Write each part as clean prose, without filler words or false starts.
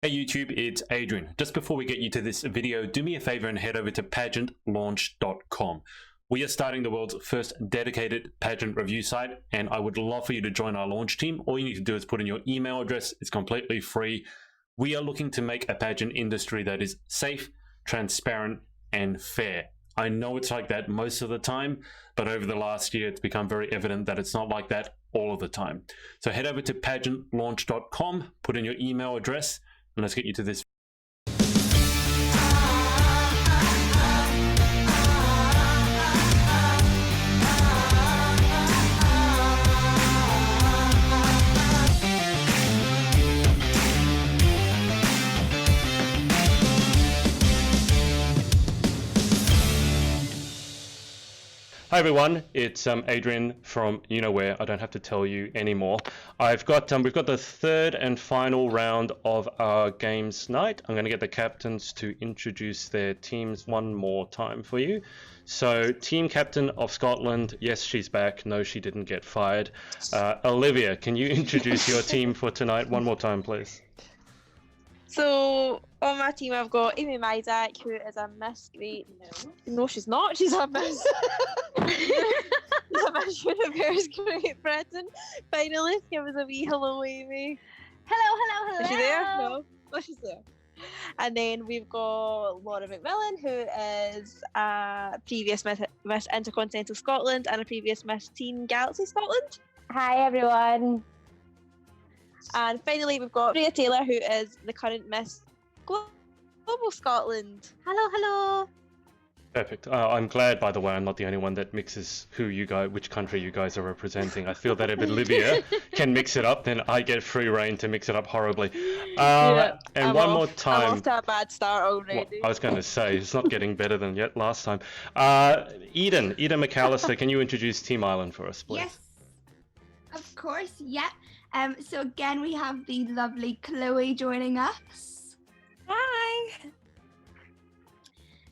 Hey YouTube, it's Adrian. Just before we get you to this video, do me a favor and head over to pageantlaunch.com. We are starting the world's first dedicated pageant review site, and I would love for you to join our launch team. All you need to do is put in your email address. It's completely free. We are looking to make a pageant industry that is safe, transparent, and fair. I know it's like that most of the time, but over the last year, it's become very evident that it's not like that all of the time. So head over to pageantlaunch.com, put in your email address, and let's get you to this. Hi everyone, it's Adrian from you know where. I don't have to tell you anymore. We've got the third and final round of our games night. I'm going to get the captains to introduce their teams one more time for you. So, team captain of Scotland, yes, she's back. No, she didn't get fired. Olivia, can you introduce your team for tonight one more time, please? So, on my team, I've got Amy Myzak, who is a Miss Great. No, she's not. She's a Miss. She's a Miss Universe Great Britain. Finally, give us a wee hello, Amy. Hello. Is she there? No. Oh, she's there. And then we've got Laura McMillan, who is a previous Miss Intercontinental Scotland and a previous Miss Teen Galaxy Scotland. Hi, everyone. And finally, we've got Rhea Taylor, who is the current Miss Global Scotland. Hello. Perfect. I'm glad, by the way, I'm not the only one that mixes which country you guys are representing. I feel that if Olivia can mix it up, then I get free reign to mix it up horribly. And I'm one more time. I'm off to a bad start already. Well, I was going to say, it's not getting better than yet last time. Eden McAllister, can you introduce Team Island for us, please? Yes, of course, yeah. So again, we have the lovely Chloe joining us. Hi.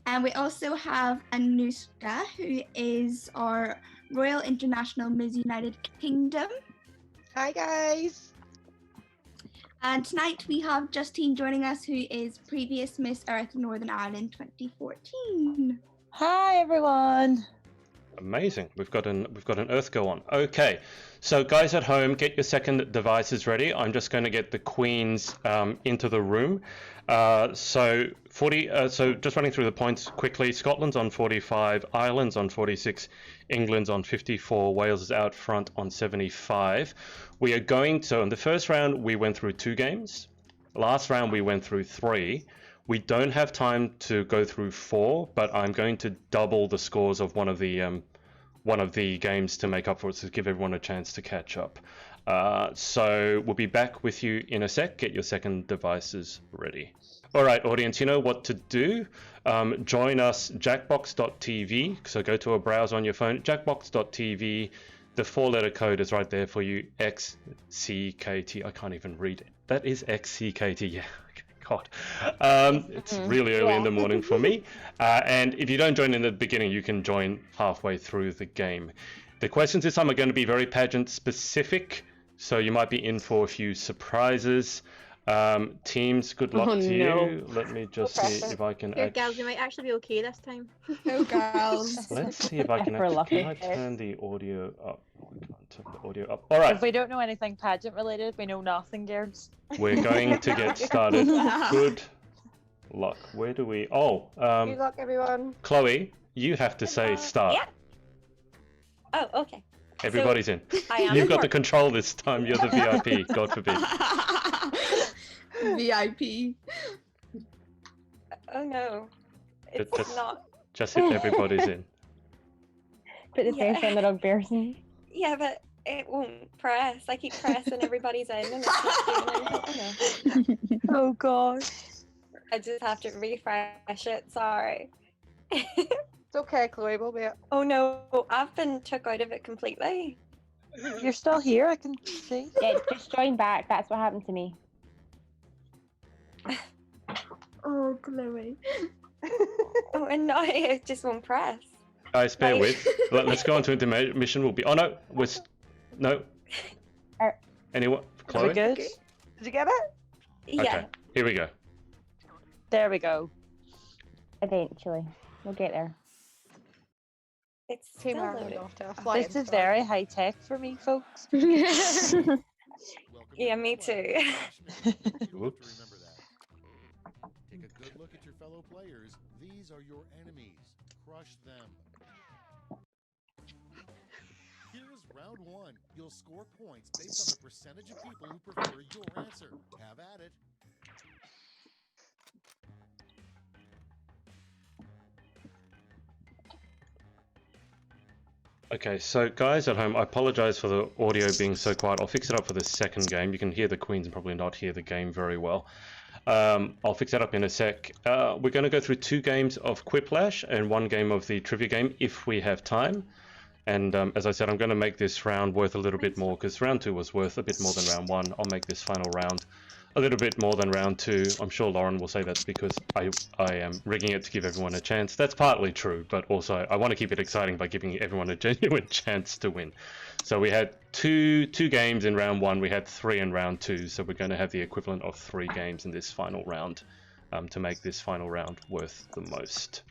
And we also have Anushka, who is our Royal International Miss United Kingdom. Hi, guys. And tonight we have Justine joining us, who is previous Miss Earth Northern Ireland 2014. Hi, everyone. Amazing. We've got an Earth go on. Okay, so guys at home, get your second devices ready. I'm just going to get the queens into the room. So just running through the points quickly. Scotland's on 45, Ireland's on 46, England's on 54, Wales is out front on 75. We are going to, in the first round, we went through 2 games. Last round, we went through 3. We don't have time to go through 4, but I'm going to double the scores of one of the games to make up for it, to give everyone a chance to catch up. So we'll be back with you in a sec. Get your second devices ready. All right, audience, you know what to do. Join us, jackbox.tv. So go to a browser on your phone, jackbox.tv. The 4-letter code is right there for you, XCKT. I can't even read it. That is XCKT, yeah. God. It's really early in the morning for me. And if you don't join in the beginning, you can join halfway through the game. The questions this time are going to be very pageant specific, so you might be in for a few surprises. Teams, good luck to you. Let me just see if I can... Here, girls, you might actually be okay this time. Oh, girls. Let's see if I can Can I turn the audio up? Oh, I can't turn the audio up. All right. If we don't know anything pageant related, we know nothing, girls. We're going to get started. Good luck. Where do we... Oh, Good luck, everyone. Chloe, you have to say start. Yeah. Oh, okay. Everybody's in. I am. You've got the control this time. You're the VIP, God forbid. VIP. Oh no. It's not. Just hit everybody's in. Put the face on the dog person. Yeah, but it won't press. I keep pressing everybody's in and it's not doing anything. Oh god. I just have to refresh it. Sorry. It's okay, Chloe. We'll be up. Oh no, I've been took out of it completely. You're still here, I can see. Yeah, just join back. That's what happened to me. Oh, Chloe. Oh, and now it just won't press. Guys, bear with. Let's go on to intermission. We'll be... Oh no, no. Anyone? Chloe? Are we good? Did you get it? Yeah. Okay. Here we go. There we go. Eventually. We'll get there. It's Came still our way loading. off to a flying This is start. very high tech for me, folks. Yeah, me too. Whoops. Take a good look at your fellow players. These are your enemies. Crush them. Here's round one. You'll score points based on the percentage of people who prefer your answer. Have at it. Okay, so guys at home, I apologize for the audio being so quiet. I'll fix it up for the second game. You can hear the queens and probably not hear the game very well. I'll fix that up in a sec. We're going to go through 2 games of Quiplash and 1 game of the trivia game if we have time. And as I said, I'm going to make this round worth a little bit more because round 2 was worth a bit more than round 1. I'll make this final round a little bit more than round 2. I'm sure Lauren will say that's because I am rigging it to give everyone a chance. That's partly true, but also I want to keep it exciting by giving everyone a genuine chance to win. So we had two games in round 1, we had 3 in round 2, so we're going to have the equivalent of 3 games in this final round to make this final round worth the most.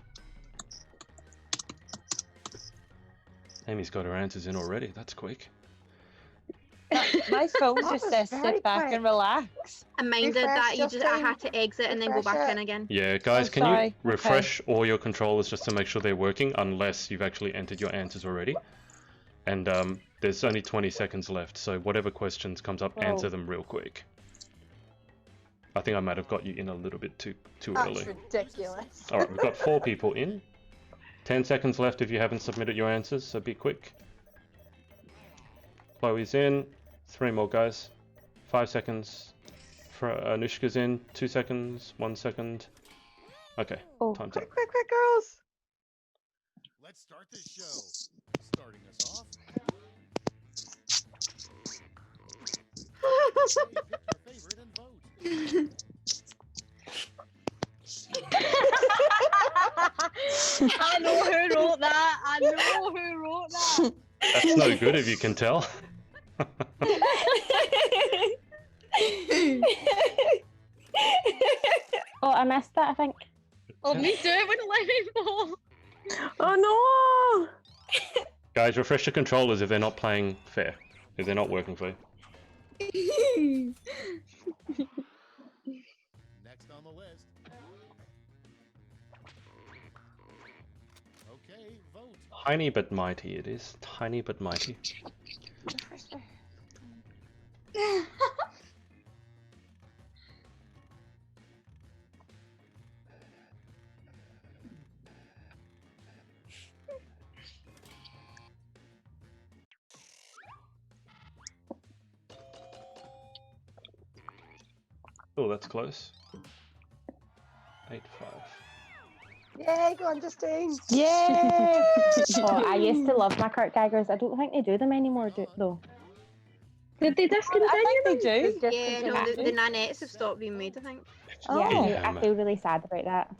Amy's got her answers in already, that's quick. My phone just was very says sit back quick. and relax. And mine did Refresh, that. You just I Justine. had to exit and then go Refresh back it. in again. Yeah, guys, Oh, can you sorry. refresh all your controllers just to make sure they're working, unless you've actually entered your answers already? And there's only 20 seconds left, so whatever questions comes up, answer them real quick. I think I might have got you in a little bit too early. That's ridiculous. All right, we've got 4 people in. 10 seconds left if you haven't submitted your answers, so be quick. Chloe's in. 3 more guys. 5 seconds. Anushka's in. 2 seconds. 1 second. Okay, Oh. time's up. Quick, girls. Let's start this show. Starting us off. Pick your favorite and vote. I know who wrote that. I know who wrote that. That's no good if you can tell. Oh, I missed that, I think. Oh, me too. It wouldn't let me fall. Oh no! Guys, refresh your controllers if they're not playing fair. If they're not working for you. Next on the list. Okay, vote. Tiny but mighty it is. Tiny but mighty. Oh, that's close. 8-5. Yay, go on, Justine. Yay! Oh, I used to love my Kurt Gaggers. I don't think they do them anymore, though. Did they I discontinue think they do. Just Yeah, no, the Nanettes have stopped being made, I think. Oh. Yeah, I feel really sad about that.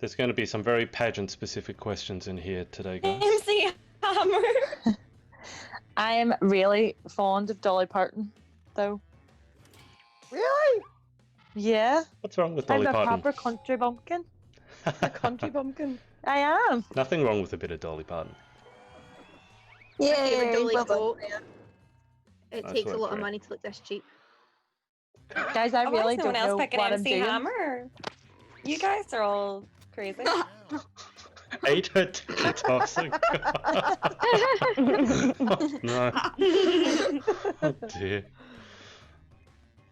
There's going to be some very pageant-specific questions in here today, guys. MC Hammer. I am really fond of Dolly Parton, though. Really? Yeah, What's wrong with I'm Dolly a Parton? proper country bumpkin. A country bumpkin. I am. Nothing wrong with a bit of Dolly Parton. My favourite Yay, Dolly well done. quote. It That's takes a right, lot of right. money to look this cheap. Guys, I Why really is no don't one else know picking what I'm MC doing. Hammer? You guys are all crazy. Ate her TikToks. Oh, no. Oh dear.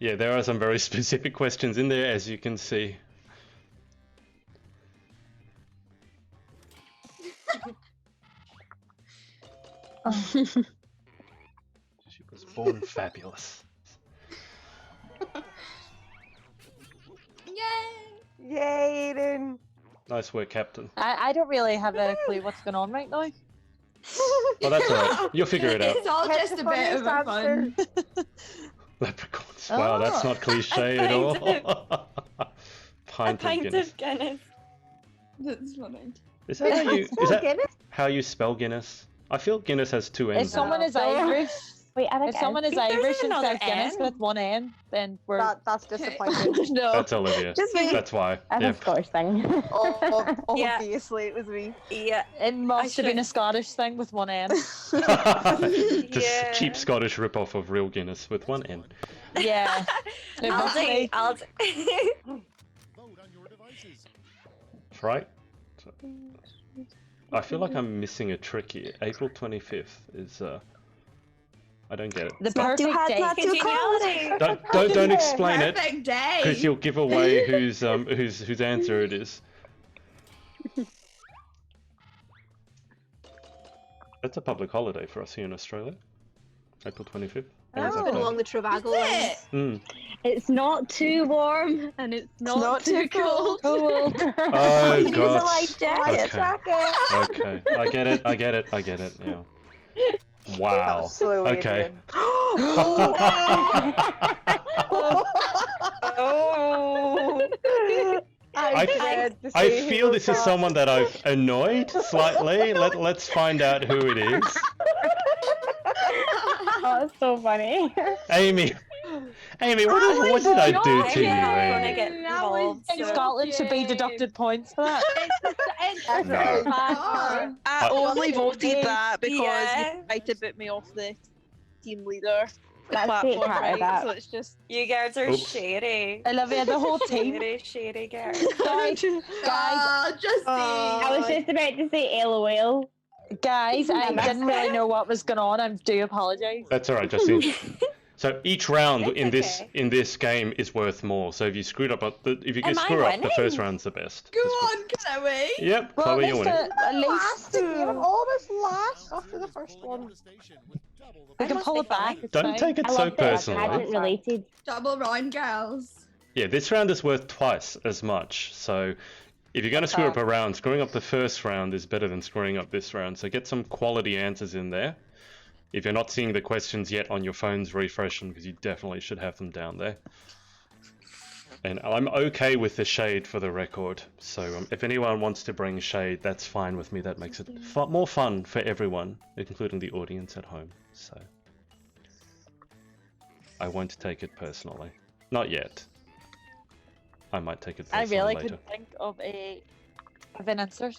Yeah, there are some very specific questions in there, as you can see. She was born fabulous. Yay! Yay, Aiden. Nice work, Captain. I don't really have a clue what's going on right now. Oh, that's alright. You'll figure it out. It's all Catch just the a bit of funniest a fun. Leprechauns. Wow, that's Oh. not cliche at all. Pint of Guinness. Guinness. That's funny. Is that Guinness? how you spell Guinness? I feel Guinness has 2 If N's. someone is Irish, Wait, I think If someone is think there's Irish and another says Guinness N. with one N, then we're That's disappointing. No. That's Olivia. Just me. That's why. that's Yeah. a Scottish thing. Yeah. Obviously, it was me. Yeah. it must have been should- a Scottish thing with one N. Just Yeah. cheap Scottish ripoff of real Guinness with one N. Yeah. It I'll must be. take. I'll. Vote on your devices. Right? So- I feel like I'm missing a trick here. April 25th is I don't get it. The Not too perfect hot, day. not too cold. Congeniality. Don't explain it, Perfect day. because you'll give away whose answer it is. That's a public holiday for us here in Australia. April 25th. How is that Been going? along the Travago line. Mm. It's not too warm and it's not, too cold. Cool. Oh Use a god. light jacket. Okay. I get it. Yeah. Wow. So Okay. Oh. I feel this is someone that I've annoyed slightly. Let's find out who it is. Oh, that's so funny. Amy, what did I do to you, Yeah, when I Amy? get involved. I think so- Scotland should be deducted points for that. No. I only voted that because Yeah. you tried to boot me off the team leader. Let's take platform, part of right? that. So it's just You girls are Oops. shady. Olivia, the whole team. Shady girls. Guys, Justine. I was just about to say LOL. guys, I didn't really know what was going on. I do apologise. That's all right, Justine. So each round It's in this game is worth more. So if you screwed up, if you Am I screw up, the first winning? round's the best. Go on, Chloe. Yep, Well, Chloe, at you're least, winning. at least You're almost last after the first one. we can must pull be it back. fine. It's Don't fine. take it I so loved it. personally. Pageant related. Double round, girls. Yeah, this round is worth twice as much. So if you're going to screw up a round, screwing up the first round is better than screwing up this round. So get some quality answers in there. If you're not seeing the questions yet on your phones, refresh them because you definitely should have them down there. And I'm okay with the shade for the record. So if anyone wants to bring shade, that's fine with me. That makes it more fun for everyone, including the audience at home. So I won't take it personally. Not yet. I might take it I personally really later. couldn't think of an answer.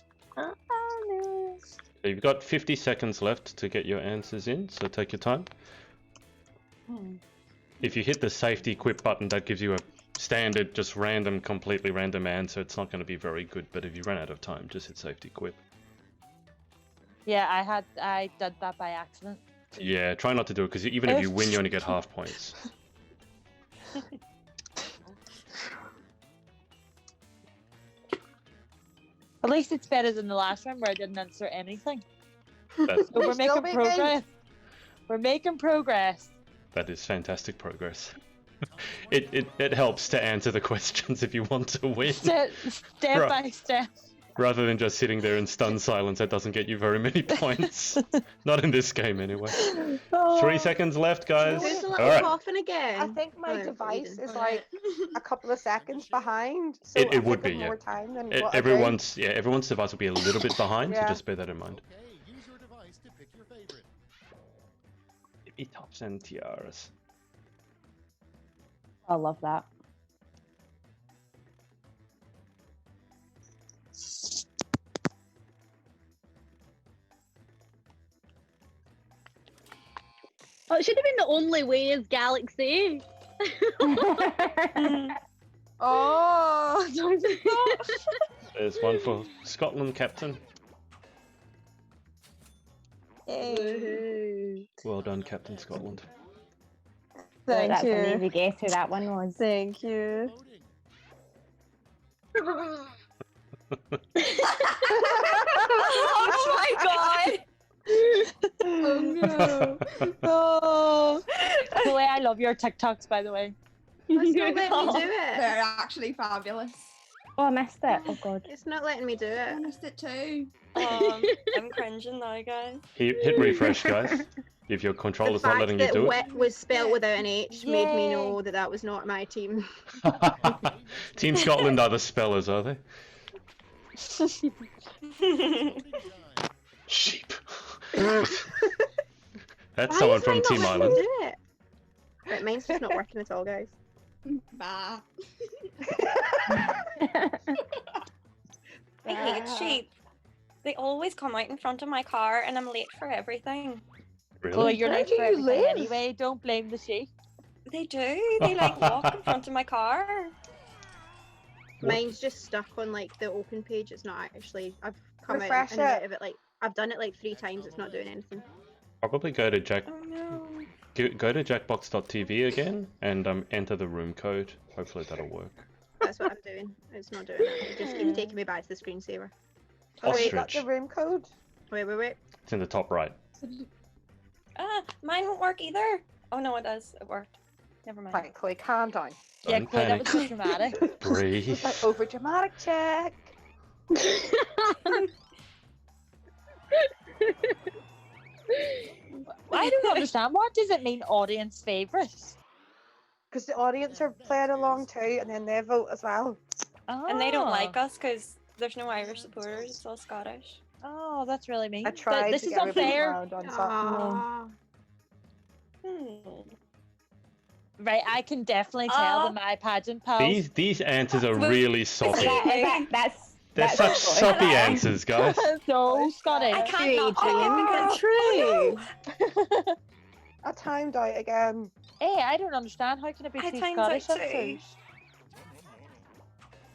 You've got 50 seconds left to get your answers in, so take your time. If you hit the safety quit button, that gives you a standard, just random, completely random answer. It's not going to be very good, but if you run out of time, just hit safety quit. Yeah, I did that by accident. Yeah, try not to do it, because even if you win, you only get half points. At least it's better than the last one where I didn't answer anything. That, So we're Still making beat me. progress. We're making progress. that is fantastic progress. It helps to answer the questions if you want to win, Step Right. by step. rather than just sitting there in stunned silence. That doesn't get you very many points. Not in this game, anyway. 3 seconds left, guys. Who's the All little right. coffin again? I think my Oh, device Eden. is like a couple of seconds behind. So It I would think be, I've more yeah. time than what I do. Everyone's device will be a little bit behind, so Yeah. just bear that in mind. Okay, use your device to pick your favorite. Tippy tops and tiaras. I love that. Oh, it should have been the only way is Galaxy. Oh, don't do that. There's one for Scotland, Captain. Well done, Captain Scotland. Thank That's an you. easy guess who that one was. Thank you. Voting. Oh my god! Oh no. Oh. Chloe, I love your TikToks, by the way. It's not letting me do it. They're actually fabulous. Oh, I missed it. Oh god. It's not letting me do I it. missed it too. I'm cringing now, guys. Hit refresh, guys. If your The controller's not fact letting you that do it. wet was spelled without an H made me Yay. know that that was not my team. Team Scotland are the spellers, are they? Voting time. Sheep. That's Why someone is from mine not Team letting me Island. do it? Right, mine's just not working at all, guys. Bah. I hate sheep. They always come out in front of my car and I'm late for everything. Chloe, Really? you're Where late do for you everything live? anyway. Don't blame the sheep. They do. They like walk in front of my car. What? Mine's just stuck on like the open page. It's not actually. I've come Refresh in and out it. of it like I've done it like 3 times. It's not doing anything. Probably go to Jack. Oh no. Go to jackbox.tv again and enter the room code. Hopefully that'll work. That's what I'm doing. It's not doing it. It just keeps taking me back to the screensaver. Oh, wait, got Ostrich. the room code? Wait. It's in the top right. Mine won't work either. Oh no, it does. It worked. Never mind. Right, Chloe, calm down. Yeah, Don't Chloe, that panic. was so dramatic. Breathe. Like, over dramatic check. I don't understand. What does it mean, audience favourite? Because the audience are playing along too, and then they vote as well. And they don't Oh. like us because there's no Irish supporters. It's all Scottish. Oh, that's really mean. I tried This to is get everybody unfair. riled on something. Ah. Right, I can definitely tell that my pageant pals. These answers are really soppy. That's They're such soppy answers, guys. So Scottish. I can't not Adrian. pick it because True. I timed out again. Hey, I don't understand. How can it be I two timed out Scottish too. answers?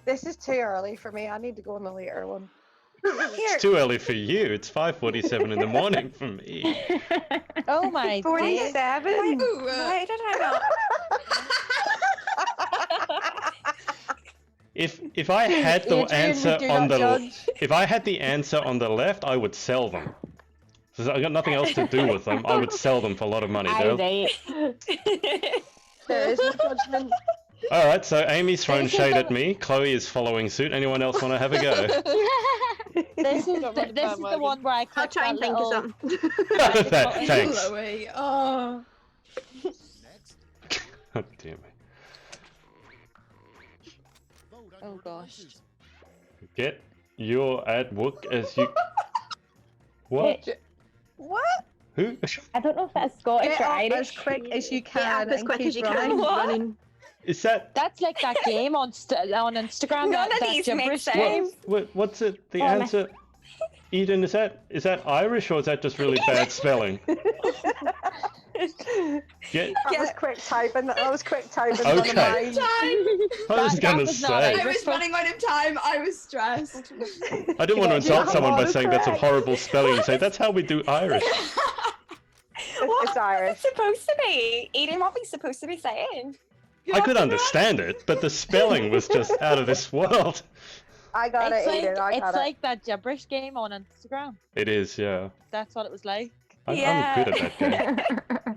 This is too early for me. I need to go on the later one. Here. It's too early for you. It's 5:47 in the morning for me. Oh my days. 47. Why did I not? If I had the Adrian, we answer do on not the judge. if I had the answer on the left, I would sell them. 'Cause I got nothing else to do with them. I would sell them for a lot of money. I right. There is no judgment. All right, so Amy's thrown This is shade the- at me. Chloe is following suit. Anyone else want to have a go? This is Don't run the this is the bandwagon. one where I I'll clicked try that and think of little... something. Thanks. Chloe. Oh. Next, God damn it. vote on Oh, your gosh. devices. Get your ad book as you. What? What? Who? I don't know if that's Scottish Get or up Irish. as quick as you Get up can as and quick keep as you running. can. What? Running. Is that That's like that game on on Instagram. None of that these make gibberish sense. game. what's it? The Oh, my- answer. Eden, is that Irish or is that just really bad spelling? Get. That was quick typing. That was quick typing. Okay. On mine. I was That gonna was not say. Irish. out of time. I was stressed. I didn't want to insult Yeah, someone by autocorrect. saying that's a horrible spelling and say that's how we do Irish. It's Irish. It's supposed to be. Eden, what we supposed to be saying? I could understand it, but the spelling was just out of this world. I got It's it, like Aiden. I it's got it. like that gibberish game on Instagram. It is, yeah. That's what it was like. I'm Yeah. good at that game.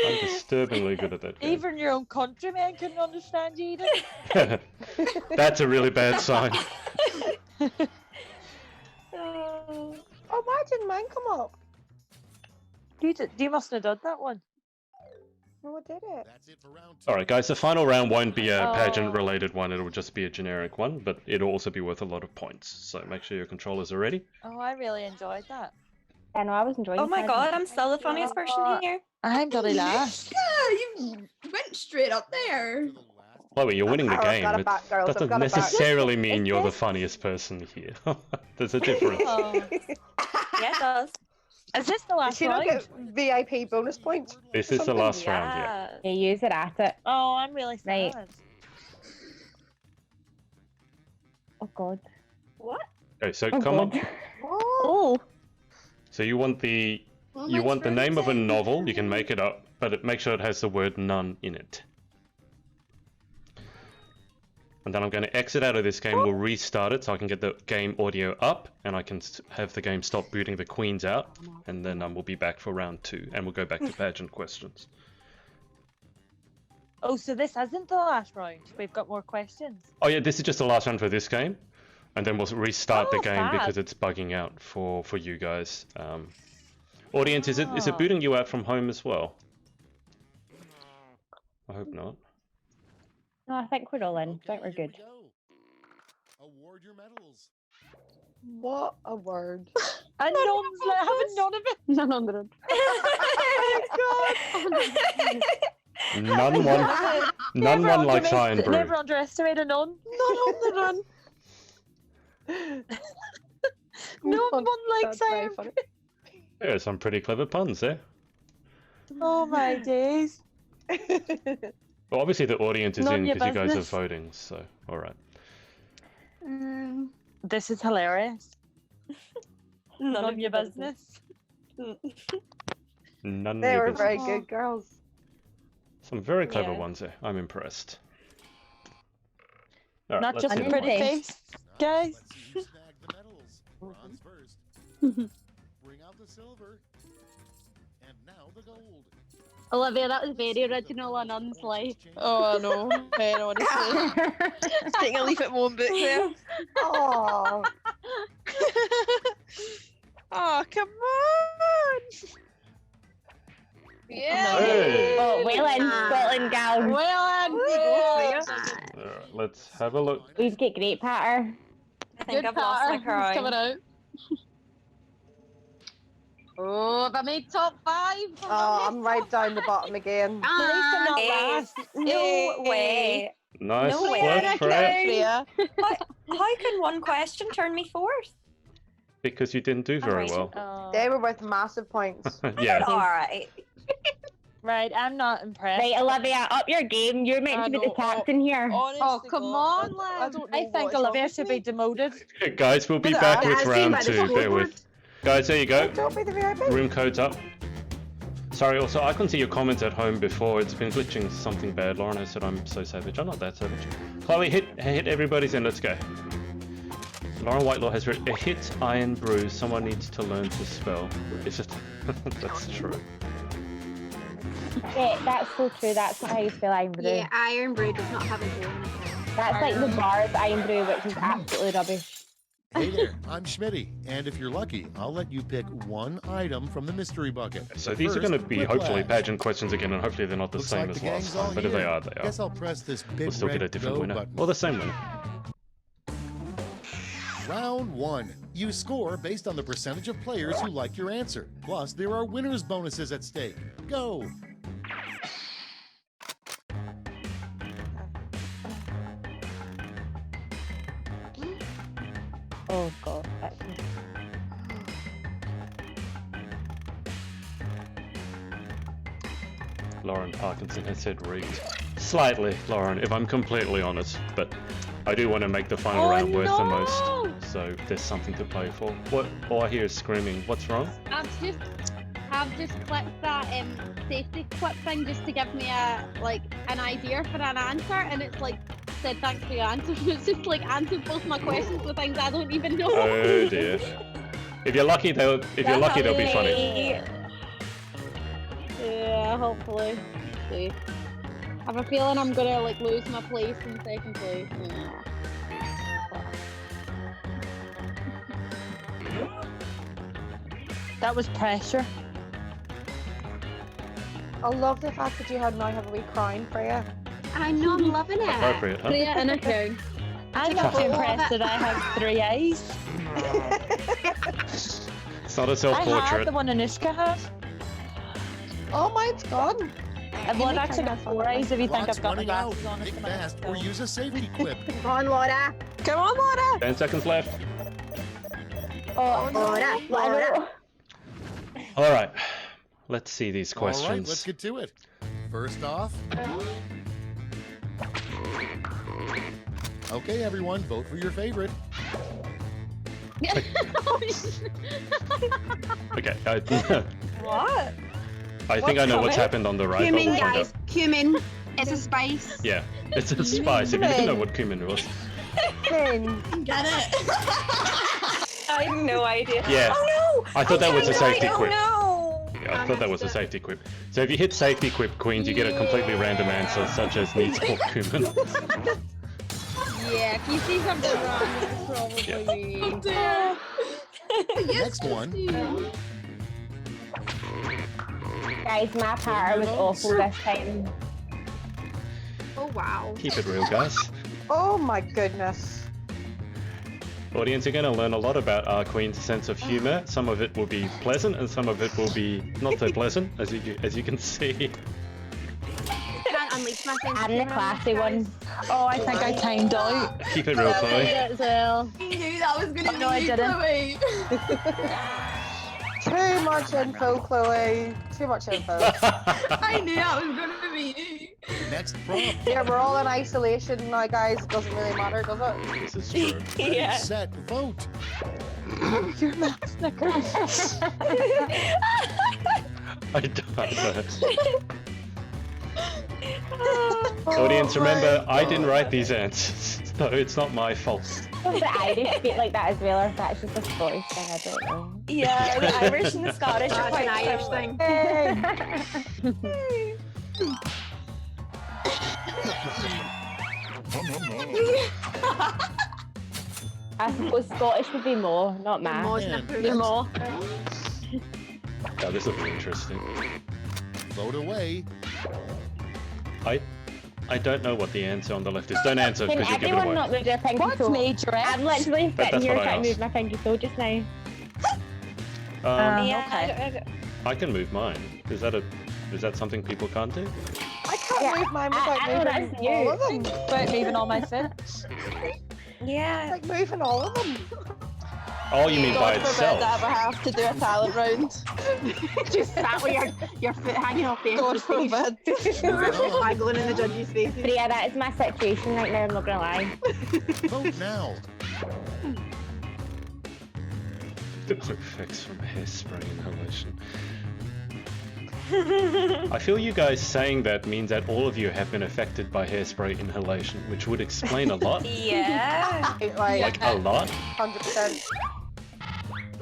I'm disturbingly good at that game. Even your own countrymen couldn't understand you, Eden. That's a really bad sign. Oh. Oh, why didn't mine come up? You must have done that one. No, I did it. That's it for round 2. Alright guys, the final round won't be a Oh. pageant related one, it'll just be a generic one, but it'll also be worth a lot of points. So make sure your controllers are ready. Oh, I really enjoyed that. I know, I was enjoying Oh my pageant. god, I'm still the funniest person here. I'm bloody last. Yeah, you went straight up there. For the last Chloe, you're winning the I've game. got a It back, girls. I've doesn't got a back. necessarily mean It's you're the this- funniest person here. There's a difference. Oh. Yeah, it does. Is this the Did last she not round? get VIP bonus points? This is the Something, last round, yeah. Yeah. Yeah, use it at it. Oh, I'm really Right. sad. Oh god. What? Okay, so Oh come on. god. Oh, So you want the Well, you my want the friend name of a said- novel, you can make it up, but make sure it has the word none in it. And then I'm going to exit out of this game, we'll restart it so I can get the game audio up, and I can have the game stop booting the queens out, and then we'll be back for round 2, and we'll go back to pageant questions. Oh, so this isn't the last round. We've got more questions. Oh yeah, this is just the last round for this game, and then we'll restart the Oh, game fab. because it's bugging out for you guys. Audience, is it Oh. booting you out from home as well? I hope not. No, I think we're all in. I think we're Here we good. go. Award your medals. What a word. And Non's like having none of it. None on the road. None one. None Never one likes Iron Brew. Never underestimate a None. Not on the run. No one likes That's very Iron funny. There are some pretty clever puns there. Oh my days. Well, obviously the audience is None in your because you guys are business. voting, so alright. This is hilarious. None of your business. None They of were your very business. good girls. Some very clever Yeah. ones there. I'm impressed. Alright, Not let's just see a the pretty points. face. Guys. Let's see who snagged the medals. Bronze first. Bring out the silver. And now the gold. Olivia, that was very original on Nun's life. Oh, I know. Man, honestly. Taking a leaf at my own book there. Oh. Oh, come on! Yeah! Hey. Oh, well in, Scotland gal. Well, Alright, let's have a look. We've got great patter. I think good I've lost my pattern. It's coming crown. out. Oh, if I made top 5. Oh, I'm right down the bottom again. Ah, No way. Nice No way. work, Freya. Freya. How can one question turn me fourth? Because you didn't do very well. Oh. They were worth massive points. Yeah. Alright. Right, I'm not impressed. Right, Olivia, up your game. You're meant I to be the know, captain here. Honest Oh, to come God, on, I lad. don't know I what think is wrong Olivia with should me. be demoted. Guys, we'll be Look back at with that. round As seen 2. by the Bear with. Guys, there you go. Don't be the VIP. Room code's up. Sorry, also, I couldn't see your comments at home before. It's been glitching something bad. Lauren has said I'm so savage. I'm not that savage. Chloe, hit everybody's in. Let's go. Lauren Whitelaw has written, a hit Iron Brew. Someone needs to learn to spell. It's just... That's true. Yeah, that's so true. That's not how you spell Iron Brew. Yeah, Iron Brew does not have a hole in it. That's like the bars Iron Brew, which is absolutely rubbish. Hey there, I'm Schmitty, and if you're lucky, I'll let you pick one item from the mystery bucket. So these are First, going to be quick hopefully laugh. pageant questions again, and hopefully they're not the Looks same like as the last gang's all time. But if they here. are, they are. Guess I'll press this big We'll still red get a different go winner. button. Or the same winner. Round 1. You score based on the percentage of players who like your answer. Plus, there are winners' bonuses at stake. Go! Oh god, that's Lauren Parkinson has said rigged. Slightly, Lauren, if I'm completely honest. But I do want to make the final round worth the most. So there's something to play for. What? All I hear is screaming. What's wrong? I've just clicked that safety clip thing just to give me an idea for an answer, and it's like said thanks for your answer. It's just like answered both my questions with things I don't even know. Oh dear. If you're lucky, they'll be funny. Yeah, hopefully. See. I have a feeling I'm gonna lose my place in second place. That was pressure. I love the fact that you now have a wee crown, Freya. I know, I'm loving it. Appropriate, huh? Freya in a crown. I'm not impressed that I have 3 eyes. It's not a I had self-portrait. the one Anushka had. Oh, mine's gone. Well, I've actually got 4 eyes if you think Clock's I've got my running out. glasses on. Think fast or use a safety quip. Come on, Laura. Come on, Laura! 10 seconds left. Oh, Laura, Laura. All right. Let's see these questions. All right, let's get to it. First off... Okay, everyone, vote for your favorite. Okay. What? I think I know what's happened on the right. but Cumin, we'll find guys. out. Cumin. It's a spice. Yeah, it's a spice. If you didn't know what cumin was. Get it? I have no idea. Yeah. Oh no! I thought that was a safety Oh quip. no! Yeah, I thought that was a safety quip. So if you hit safety quip, Queens, you get a completely random answer, such as needs more cumin. Yeah, if you see something wrong, it's probably me. Next one. Guys, my patter was awful this time. Oh, wow. Keep it real, guys. Oh my goodness. Audience, you're going to learn a lot about our Queen's sense of humor. Some of it will be pleasant, and some of it will be not so pleasant, as you can see. Can't unleash my sense of I'm the humour on classy this, one. guys. Oh, I think I timed out. Keep it real, I Chloe. did as well. I knew that was going to Oh, be no, I you, didn't. Chloe. Too much info, Chloe. Too much info. I knew that was going to be you. Next prompt. Yeah, we're all in isolation now, guys. It doesn't really matter, does it? This is true. Ready, Yeah. set, vote. Your mouth snickers. I don't know. Audience, remember, I didn't write these answers, so it's not my fault. Does the Irish speak like that as well, or is that just a Scottish thing? I don't know. Yeah, the Irish and the Scottish are That's quite an Irish similar. thing. I suppose Scottish would be more, not math. More Man. snippers. You're more. Oh, this will be interesting. Vote away. I don't know what the answer on the left is. Don't answer Can because you'll give it everyone away. not move their pinky What's toe? major X? I'm literally That's sitting here what I trying to move asked. my pinky toe just now. Yeah, Okay. I can move mine. Is that something people can't do? I can't Yeah, move mine without I know moving that's all you. of them. Wait, moving all my feet. yeah. Like moving all of them. Oh, you mean by God forbid itself? I ever have to do a talent round. Just sat with your foot hanging off the God edge of the stage. forbid. Waggling in the judges' faces. But yeah, that is my situation right now, I'm not gonna lie. Vote now. The effects from hairspray inhalation. I feel you guys saying that means that all of you have been affected by hairspray inhalation, which would explain a lot. Yeah. Like a lot. 100%.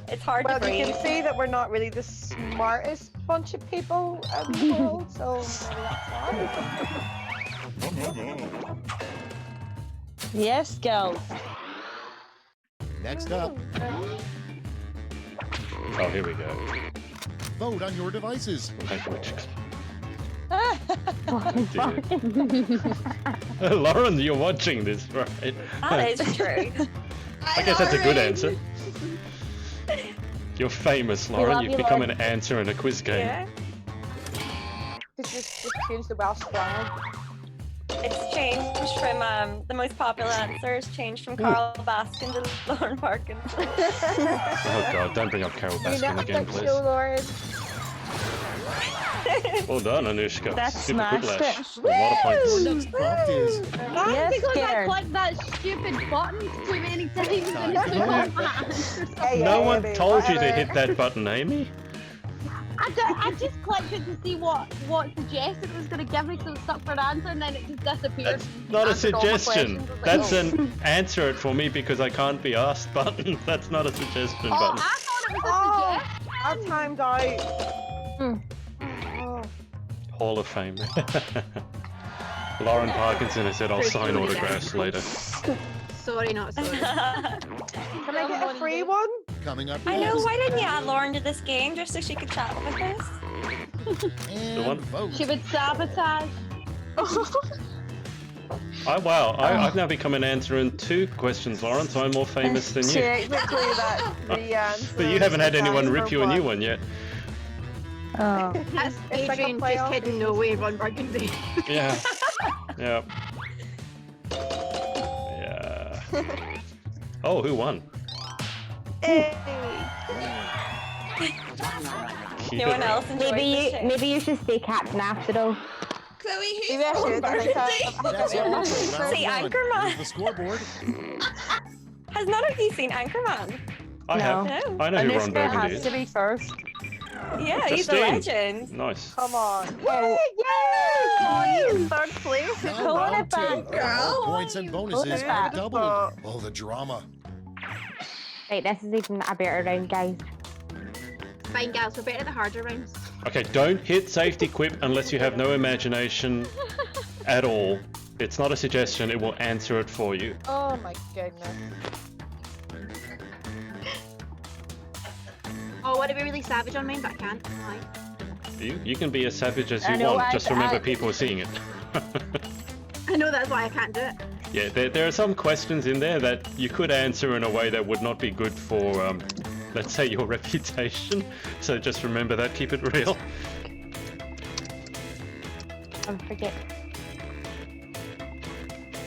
It's hard Well, to you breathe. can see that we're not really the smartest bunch of people in the world, so maybe that's why. Yes, girls. Next up, Oh, here we go. vote on your devices. Like which? Lauren, you're watching this, right? That is true. I guess that's a good answer. You're famous, Lauren. love You've you, become Lauren. an answer in a quiz game. Yeah. Just change the Welsh grammar. It's changed from the most popular answers changed from Carl Baskin to Lauren Parkinson. Oh god, don't bring up Carol You know Baskin how again, to please. show, Lauren. Well done, Anushka. That Super smashed quiplash. it. A lot of points. Next prompt is That's Yes, because I Karen. clicked that stupid button too many times. And Time it's to all vote. my answers. No one baby, told you to whatever. hit that button, Amy. I just clicked it to see what suggestion it was going to give me, so it stuck for an answer, and then it just disappeared. That's not a Answered all my suggestion. questions. I was like, That's oh. an answer it for me because I can't be asked button. That's not a suggestion Oh, button. I thought it was a Oh, suggestion. I timed out. Hmm. Oh. Hall of Fame. Lauren Parkinson has said I'll sign autographs later. Sorry, not sorry. Can I get a free one? coming up I know, next. why didn't you add Lauren to this game just so she could chat with us? And one? vote. She would sabotage. I've now become an answer in 2 questions, Lauren, so I'm more famous than you. Technically, that the answer. But you haven't had anyone rip you a new one. one yet. Oh. That's It's like a Adrian, playoff. just kidding, no way, Ron Burgundy. Yeah. Yeah. Yeah. Oh, who won? Hey. No one else enjoyed this shit. Maybe you should stay captain after all. Chloe, who's Maybe I should. I think That's all for round See, one. Anchorman. Here's the scoreboard. Has none of you seen Anchorman? I have. No. I know who Ron Anushka Burgundy has is. to be first. Yeah, he's a Justine. legend. Nice. Come on. Well, Yay! Third place. Now Go on round it 2. back, All points and bonuses are doubled. Oh, the drama. right, this is even a better round, guys. Fine, gals, we're better the harder rounds. Okay, don't hit safety quip unless you have no imagination at all. It's not a suggestion, it will answer it for you. Oh my goodness. Oh, I want to be really savage on mine, but I can't. Why? You can be as savage as I you know, want, I- just remember I- people are seeing it. I know that's why I can't do it. Yeah, there are some questions in there that you could answer in a way that would not be good for, let's say, your reputation. So just remember that, keep it real. Don't forget.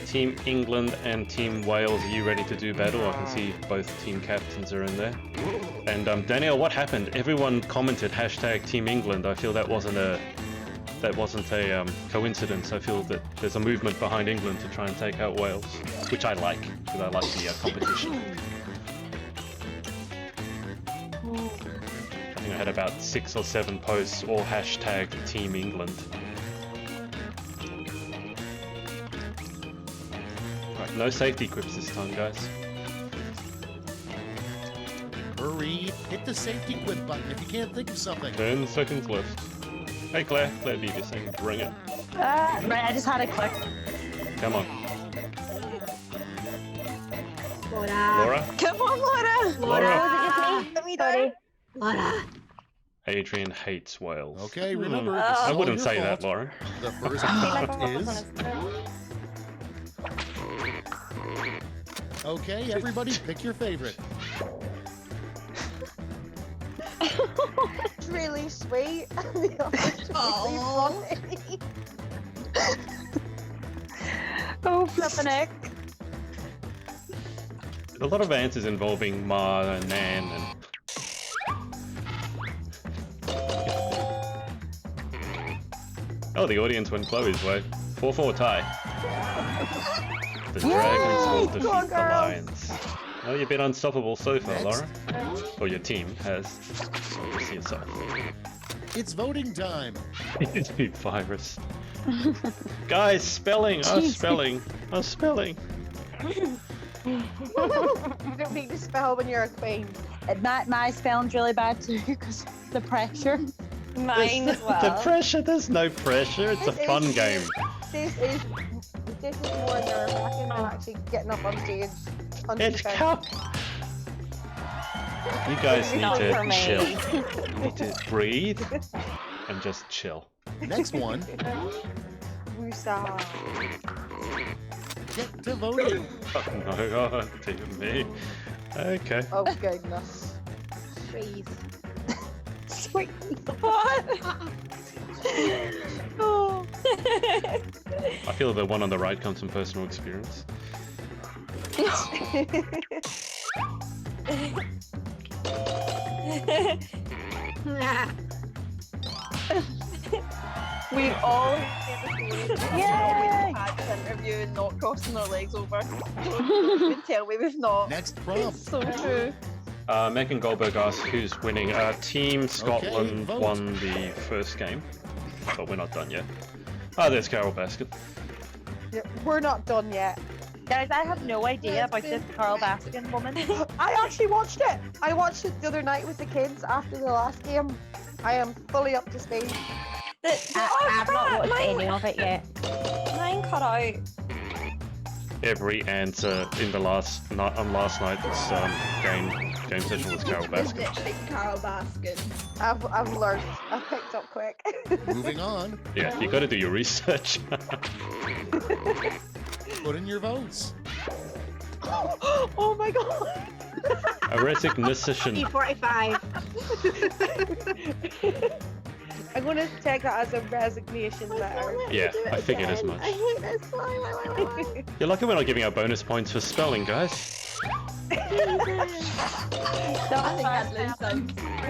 Team England and Team Wales, are you ready to do battle? I can see both team captains are in there. And Danielle, what happened? Everyone commented hashtag Team England. I feel that wasn't a coincidence. I feel that there's a movement behind England to try and take out Wales, which I like, because I like the competition. I think I had about 6 or 7 posts, all hashtag Team England. Right, no safety quips this time, guys. Hurry, hit the safety quit button if you can't think of something. 10 seconds left. Hey Claire, Claire Beebe saying bring it. Right, I just had a click. Come on. Laura. Laura? Come on, Laura! Laura. Sorry. Laura. Adrian hates Wales. Okay, remember, this is I all wouldn't your say fault. that, Laura. The first prompt is... Okay, everybody pick your favorite. It's really sweet. The other's really funny. Oh, flippin' heck. A lot of answers involving Ma and Nan and... Oh, the audience went Chloe's way. 4-4 tie. The Dragons will defeat Go on, the girls. Lions. Well, you've been unstoppable so far, Laura. Or your team has. So you see yourself. It's voting time. You virus. Guys, spelling! Spelling! Spelling! You don't need to spell when you're a queen. My spelling's really bad too, because the pressure. Mine as well. The pressure? There's no pressure. It's a fun game. This is more nerve-wracking than actually getting up on stage. It's cup. You guys need Not for to me. chill. You need to breathe and just chill. Next one, Woosah. get to voting. Oh no, oh dear me. Okay. Oh goodness. Freeze. Sweet. What? Oh. I feel the one on the right comes from personal experience. We all Yay! interview and not crossing our legs over. Don't even tell me we've not. Next prompt. So true. Megan Goldberg asked who's winning. Team Scotland vote. won the first game, but we're not done yet. Ah, there's Carol Baskin. Yeah, we're not done yet. Guys, I have no idea about this Carl Baskin woman. I actually watched it. I watched it the other night with the kids after the last game. I am fully up to speed. I've not watched any of it yet. Mine cut out. Every answer in the last night's game session was Carol Baskin. Literally Carl Baskin. I've learned. I picked up quick. Moving on, Yeah, you got to do your research. put in your votes. Oh my god. A resignation. E45. I'm gonna take that as a resignation letter. Yeah, I figured as much. I hate this. Why? You're lucky we're not giving out bonus points for spelling, guys.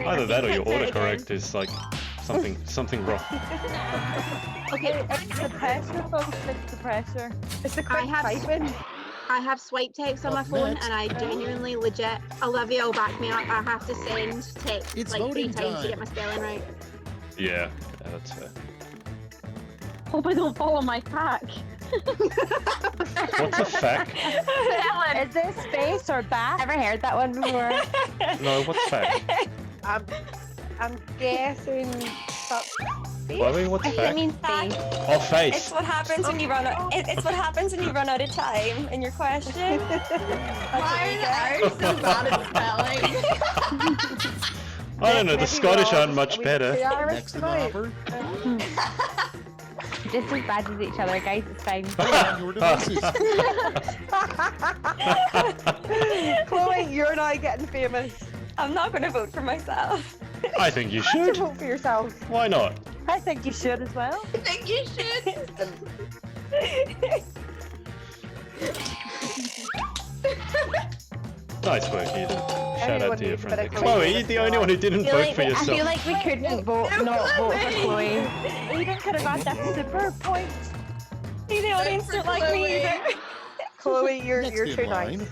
Either that or your autocorrect is like something wrong. Okay, it's the pressure, folks. It's the pressure. It's the quick typing. I have swipe text on my Up phone, next. and I genuinely, legit, Olivia will back me up. I have to send text It's like 3 voting times time. to get my spelling right. Yeah, that's fair. Hope I don't fall on my pack. What's a fact? Is this space or back? Never heard that one before. No, what's fact? I'm guessing that's Chloe, what's I fact? mean, fact. Oh, face. It's what happens when you run out. It's what happens when you run out of time in your question. Why are so bad at spelling? I don't know, the Maybe Scottish we're all aren't much just- better. we Irish Next in the tonight. hopper, just as bad as each other, guys. It's fine. On your devices. Chloe, you're now getting famous. I'm not going to vote for myself. I think you You have to should. vote for yourself. Why not? I think you should as well. I think you should. Nice work, Eden. Shout out Everyone to your needs a friend. bit of Chloe, you're confidence the only now. one who didn't vote for I yourself. feel like we couldn't vote, not vote for Chloe. Eden could have got that super point. See, the audience don't like me either. Chloe, you're Next too in line. nice.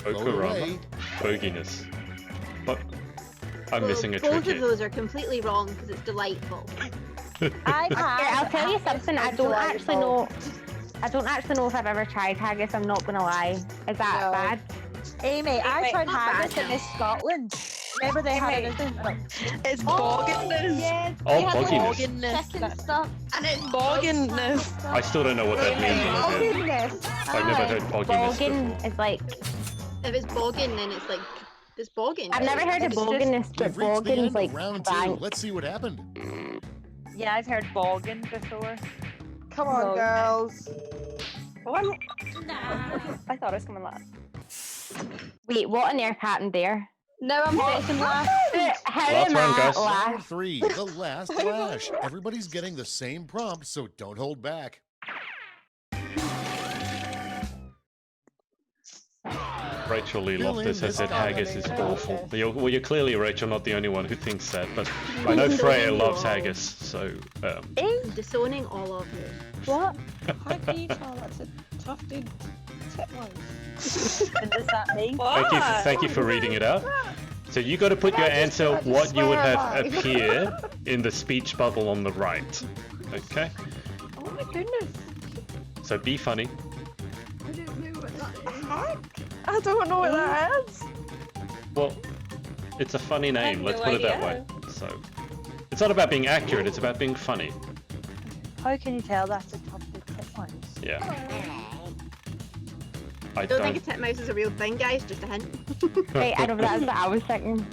Vote Okarama. away. Boginess. What? I'm Well, missing a both trick of here. those are completely wrong because it's delightful. I I'll have. tell you something. I don't actually know. I don't actually know if I've ever tried haggis. I'm not gonna lie. Is that No. bad? Amy, I tried not bad haggis in Miss Scotland. Remember they had it in It's bogginess. Yes. Oh, they had bogginess. bogginess. Chicken stuff. And it's Bogginess. I still don't know what that means, Oh, Olivia. goodness. I've never heard bogginess Boggin before. is like If it's boggin, then it's like it's boggin. I've never heard of It's just- bogginess, but We've reached the boggin's end like of round 2. bank. Let's see what happened. Yeah, I've heard boggin before. Come on, No. girls. Oh, I thought I was coming last. Wait, what on earth happened there? No, I'm second last. How Last am round, I guys. Round last? 3, the last flash. Everybody's getting the same prompt, so don't hold back. Rachel Lee Fill Loftus in has said this haggis is column. awful. You're clearly, Rachel, not the only one who thinks that, but I know Freya loves haggis, so Disowning all of you. What? How can you tell that's a tufted titmouse? And does that mean? thank you for reading it out. So you got to put your answer I just what you would swear have by. appear in the speech bubble on the right. Okay? Oh my goodness. So be funny. I don't know what that is. Heck? I don't know what that is. Well, it's a funny name, have let's no put it that idea. way. So it's not about being accurate, it's about being funny. How can you tell that's a tufted titmouse? Yeah. I Don't think a titmouse is a real thing, guys. Just a hint. Wait, I know that's what I was thinking.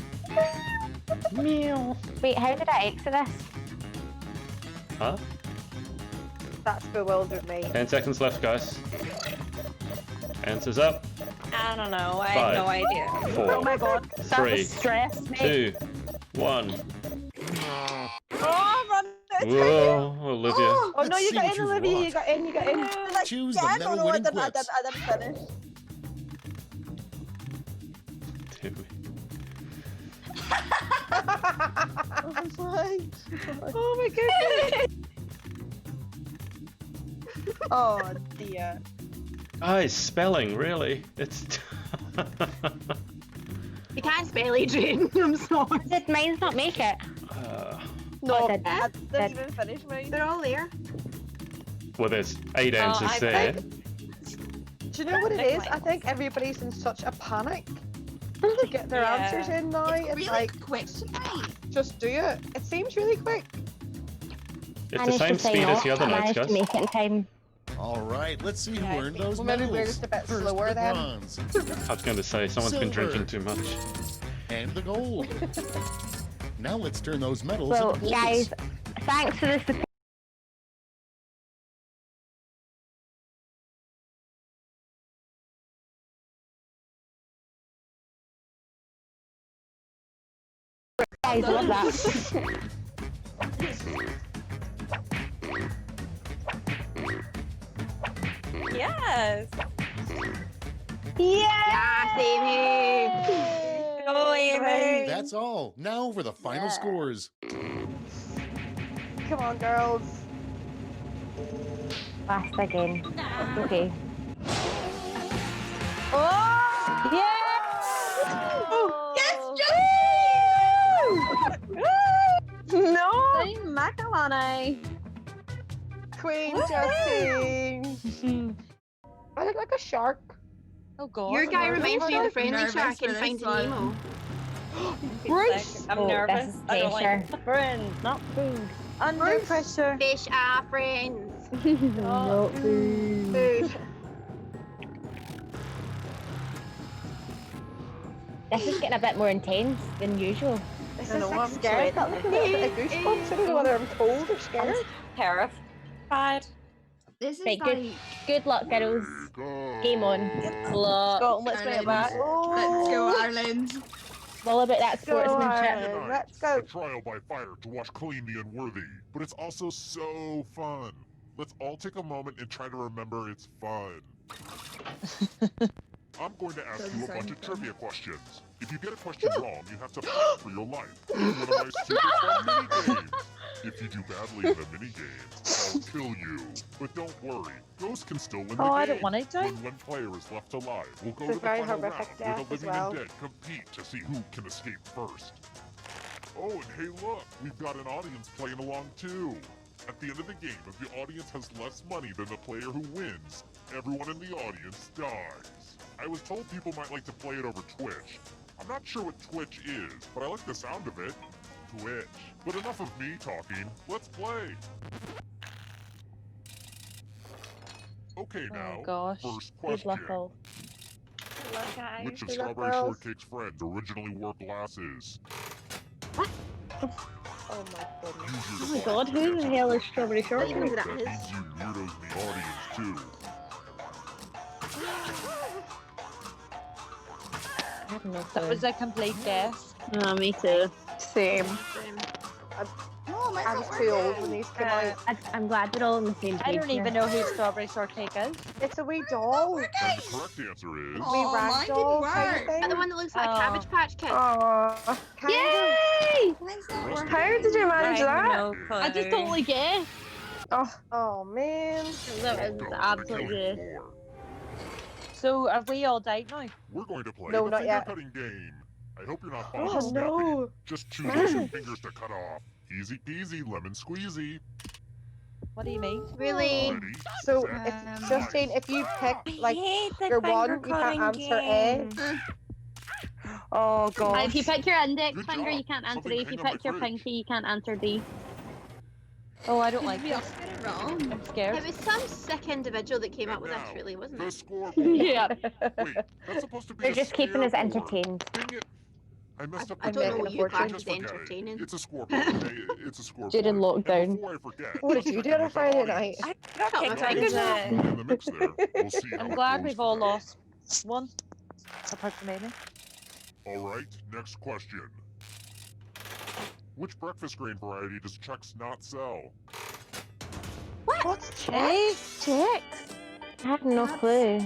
Meow. Wait, how did I exit this? Huh? That's bewildered me. 10 seconds left, guys. Answers up. I don't know. I 5, have no idea. 4, Oh my god, that 3, was stress, mate. 2, 1. Oh, run it. Whoa, Olivia. Oh no, Let's you see got what in, you've Olivia. You wrought. got in. You got in. Like, Choose yeah, the I don't know. I medal-winning didn't, I quips. didn't finish. Oh my goodness. Oh dear. Guys, spelling, really? It's. You can't spell Adrian. I'm sorry. Did mine not make it? No, did- I didn't even finish mine. They're all there. Well, there's 8 answers I there. Do you know what it is? I think everybody's in such a panic to get their Yeah. answers in now. It's It's really like, quick tonight. just do it. It seems really quick. It's I the need same to sign speed as off. the other I nights, managed guys. to make it in time. All right, let's see who Yeah, I earned see. those Well, maybe we're medals. just a bit First, slower the then. bronze I was going to say, someone's been Silver. drinking too much. and the gold. Now let's turn those medals Well, into guys, points. thanks for the support. Guys, love that. Yes. Yes, Amy. Go, Amy. That's all. Now for the final scores. Come on, girls. Last again. Okay. Oh! Yes, No! Joe. Macaroni. Queen Justine. I look like a shark. Oh god. Your guy nervous. reminds me of the I'm friendly nervous shark for in this Finding one. Nemo. Bruce! I'm Oh, nervous. this is I don't like pressure. Friends, not food. Under Bruce. pressure. Fish are friends. No food. Food. This is getting a bit more intense than usual. This I is know, like I'm scared. sweating. That looking at a goosebumps. I don't know whether I'm cold or scared. Terrified. This is Right, like. good luck, girls. Game on. Luck. Scotland, let's bring it back. Let's go, Oh, Ireland. All about that go sportsmanship. Ireland. Let's go. A trial by fire to watch clean the unworthy, but it's also so fun. Let's all take a moment and try to remember it's fun. I'm going to ask you a bunch of trivia questions. If you get a question wrong, you have to fight for your life. It's one of my super fun mini-games. If you do badly in the mini-games, I'll kill you. But don't worry, Ghost can still win the game. I don't want to die. When one player is left alive, we'll go It's a to the very final round horrific where the death as living well. and dead compete to see who can escape first. Oh, and hey look, we've got an audience playing along too. At the end of the game, if the audience has less money than the player who wins, everyone in the audience dies. I was told people might like to play it over Twitch. I'm not sure what Twitch is, but I like the sound of it. Twitch. But enough of me talking, let's play. Okay now, gosh. first Good question. luck, all. Good luck, guys. Which of Good luck, Strawberry girls. Shortcake's friends originally wore glasses? Oh my goodness. Use Oh your my god, who the hell is Strawberry Oh, Shortcake? that means you weirdos in the audience too. I have no That clue. was a complete guess. Oh, me too. Same. Oh, my I was too old when these came out. I'm glad we're all on the same page. I don't here. even know who Strawberry Shortcake is. It's a wee doll. And the correct answer is... Oh, Wee mine rag didn't doll work. kind of Is that thing. the one that looks like Oh. a Cabbage Patch Kid? Oh, kind Yay! When's The that rest work? of How you did you are manage that? I just totally guessed. Oh man. That was absolute guess. floor. So have we all died now? We're going to play No, the not finger yet. cutting game. I hope you're not Oh falling asleep. no. Just choose your two fingers to cut off. Easy peasy, lemon squeezy. What do you mean? Really? Ready? So set, it's just saying if you pick like hate the your one, finger you can't cutting answer A. game. Oh god. If you pick your index Good finger, job. you can't answer Something A. If you hang on pick my your fridge. pinky, you can't answer D. Oh, I don't like We this. all get it wrong. I'm scared. It was some sick individual that came up with this, Now, really, wasn't The it? scoreboard. Yeah. Wait, that's supposed to be They're a just keeping us scoreboard. entertained. Dang it. I messed up I'm the don't know name. what you making a class Just as forget it. entertaining. It's a scoreboard. Okay? It's a scoreboard. During lockdown. And before I forget, What did let's you check do in on a with the Friday audience. night? I got Oh, kicked my out goodness. of Thrown in the mix there. We'll see how I'm it glad goes we've for all now. lost one. Apart from Amy. All right, next question. Which breakfast grain variety does Chex not sell? What's Chicks? Chicks? I have no clue.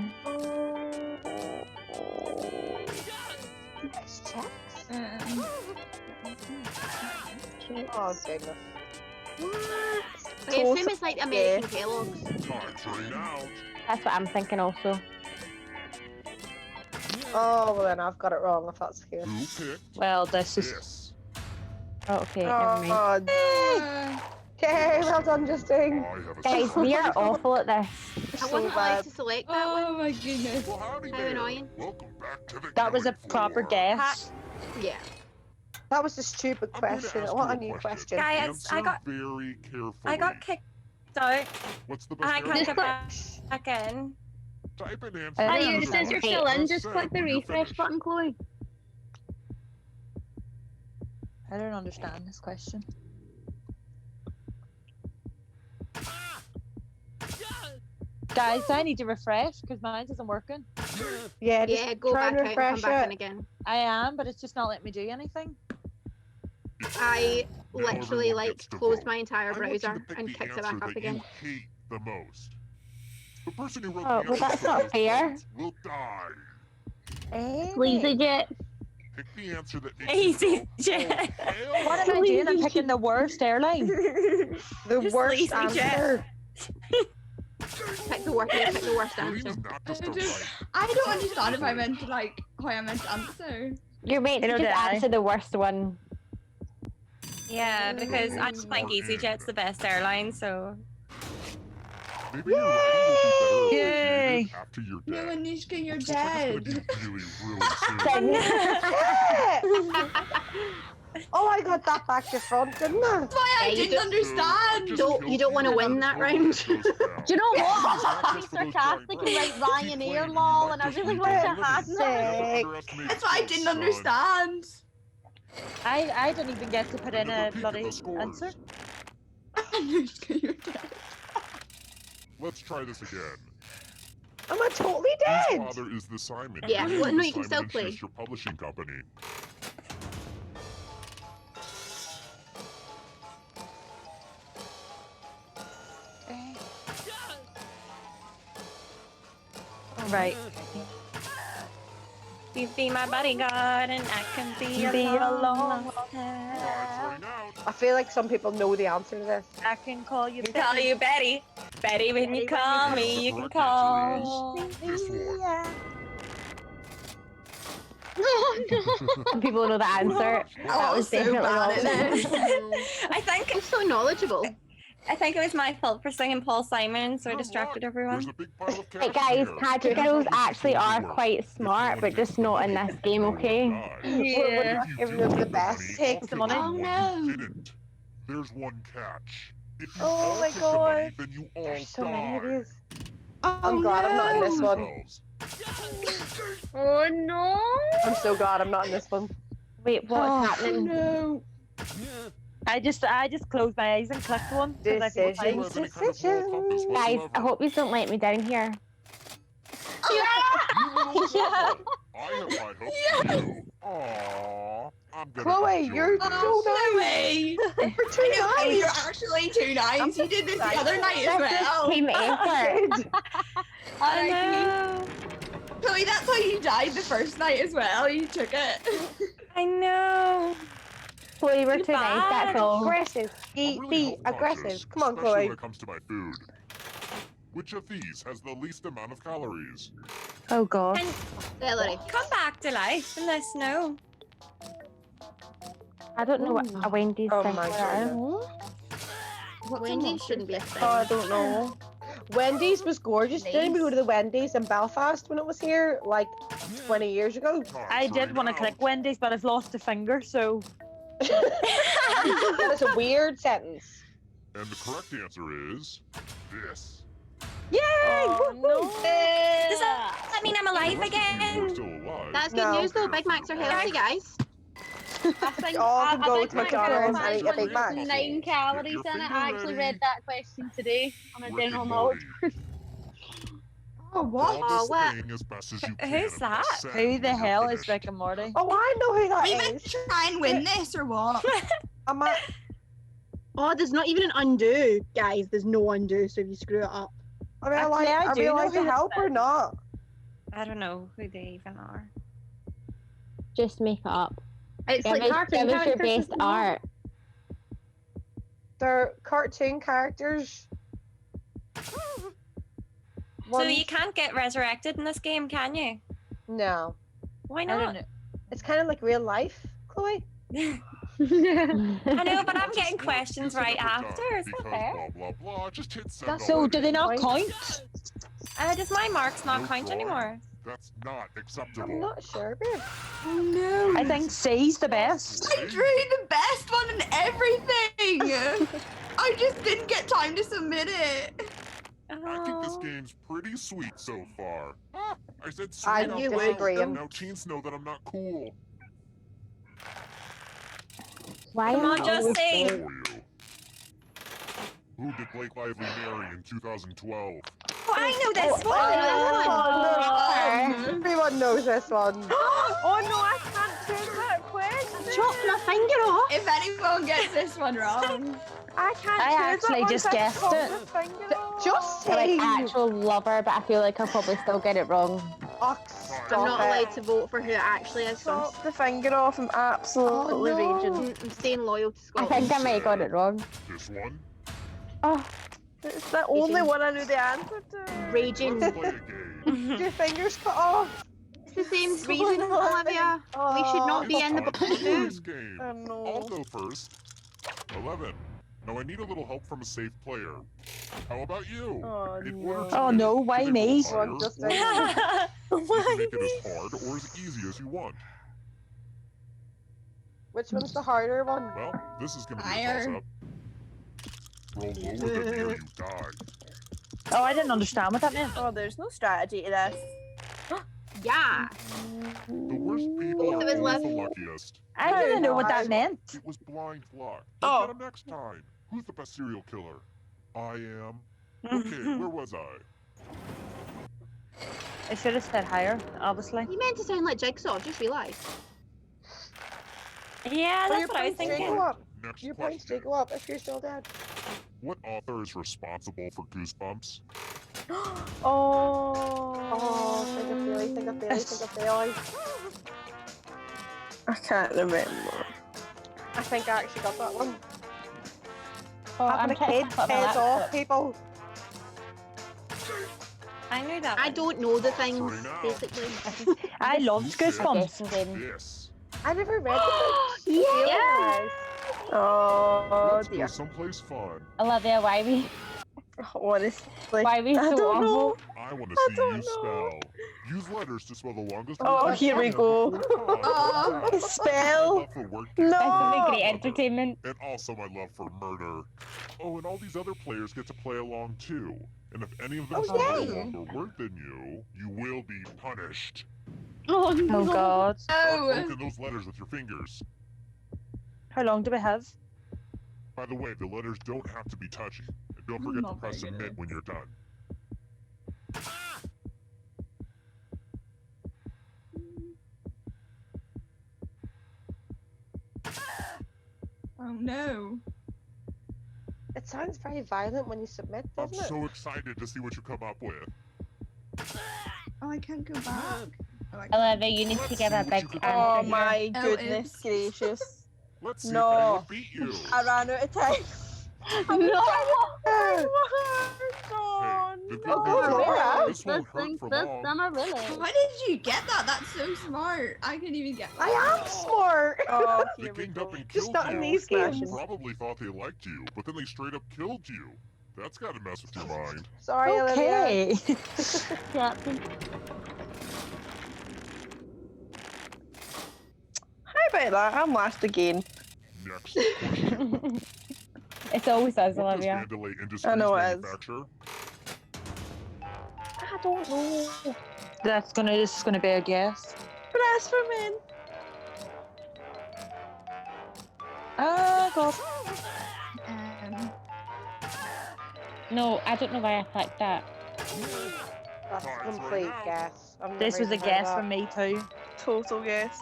It's Chex. Oh goodness. I assume it's like American Kellogg's. Time's running out. That's what I'm thinking also. Oh well then I've got it wrong if that's the case. Who picked Well, this is. this? Oh, okay, never mind. Oh, okay, well done, Justine. I have a Guys, surprise. we are awful at this. I So wasn't allowed bad. to select that one. Oh my goodness. Well, howdy How there. annoying. Welcome back to the That was a killing proper floor. guess. Yeah. That was a stupid I'm going to question. ask I want you a new question. Guys, Answer I got- very carefully. I got kicked out What's the and best I can't answer? get back in. Type an answer. I Oh, don't you, since you're still in, just click the refresh button, Chloe. I don't understand this question. Guys, I need to refresh because mine isn't working. Yeah, just Yeah, go try back and out and come refresh back in it. again. I am, but it's just not letting me do anything. I Now literally everyone like gets to closed vote. my entire I want you browser to pick and the kicked it answer back up that again. You hate the most. The person who wrote Oh, the well, answer that's to not those fair. votes will die. Lazy jet. Pick the answer that makes Easy you go, jet. "Oh, hell What no." am I doing? I'm picking the worst airline. The Just worst lazy jet. answer. Pick the worst Voting answer. is not just a I just- right. I don't understand if I meant to like how I meant to answer. You're meant to Neither just did I. answer the worst one. Yeah, because I just think EasyJet's the best airline, so. Maybe your writing will be better Yay. if you read it after you're No, dead. Anishka, you're Looks like it's dead. gonna be really, really soon. Oh, I got that back to front, didn't I? That's why I Yeah, you didn't don't- understand. You don't want to win that round. Do you know what? I was trying to be sarcastic and write Ryanair lol, and I really wish I hadn't. Sick. That's why I didn't understand. I don't even get to put in a bloody answer. Let's try this again. Am I totally Whose dead? father is the Simon? Yeah, Who well, is no, the you can Simon still and play. Schuster publishing company. Right. You be my bodyguard and I can be Be your a long lost Lights running out. I feel like some people know the answer to this. I can call you. I call you Betty. Betty, when you call me, you can call me. This one. Oh no. Some people know the answer. That was definitely wrong. I think I'm so knowledgeable. I think it was my fault for singing Paul Simon, so I Good distracted luck. everyone. There's a big pile of Hey cash guys, here. pageant girls actually are quite smart, but just not in this game, okay? We're not If you giving do them the win best. money, Takes I'll the give money. you Oh, one no. you didn't. There's one catch. If you Oh all my take the money, God. then you all There's so many of die. these. I'm glad I'm not in this one. Yourselves. Oh no. I'm so glad I'm not in this one. Wait, what's happening? No. I just closed my eyes and clicked one. 'cause I Decision. Who has any kind of moral compass Guys, whatsoever? I hope you don't let me down here. You will suffer. I have high hopes for you. Aww. I'm gonna Chloe, enjoy you're this. so Chloe! For 2 nights. You're actually 2 nights. You did this the other night as well. Team effort. I know. Chloe, that's how you died the first night as well. You took it. I know. Chloe, we're too nice, that's all. Aggressive. I'm really Be health aggressive. conscious, Come on, especially Chloe. when it comes to my food. Which of these has the least amount of calories? Oh god. And Celery. come back to life and let us know. I don't know what a Wendy's Oh thing my is. Wendy's shouldn't be a thing. Oh, I don't know. Wendy's was gorgeous. Didn't we go to the Wendy's in Belfast when it was here, like 20 years ago? I did want to click Wendy's, but I've lost a finger, so. That is a weird sentence. And the correct answer is this. Yay! Oh, no. Does that mean I'm alive The rest of you again? are still alive. That's good No. news though. Big Macs are healthy, guys. I think All I can go think to my McDonald's first and eat a Big one Mac. was 9 calories Get your in it. finger I actually ready. read that question today on a Rick general and knowledge. Morty. Oh, what? All this what? thing as best as you can. Who's and that? press send Who when the you're hell is finished. Rick and Morty? Oh, I know who Are we that meant is. to try and win this or what? Am I? Oh, there's not even an undo, guys. There's no undo, so if you screw it up. I mean, Actually, I are do we know allowed who to that help or is. not? I don't know who they even are. Just make it up. It's Give like us, cartoon give us your characters, best isn't it? art. They're cartoon characters. So Ones- you can't get resurrected in this game, can you? No. Why I don't not? know. It's kind of like real life, Chloe. I know, but I'm Just getting work questions isn't right ever after. done Is that because fair? blah blah blah. Just hit send So already. do they not Point. count? Does my marks not No count drawing. anymore? That's not acceptable. I'm not sure, babe. Oh no. I think C's the best. I drew the best one and everything. I just didn't get time to submit it. I think this Oh. game's pretty sweet so far. Ah, I said sweet I'm out disagreeing. loud. Now teens know that I'm not cool. Why Come am on, I just always say. For you. Who did Blake Lively marry in 2012? Oh, I know this one. Everyone knows this one. Oh no, I can't choose that question. Chopped my finger off. If anyone gets this one wrong. I can't I choose that actually one, just so I guessed chopped it. my finger off. Just I like saying. actual lover, but I feel like I'll probably still get it wrong. Oh, I'm stop not it. allowed to vote for who it actually is. So Chop the finger off. I'm absolutely raging. I'm staying loyal to I Scotland. think I might have got it wrong. This one? Oh, it's the only one I knew the answer to. Raging. Let's play a game. Your fingers cut off. It's the same reason, Olivia. We should not be It's in the time for bottom the two. quiz game. Oh I'll no. go first. 11. Now I need a little help from a safe player. How about you? Oh In no. order to Oh win, no, you why can me? roll higher Well, just or lower. You Why can make it me? as hard or as easy as you want. Which one's the harder one? Well, this is gonna be a Higher. toss-up. Roll lower than near you die. Oh, I didn't understand what that meant. Oh, there's no strategy to this. Yeah. The worst PPJ both of us Who's left. the luckiest? I didn't know what that meant. It was blind luck. Oh. We'll get him next time. Who's the best serial killer? I am. Okay, where was I? I should have said higher, obviously. You meant to sound like Jigsaw, I've just realised. Yeah, Well, that's what I was points do thinking. go up. Next Your points do question. go up if you're still dead. What author is responsible for Goosebumps? Oh, think of Bailey, think of Bailey, think of Bailey. I can't remember. I think I actually got that one. Oh, Having a kid pays off people. I knew that. I don't know the things, Sorry now. basically. I loved Goosebumps. Yes. I never read the book. Yes! Oh Let's go dear. someplace fun. Olivia, why Honestly. we I so don't know. awful? I want to see you spell. Use letters to spell the longest Oh, word here we you go. can before time runs out. Spell. My love for work No. This would be is great another. entertainment. And also my love for murder. Oh, and all these other players get to play along too. And if any of them spell a yay. longer word than you, you will be punished. Oh Oh no. god. Start poking those letters with your fingers. How long do we have? By the way, the letters don't have to be touchy. And don't forget to press submit when you're done. Oh no. It sounds very violent when you submit, I'm doesn't it? so excited to see what you come up with. Oh, I can't go back. Oh, I can't. Olivia, you need to Let's give a see what big you can answer Oh here. my Oh, goodness oops. gracious. Let's see if No. anyone beat you. I ran out of time. No. Oh, Hey, the good no. news is Laura. this won't hurt for long. Summer really. Why did you get that? That's so smart. I couldn't even get that. I am smart. Oh, They here we ganged go. up and Just killed not in you. these games. Probably thought they liked you, but then they straight up killed you. That's gotta mess with your mind. Sorry, Olivia. Okay. Captain. How about that? I'm last again. Next question. It's always us, What does Olivia. Mandalay Industries I know it is. manufacture? I don't know. This is gonna be a guess. Press for men. Oh god. No, I don't know why I picked that. That's a complete guess. I've This never was a even heard guess that. from me too. Total guess.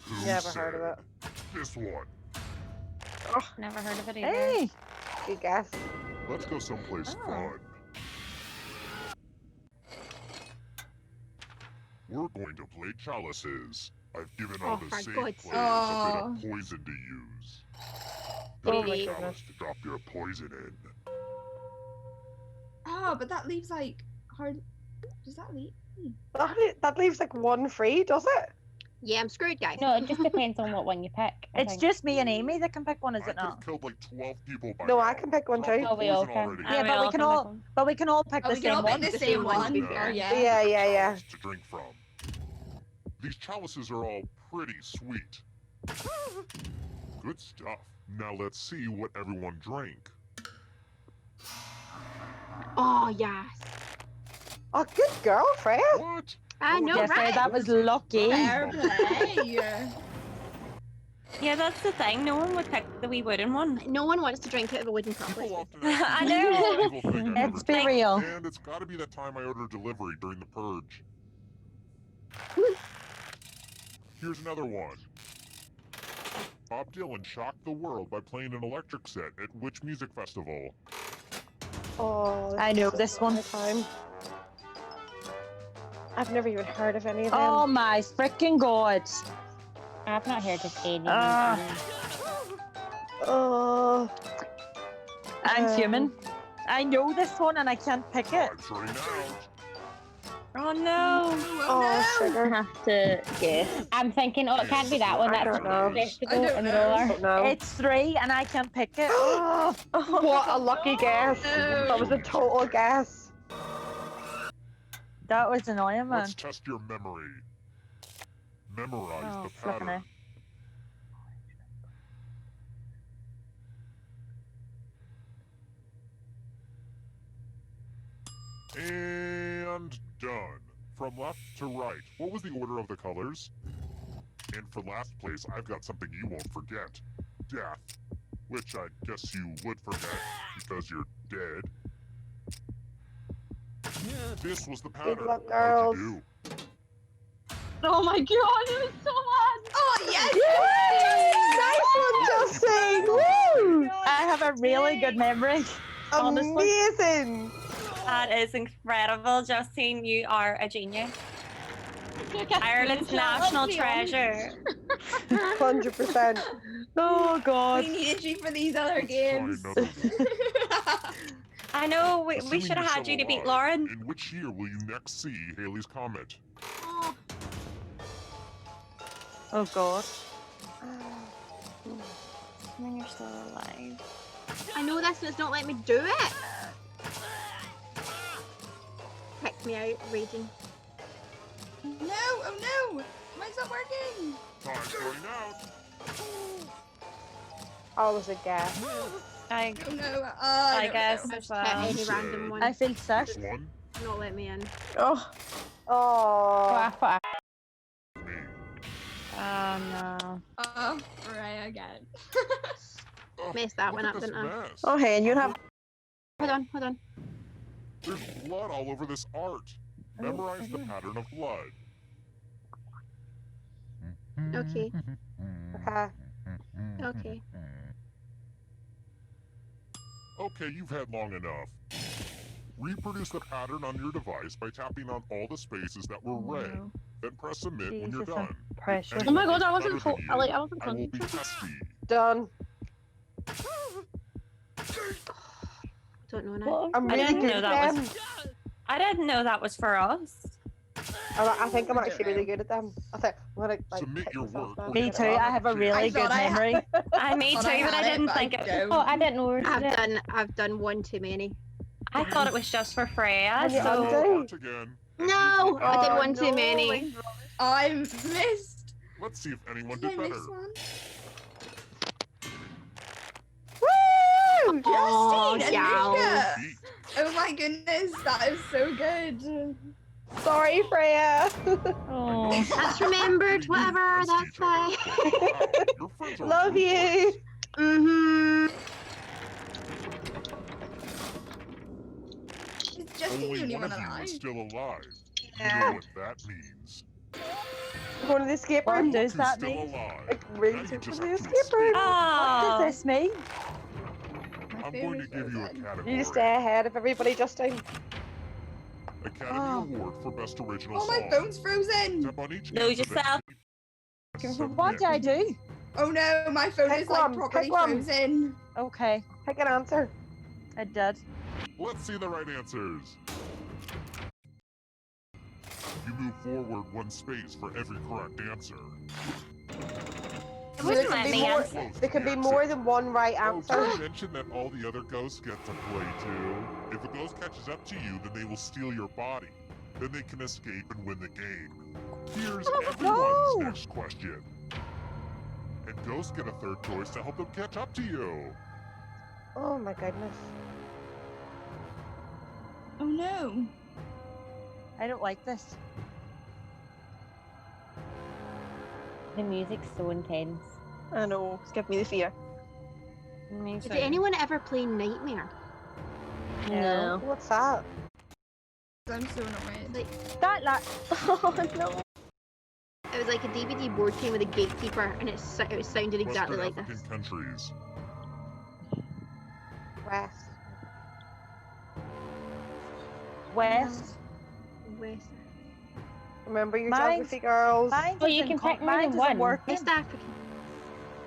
Who Never heard of said it. This one. Never heard of it either. Hey. Good guess. Let's go someplace fun. We're going to play chalices. I've given all Oh, the for safe God's players a bit of poison to use. Put Oh the my chalice goodness. to drop your poison in. Oh, but that leaves like hard. Does that leave? That leaves like one free, does it? Yeah, I'm screwed, guys. No, it just depends on what one you pick. I It's think. just me and Amy that can pick one, is I it could have not? killed like 12 people by No, now. I can pick one Drop too. the Oh, we all poison can. already. Yeah, but we can all pick Oh, the we can same all one. pick the The same same one. one. No. Oh yeah. Yeah. To drink from. These chalices are all pretty sweet. Good stuff. Now let's see what everyone drank. Oh, yes. Oh, good girl, Freya. What? I know, Yeah, right? Freya, that was lucky. Fair play. Yeah, that's the thing. No one would pick the wee wooden one. No one wants to drink out of a wooden People properly. often ask I me know. what evil thing I've Let's ever be done. real. And it's gotta be that time I ordered delivery during the purge. Here's another one. Bob Dylan shocked the world by playing an electric set at which music festival? Oh, I know this one. Time. I've never even heard of any of them. Oh my freaking god. I've not heard of any. Oh. I'm human. I know this one and I can't pick it. Time's running out. Oh no. Oh, sugar. Have to guess. I'm thinking, oh, it can't be that one. I That's don't know. vegetable I don't and know. roller. No. It's 3 and I can't pick it. What a lucky guess. That was a total guess. That was annoying, man. Let's test your memory. Memorize Oh, the flippin' pattern. And done. From left to right, what was the order of the colors? And for last place, I've got something you won't forget. Death. Which I guess you would forget, because you're dead. This was the pattern. Good luck, How'd girls. you do? Oh my god, it was so hard! Oh yes! Nice one, Justine! Woo! I have a really good memory. Honestly. Amazing! That is incredible, Justine. You are a genius. Ireland's national treasure. 100%. Oh god. We needed you for these other games. I know, we Assuming should have you're had you to still beat alive, Lauren. In which year will you next see Haley's Comet? Oh god. When you're still alive. I know this, but it's not letting me do it. Kicked me out, raging. No! Oh no! Mine's not working! Time's running out. I was a gas. I Oh no! I guess No. as Hit well. any random one. I feel sick. One, Not let me in. Oh. Oh, Oh. I thought me. Oh no. Oh, right again. Oh, Messed that look one at up, this didn't I? mess. Oh, hey, and you have. Hold on, hold on. There's blood all over this art. Memorize the pattern of blood. Okay, Okay. okay. Okay, you've had long enough. Reproduce the pattern on your device by tapping on all the spaces that were red. Then press submit when you're Jesus, done. precious. Oh my god, I Anything wasn't better than you, I wasn't I will be concentrating. testy. Done. Don't know now. What? I'm I really didn't good know at that them. was. I didn't know that was for us. I think I'm actually really good at them. I think I'm gonna like. Submit pick your myself work up. Me too. I have a really I good thought I had- memory. Me too, Thought I but I had it, didn't but think I it. don't. Oh, I didn't know we I've did it. I've done one too many. I thought it was just for Freya. And you So undo. Art again. No, I did Oh, one too no. many. I missed. Let's see if anyone Did I did better. miss one? Woo! Oh, Justine, gal. Anushka. Beat. Oh my goodness, that is so good. Sorry, Freya. Oh. That's remembered, whatever, that's fine. Your friends are Love you. Mm-hmm. Is Justine the Only only one one of you alive? is still alive. You Yeah. know what that means. Going to the escape What room. does Who's that still mean? alive? Like, Now really you to just the have to escape room. What Oh. does this mean? My I'm going to favorite give you a person. category. You stay ahead of everybody, Justine. Academy Oh. Award for Best Original Oh, my Song. phone's frozen. Tap on each Lose answer, yourself. then What did I do? Oh no, my phone Pick is like one, properly pick one. frozen. Okay, Pick an answer. I did. Let's see the right answers. You move forward one space for every correct answer. It There wouldn't can let be me more. answer. There can be more than one right Oh, answer. did I mention that all the other ghosts get to play too? If a ghost catches up to you, then they will steal your body. Then they can escape and win the game. Here's everyone's No. next question. And ghosts get a third choice to help them catch up to you. Oh my goodness. Oh no. I don't like this. The music's so intense. I know. It's giving me the fear. Me Did too. anyone ever play Nightmare? No. What's that? I'm so annoyed. Like, That. Oh no. it was like a DVD board game with a gatekeeper, and it sounded exactly Western like African this. countries. West. West. West, Remember your Mine's- geography, girls. Mine Well, you doesn't can pick more mine than doesn't one. work. West African.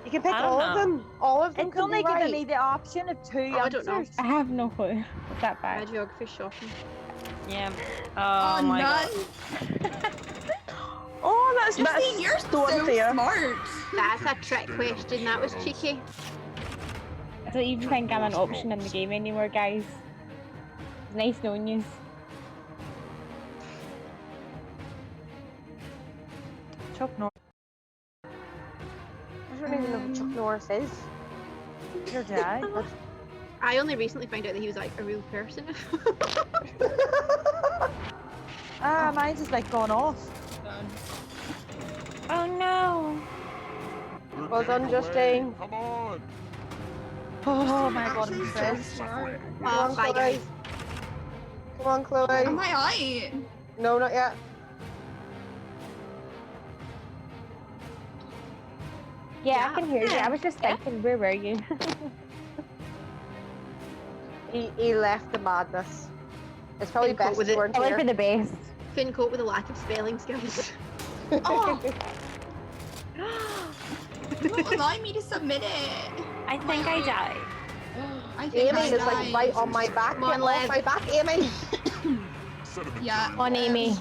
You can pick I don't all of know. them. All of them It's can only be giving right. me the option of two Oh, I don't know. answers. I have no clue. Is that My bad? geography's shocking. Yeah. Oh, Oh, my none. god. Oh, that's Justine, you're so unfair. smart. That's a trick question. That was cheeky. I don't even think I'm an option in the game anymore, guys. It's nice knowing you. Chuck Norris. I don't even know who Chuck Norris is. Your dad. I only recently found out that he was like a real person. Ah, mine's just like gone off. Oh no. You're Well done, getting away. Justine. Come on. Oh my god, I'm Actually so stressed. smart. Come on, Bye, Chloe. guys. Come on, Chloe. Am I out? No, not yet. Yeah, I can hear you. I was just thinking, where were you? He left the madness. It's probably Couldn't cope best with you it. weren't Probably here. for the best. Couldn't cope with the lack of spelling skills. Oh! Not allow me to submit it. I think I died. I think Amy I is like died. right on my back. Come on, Get off Lev. my back, Amy. Sediment Yeah. drain. On Amy.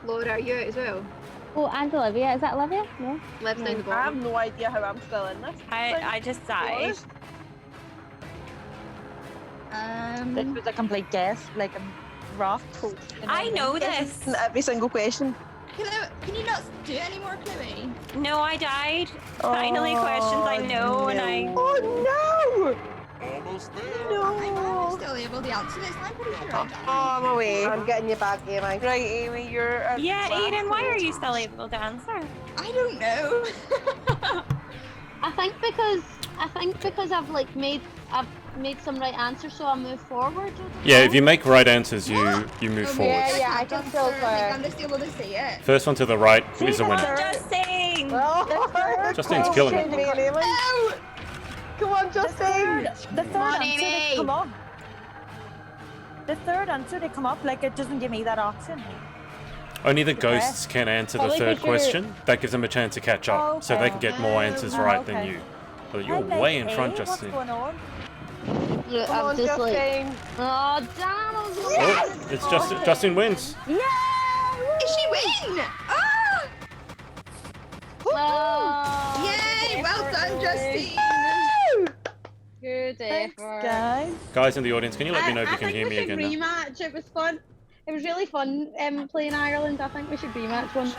Laura, are you out as well? Oh, and Olivia. Is that Olivia? No. Left down the I have bottom. no idea how I'm still in this. I just died. This was a complete guess, like a rock. I know this. Every single question. Can you not do any more, Chloe? No, I died. Finally, questions I know, and I. Oh Almost there. I'm still able to answer this. I'm pretty sure I no! died. I'm away. I'm getting you back, Amy. Right, Amy, you're. Yeah, Aiden, why are you still able to answer? I don't know. I think because I've made some right answers, so I move forward. Yeah, if you make right answers, you move forward. Yeah, I can still I'm just able to see it. First one to the right is a winner. Justine! Oh, Justine's killing it. No! Come on, Justine! The third answer they come up. The third answer they come up, like it doesn't give me that option. Only the ghosts can answer the Probably third 'cause you're- question. That gives them a chance to catch up, so they can get more answers right than you. But you're way in front, Justine. What's going on? Yeah, Come I'm on, just like, Justine! oh damn! I was Oh, it's Justine wins. Is she win? Ah! Oh, Yay! Well done, Justine. good Thanks, effort. guys. Guys in the audience, can you let me know if you can think hear we me should again now? rematch. It was fun. It was really fun playing Ireland. I think we should rematch one.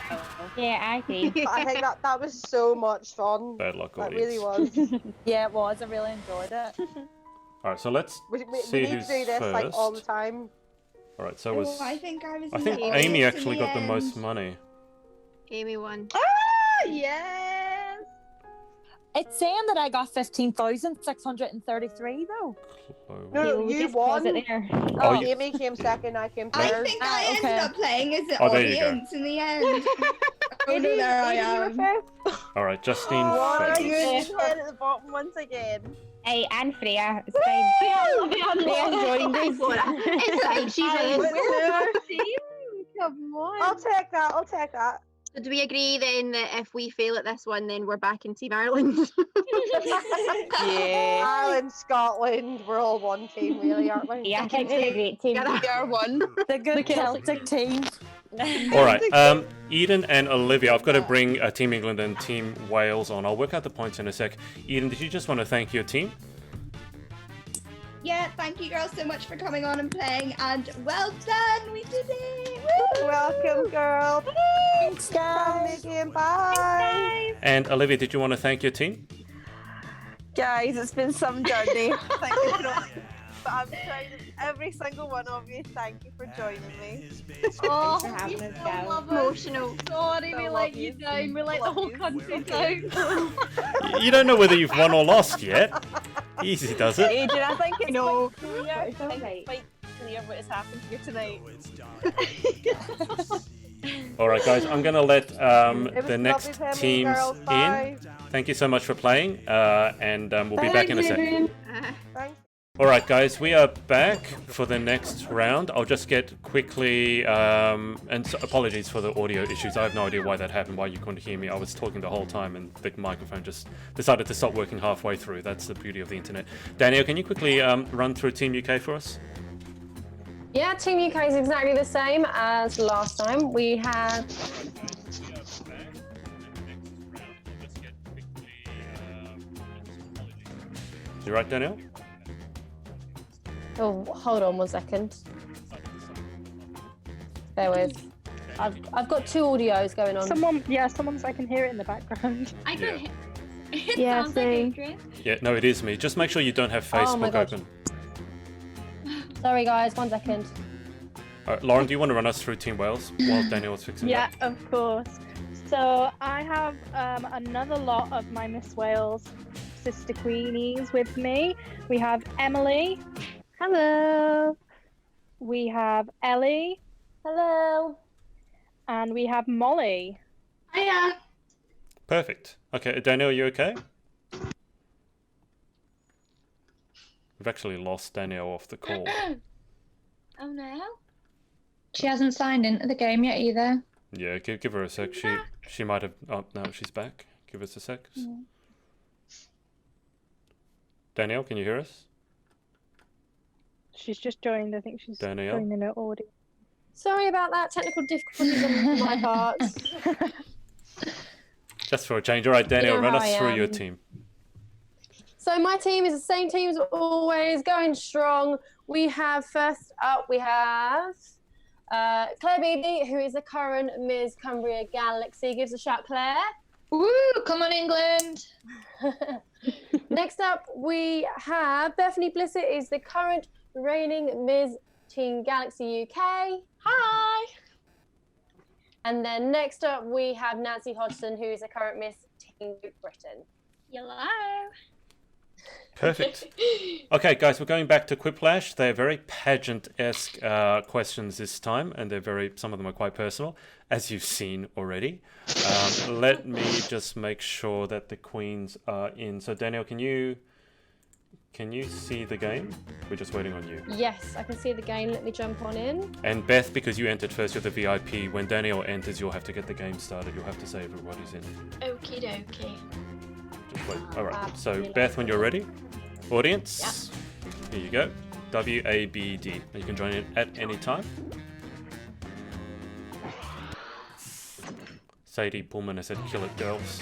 Yeah, I agree. I think that was so much fun. Bad luck, That audience. really was. Yeah, it was. I really enjoyed it. Alright, so let's We see need to who's do this like all the first. time. Alright, so it was. I think I was. I in think the Amy audience actually in the got the most end. money. Amy won. Yes. It's saying that I got 15,633 though. No, you just won. pause it there. Oh, you- Amy came second, I came I third. think I ended okay. up playing as the Oh, there you go. audience in the end. Oh, no, there I am. Alright, Justine What are first. you head at the bottom once again? Hey, and Freya. It's fine. Freya joined us. It's fine, she's in. Come on. I'll take that. I'll take that. So do we agree then that if we fail at this one, then we're back in Team Ireland? Yeah. Ireland, Scotland, we're all one team, really, aren't we? Yeah, I think we're a great team. Together. are one. The good Celtic team. Alright, Eden and Olivia, I've got to bring Team England and Team Wales on. I'll work out the points in a sec. Eden, did you just want to thank your team? Yeah, thank you girls so much for coming on and playing, and well done, we did it! Woo! Welcome, girl. Thanks, guys. Again, bye. And Olivia, did you want to thank your team? Guys, it's been some journey. Thank you so much. But I'm proud of every single one of you. Thank you for joining me. Oh, for having we us so down. love us. Emotional. Sorry, So we love let you you. down. We let the Love whole you. country down. You don't know whether you've won or lost yet. Easy does it. Adrian, I think it's No. quite clear. I It's all think right. it's quite clear what has happened here tonight. Alright, guys, I'm going to let It was the next lovely to meet you teams girls. in. Bye. Thank you so much for playing, and we'll be back in a sec. Thanks. Alright, guys, we are back for the next round. I'll just get quickly, and apologies for the audio issues. I have no idea why that happened, why you couldn't hear me. I was talking the whole time and the microphone just decided to stop working halfway through. That's the beauty of the internet. Daniel, can you quickly run through Team UK for us? Yeah, Team UK is exactly the same as last time. We had You right, Daniel? oh, hold on 1 second. Bear with. I've got two audios going on. Someone's. I can hear it in the background. I Yeah. could hear. It Yeah, sounds like same. Adrian. Yeah, no, it is me. Just make sure you don't have Oh my Facebook God. open. Sorry guys, 1 second. All right, Lauren, do you want to run us through Team Wales while Daniel's fixing Yeah, that? of course. So I have another lot of my Miss Wales sister queenies with me. We have Emily. Hello. We have Ellie. Hello. And we have Molly. Hiya. Perfect. Okay, Daniel, are you okay? We've actually lost Danielle off the call. Oh no. She hasn't signed into the game yet either. Yeah, give her a sec. She might have. Oh, no, she's back. Give us a sec. Yeah. Danielle, can you hear us? She's just joined. I think she's Danielle? joining her audio. Sorry about that. Technical difficulties on my part. Just for a change. All right, Danielle, run how us I through your am. team. So my team is the same team as always, going strong. We have first up, we have Claire Beatty, who is the current Miss Cumbria Galaxy. Gives a shout, Claire. Woo! Come on, England. Next up, we have Bethany Blissett, is the current reigning Miss Teen Galaxy UK. Hi. And then next up, we have Nancy Hodgson, who is the current Miss Teen Great Britain. Hello. Perfect. Okay, guys, we're going back to Quiplash. They're very pageant-esque questions this time, and some of them are quite personal, as you've seen already. Let me just make sure that the queens are in. So, Danielle, can you see the game? We're just waiting on you. Yes, I can see the game. Let me jump on in. And Beth, because you entered first, you're the VIP. When Danielle enters, you'll have to get the game started. You'll have to say everybody's in. Okie dokie. Just wait. All right. So, Beth, when you're ready, audience, here you go. WABD. And you can join in at any time. Sadie Pullman has said, "Kill it, girls."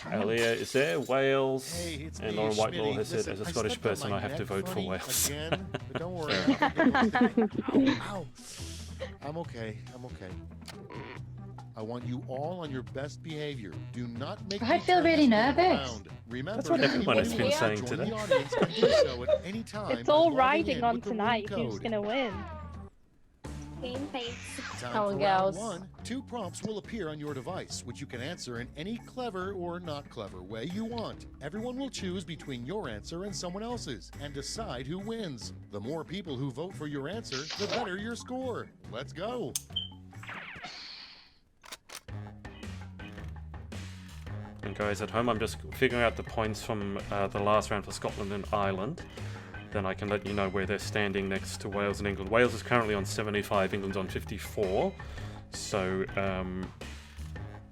Aaliyah is there, Wales, Hey, it's and me, Lauren Whitelaw Schmitty. has said, Listen, as a I Scottish stepped on person, my I have to neck, vote for funny, Wales. Again, but don't worry. Ow. I'm okay. I'm okay. I want you all on your best behavior. Do not make I me feel turn really this game nervous. around. Remember, That's what everyone has been anyone saying who wants to today. join the audience can do so at any time It's by all logging riding in on with the room tonight. Who's code. gonna win? Game face. Time Come on, for girls. round one. 2 prompts will appear on your device, which you can answer in any clever or not clever way you want. Everyone will choose between your answer and someone else's and decide who wins. The more people who vote for your answer, the better your score. Let's go. And guys at home, I'm just figuring out the points from the last round for Scotland and Ireland. Then I can let you know where they're standing next to Wales and England. Wales is currently on 75, England's on 54. So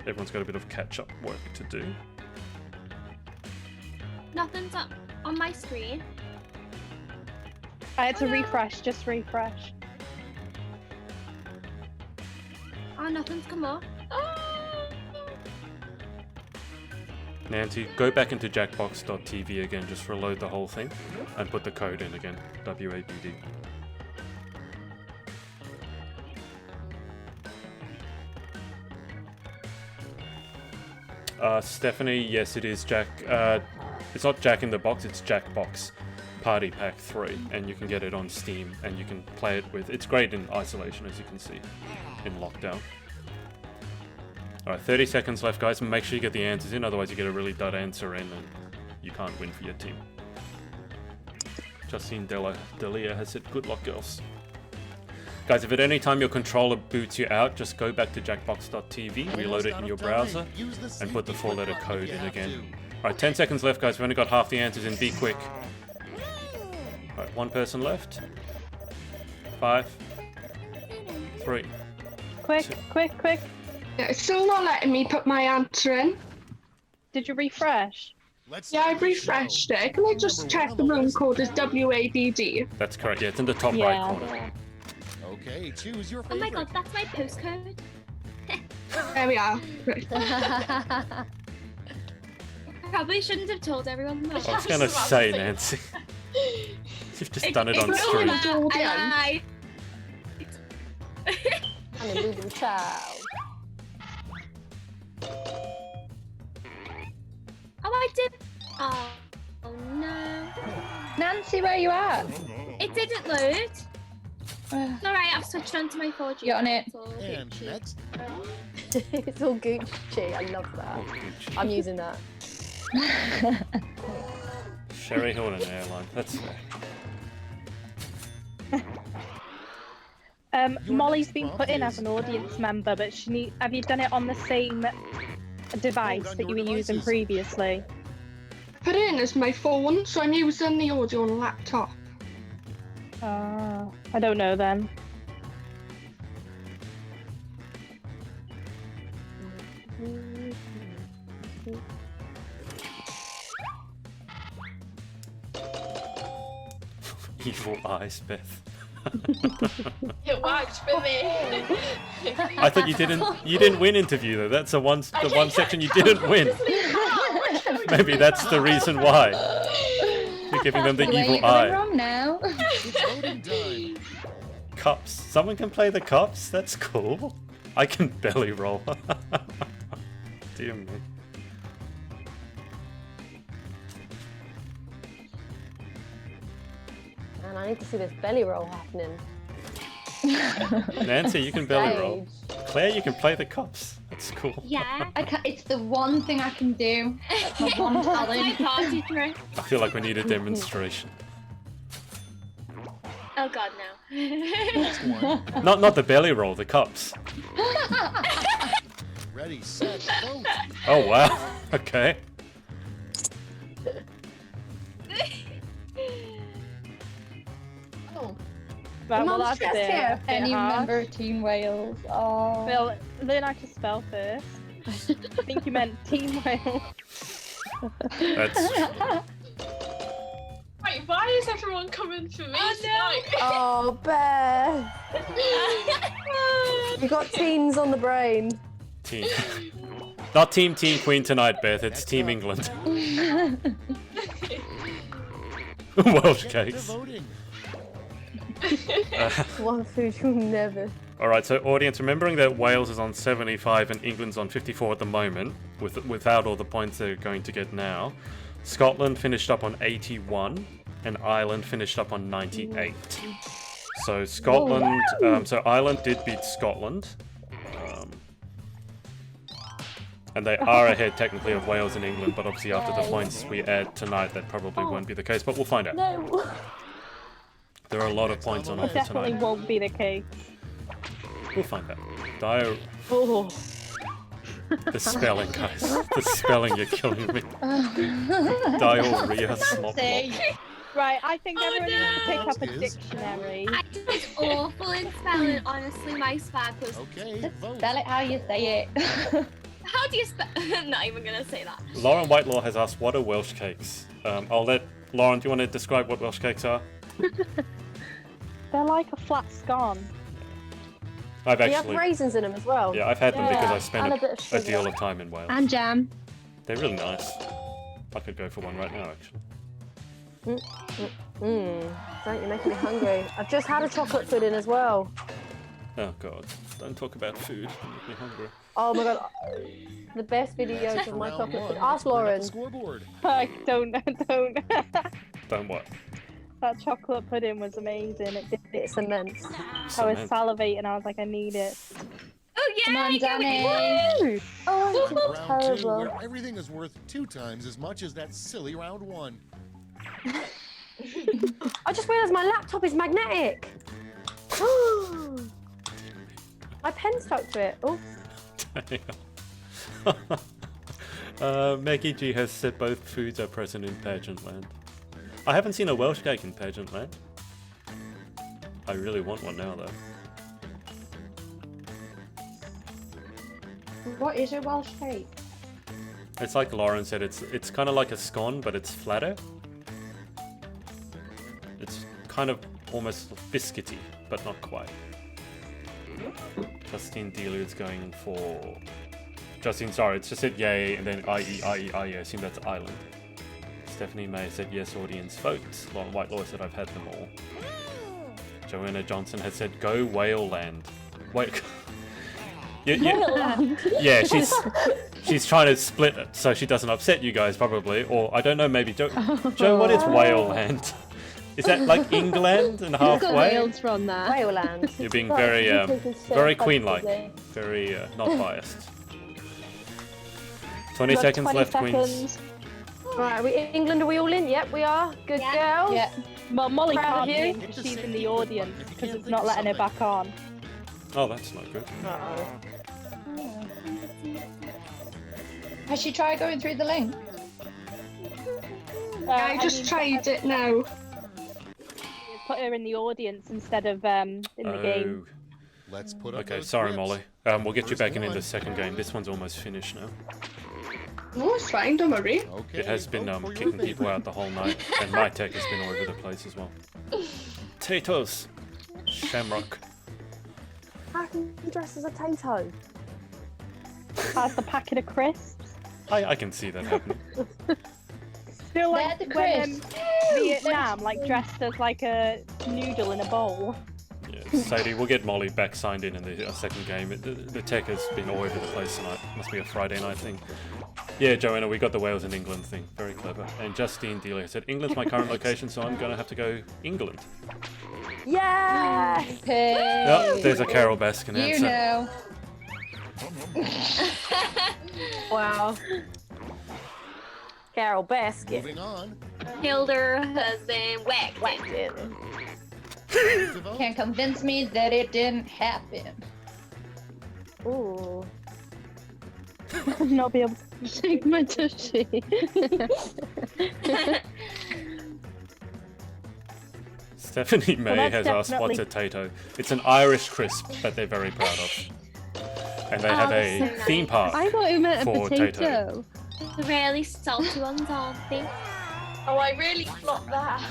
everyone's got a bit of catch-up work to do. Nothing's up on my screen. I had to refresh. Just refresh. Oh, nothing's come up. Nancy, go back into jackbox.tv again, just reload the whole thing, and put the code in again, WABD. Stephanie, yes, it is Jack. It's not Jack in the Box, it's Jackbox Party Pack 3, and you can get it on Steam, and you can play it with. It's great in isolation, as you can see, in lockdown. Alright, 30 seconds left, guys, and make sure you get the answers in, otherwise you get a really dud answer in, and you can't win for your team. Justine Delia has said, good luck, girls. Guys, if at any time your controller boots you out, just go back to jackbox.tv, reload it in your browser, and put the 4-letter code in again. Alright, 10 seconds left, guys. We've only got half the answers in. Be quick. Alright, 1 person left. 5, 3. Quick, quick, quick. It's still not letting me put my answer in. Did you refresh? Yeah, I've refreshed it. Can I just check the room code is WABD? That's correct, yeah, it's in the top right corner. Okay, choose your Oh favorite. my god, that's my postcode. There we are. Probably shouldn't have told everyone. I was going to say, Nancy. You've just done it on stream. I I'm a losing child. Oh, I did. Oh no. Nancy, where you at? It didn't load. It's alright, I've switched onto my 4G. You on it? And next, It's all Gucci. I love that. I'm using that. Sherry Hill and airline. That's fair. Molly's been put in as an audience member, but have you done it on the same device that you were using previously? Put it in as my phone, so I'm using the audio on a laptop. I don't know then. Evil eyes, Beth. It worked for me. I thought you didn't win interview though. That's the one section you didn't win. Maybe that's the reason why. You're giving them the evil eye. Wrong now. Cups. Someone can play the cups? That's cool. I can belly roll. Dear me. Man, I need to see this belly roll happening. Nancy, you can belly roll. Claire, you can play the cups. That's cool. Yeah, it's the one thing I can do. That's my one talent. Party trick. I feel like we need a demonstration. Oh god, no. Not the belly roll, the cups. ready, set, vote. Oh wow. Okay. Oh. Right, well, Mum's that's just it. here. Bit Any harsh. member of Team Wales? Oh. Well, learn how to spell first. I think you meant Team Wales. That's Wait, why is everyone coming for me tonight? Oh, Beth. You got teens on the brain. team. Not Team Queen tonight, Beth. It's Team England. Welsh cakes. One food you'll never. Alright, so audience, remembering that Wales is on 75 and England's on 54 at the moment, without all the points they're going to get now. Scotland finished up on 81, and Ireland finished up on 98. So Scotland, so Ireland did beat Scotland. And they are ahead technically of Wales and England, but obviously after the points we add tonight, that probably won't be the case, but we'll find out. No. There are a lot of points on It offer definitely tonight. won't be the case. We'll find out. Dio, Oh. the spelling, guys. The spelling, you're killing me. Diarrhea slop. Right, I think everyone needs to pick up a dictionary. I was awful in spelling, honestly, my spag was... Okay, vote. Spell it how you say it. How do you spell... I'm not even going to say that. Lauren Whitelaw has asked, what are Welsh cakes? I'll let Lauren, do you want to describe what Welsh cakes are? They're like a flat scone. I've Do you have actually, raisins in them as well? yeah, I've had them because I And spent a bit of a sugar. deal of time in Wales. And jam. They're really nice. I could go for one right now, actually. Don't you make me hungry. I've just had a chocolate pudding as well. Oh god, don't talk about food. You make me hungry. Oh my god. The best videos of my chocolate pudding. Ask Lauren. Scoreboard. I don't. Don't what? That chocolate pudding was amazing. It's immense. I was Cement. salivating. I was like, I need it. Oh yeah, Come on, you get Danny. it. Oh, it's Round 2, terrible. where everything is worth 2 times as much as that silly round 1. I just realised my laptop is magnetic. My pen stuck to it. Oh. Maggie G has said both foods are present in Pageant Land. I haven't seen a Welsh cake in Pageant Land. I really want one now, though. What is a Welsh cake? It's like Lauren said, it's kind of like a scone, but it's flatter. It's kind of almost biscuity, but not quite. Justine Dealud's going for... Justine, sorry, it's just said yay, and then I assume that's Ireland. Stephanie May said yes, audience vote. Lauren Whitelaw said I've had them all. Joanna Johnson has said go Whale Land. Wait. Yeah, she's trying to split it so she doesn't upset you guys, probably. Or I don't know, maybe Joe, what is Whale Land? Is that like England and You've got halfway? Wales from there. Wayland. You're being Right, very, you're taking so very queen-like, effectively. very not biased. 20 We've got seconds 20 left, Queens. seconds. Right, are we England, are we all in? Yep, we are. Good girls. Yeah. Well, Molly Proud can't of be you. because she's in the audience because it's not letting her back on. Oh, that's not good. Has she tried going through the link? I just tried it now. Put her in the audience instead of in the game. Let's put up Okay, those sorry, grips. Molly. We'll get you First back in one. the second game. This one's almost finished now. No, it's fine, don't worry. Okay, It has been vote for your kicking people favorite. out the whole night, and my tech has been all over the place as well. Potatoes, Shamrock. How can you dress as a potato? Has the packet of crisps. I can see that happening. Feel like They're the when crisps. Vietnam like dressed as like a noodle in a bowl. Yeah, Sadie, we'll get Molly back signed in the second game. The tech has been all over the place tonight. Must be a Friday night thing. Yeah, Joanna, we got the Wales and England thing. Very clever. And Justine Delia said, England's my current location, so I'm going to have to go England. Yes! Oh, there's a Carol Baskin You answer. know. Wow. Carol Baskin. Moving on. Hilda has been whacked. To vote. Can't convince me that it didn't happen. Ooh. Not be able to. Take my tushy. Stephanie May that's has asked, what's a definitely- tato? It's an Irish crisp that they're very proud of. And they have a that's so theme nice. park I thought it meant a for potato. tato. The really salty ones, aren't they? Oh, I really flopped that.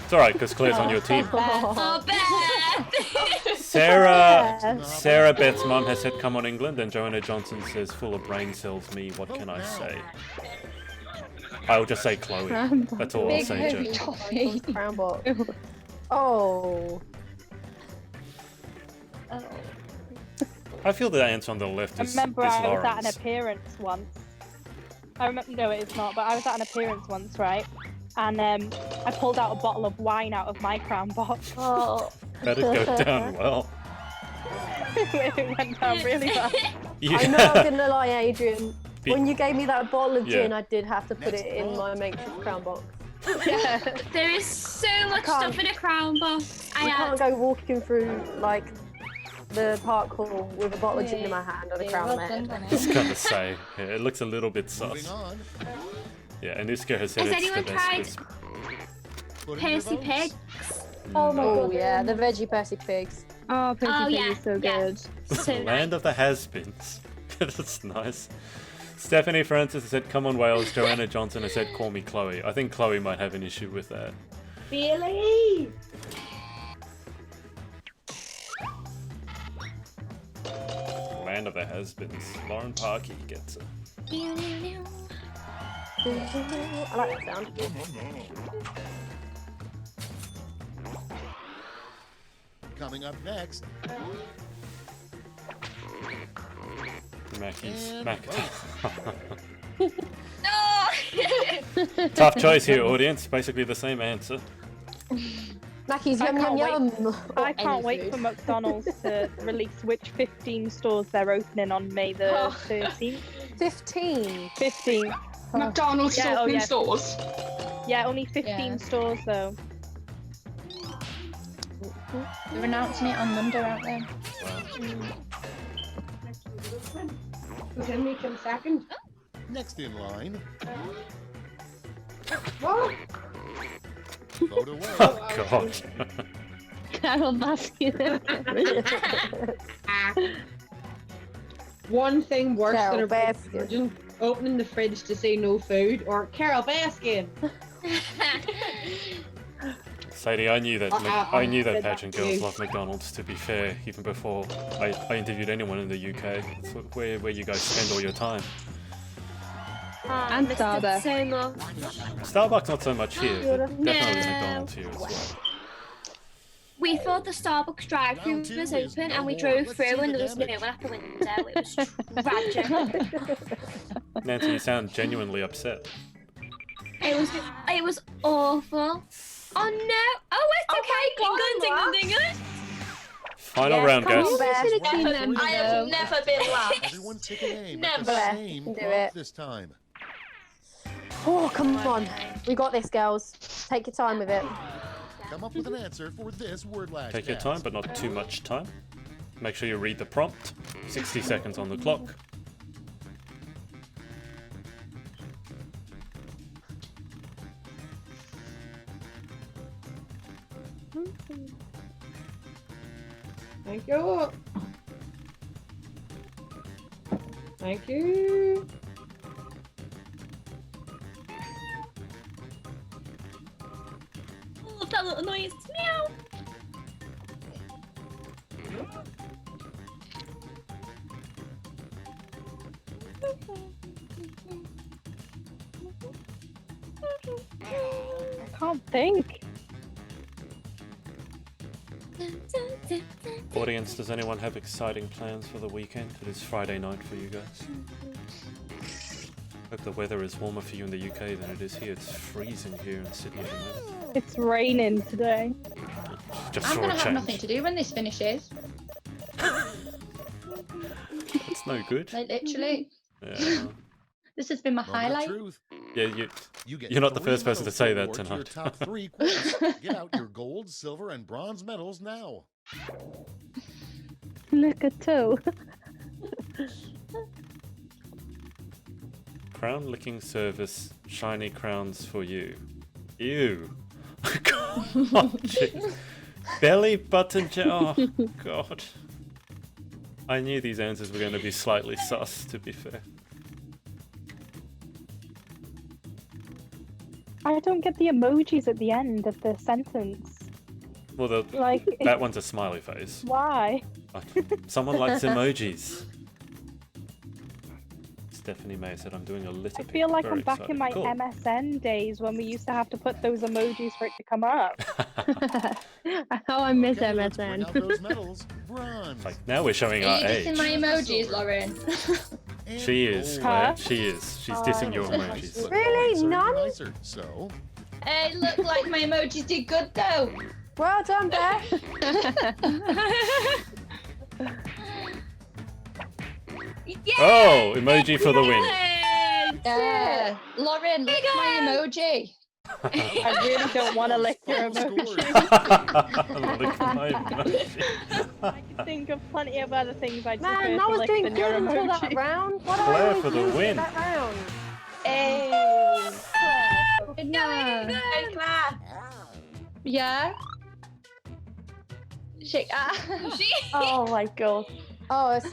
It's alright, because Claire's on your team. Oh, Beth! Sarah Beth's mum has said, come on England, and Joanna Johnson says, full of brain cells, me, what can I say? I'll just say Chloe. That's all I'll Big say, heavy Jo. toffee. Crown box. Oh. I feel the answer on the left I is remember I was at an Lawrence. appearance once. I remember, no, it's not, but I was at an appearance once, right? And I pulled out a bottle of wine out of my crown box. Oh. That'd go down well. It went down really bad. I'm not gonna lie, Adrian. Be- When you gave me that bottle of Yeah. gin, I did have to put it in my makeshift crown box. There is so much can't- stuff in a crown box. I can't go walking through like the park hall with a bottle of gin in my hand and a crown on my head. I was gonna say, yeah, it looks a little bit Moving sus. on. Yeah, and Iska has said Has it's the anyone best tried crisp. Put in your Percy votes. Pig? Oh my god, yeah, the veggie Percy pigs. Oh, Percy Oh, Pig yeah, is so yeah. good. So Land of the has-beens. That's nice. Stephanie Francis has said, come on Wales. Joanna Johnson has said, call me Chloe. I think Chloe might have an issue with that. Really? Land of the has-beens. Lauren Parkey gets it. I like that sound. Coming up next. Mackie's. And Mac. No! Tough choice here, audience. Basically the same answer. Mackey's I yum yum can't yum. I can't wait for McDonald's to release which 15 stores they're opening on May the 13th. 15. 15. McDonald's Yeah, oh, opening yeah. stores. Yeah, only 15 Yeah. stores though. They're announcing it on Monday, aren't they? Can we come second? Next in line. What? Vote away. Oh god. Carol Baskin. One thing worse Carol than a Baskin. virgin opening the fridge to say no food, or Carol Baskin. Sadie, I knew that I knew that pageant girls you. love McDonald's, to be fair, even before I interviewed anyone in the UK. It's where you guys spend all your time. And Starbucks. So much. Starbucks not so much here, but No. definitely McDonald's here as well. We thought the Starbucks drive-thru Round two was is open, no and we more. drove Let's through, see and the there was no damage. one at the window. It was tragic. Nancy, you sound genuinely upset. It was awful. Oh no! Oh, it's okay. England. Final round, guys. I have never been last. Everyone take an aim Never. at the same Do prompt it. this time. Oh, come on. We got this, girls. Take your time with it. Come up with an answer for this word last Take your cast. time, but not too much time. Make sure you read the prompt. 60 seconds on the clock. Thank you. Thank you. Oh, that little noise. Meow. I can't think. Audience, does anyone have exciting plans for the weekend? It is Friday night for you guys. Hope the weather is warmer for you in the UK than it is here. It's freezing here in Sydney at the moment. It's raining today. Just I'm for gonna a have change. nothing to do when this finishes. It's no good. Like literally. Yeah. This has been my Moment of highlight. truth. Yeah, You get you're not the 3 first person to medals say to that award to your tonight. top 3 quiz. Get out your gold, silver, and bronze medals now. Look at two. Crown licking service, shiny crowns for you. Ew. God, jeez. Belly button oh god. I knew these answers were going to be slightly sus, to be fair. I don't get the emojis at the end of the sentence. Well, Like, that one's a smiley face. Why? Someone likes emojis. Stephanie May said, I'm doing a litter I pick. feel like Very I'm back in excited. my Cool. MSN days when we used to have to put those emojis for it to come up. Oh, I miss Okay, let's bring out those MSN. medals. Bronze. Like, now we're showing Are our you dissing age. my emojis, Lauren? And She is, gold. Claire. She is. She's dissing your Look emojis. nicer, Really? nicer, None? nicer. So, Hey, look like my emojis did good though. Well done, Beth. Oh, emoji for the win. Yeah, Lauren, lick my emoji. I really don't want to lick your emoji. Lick my emoji. I can think of plenty of other things I'd Man, prefer I to was lick doing than good your until that emoji. round. What Claire I for the do win. That round. Hey, Hey, Claire. yeah. Shake. Oh my god. Oh, it's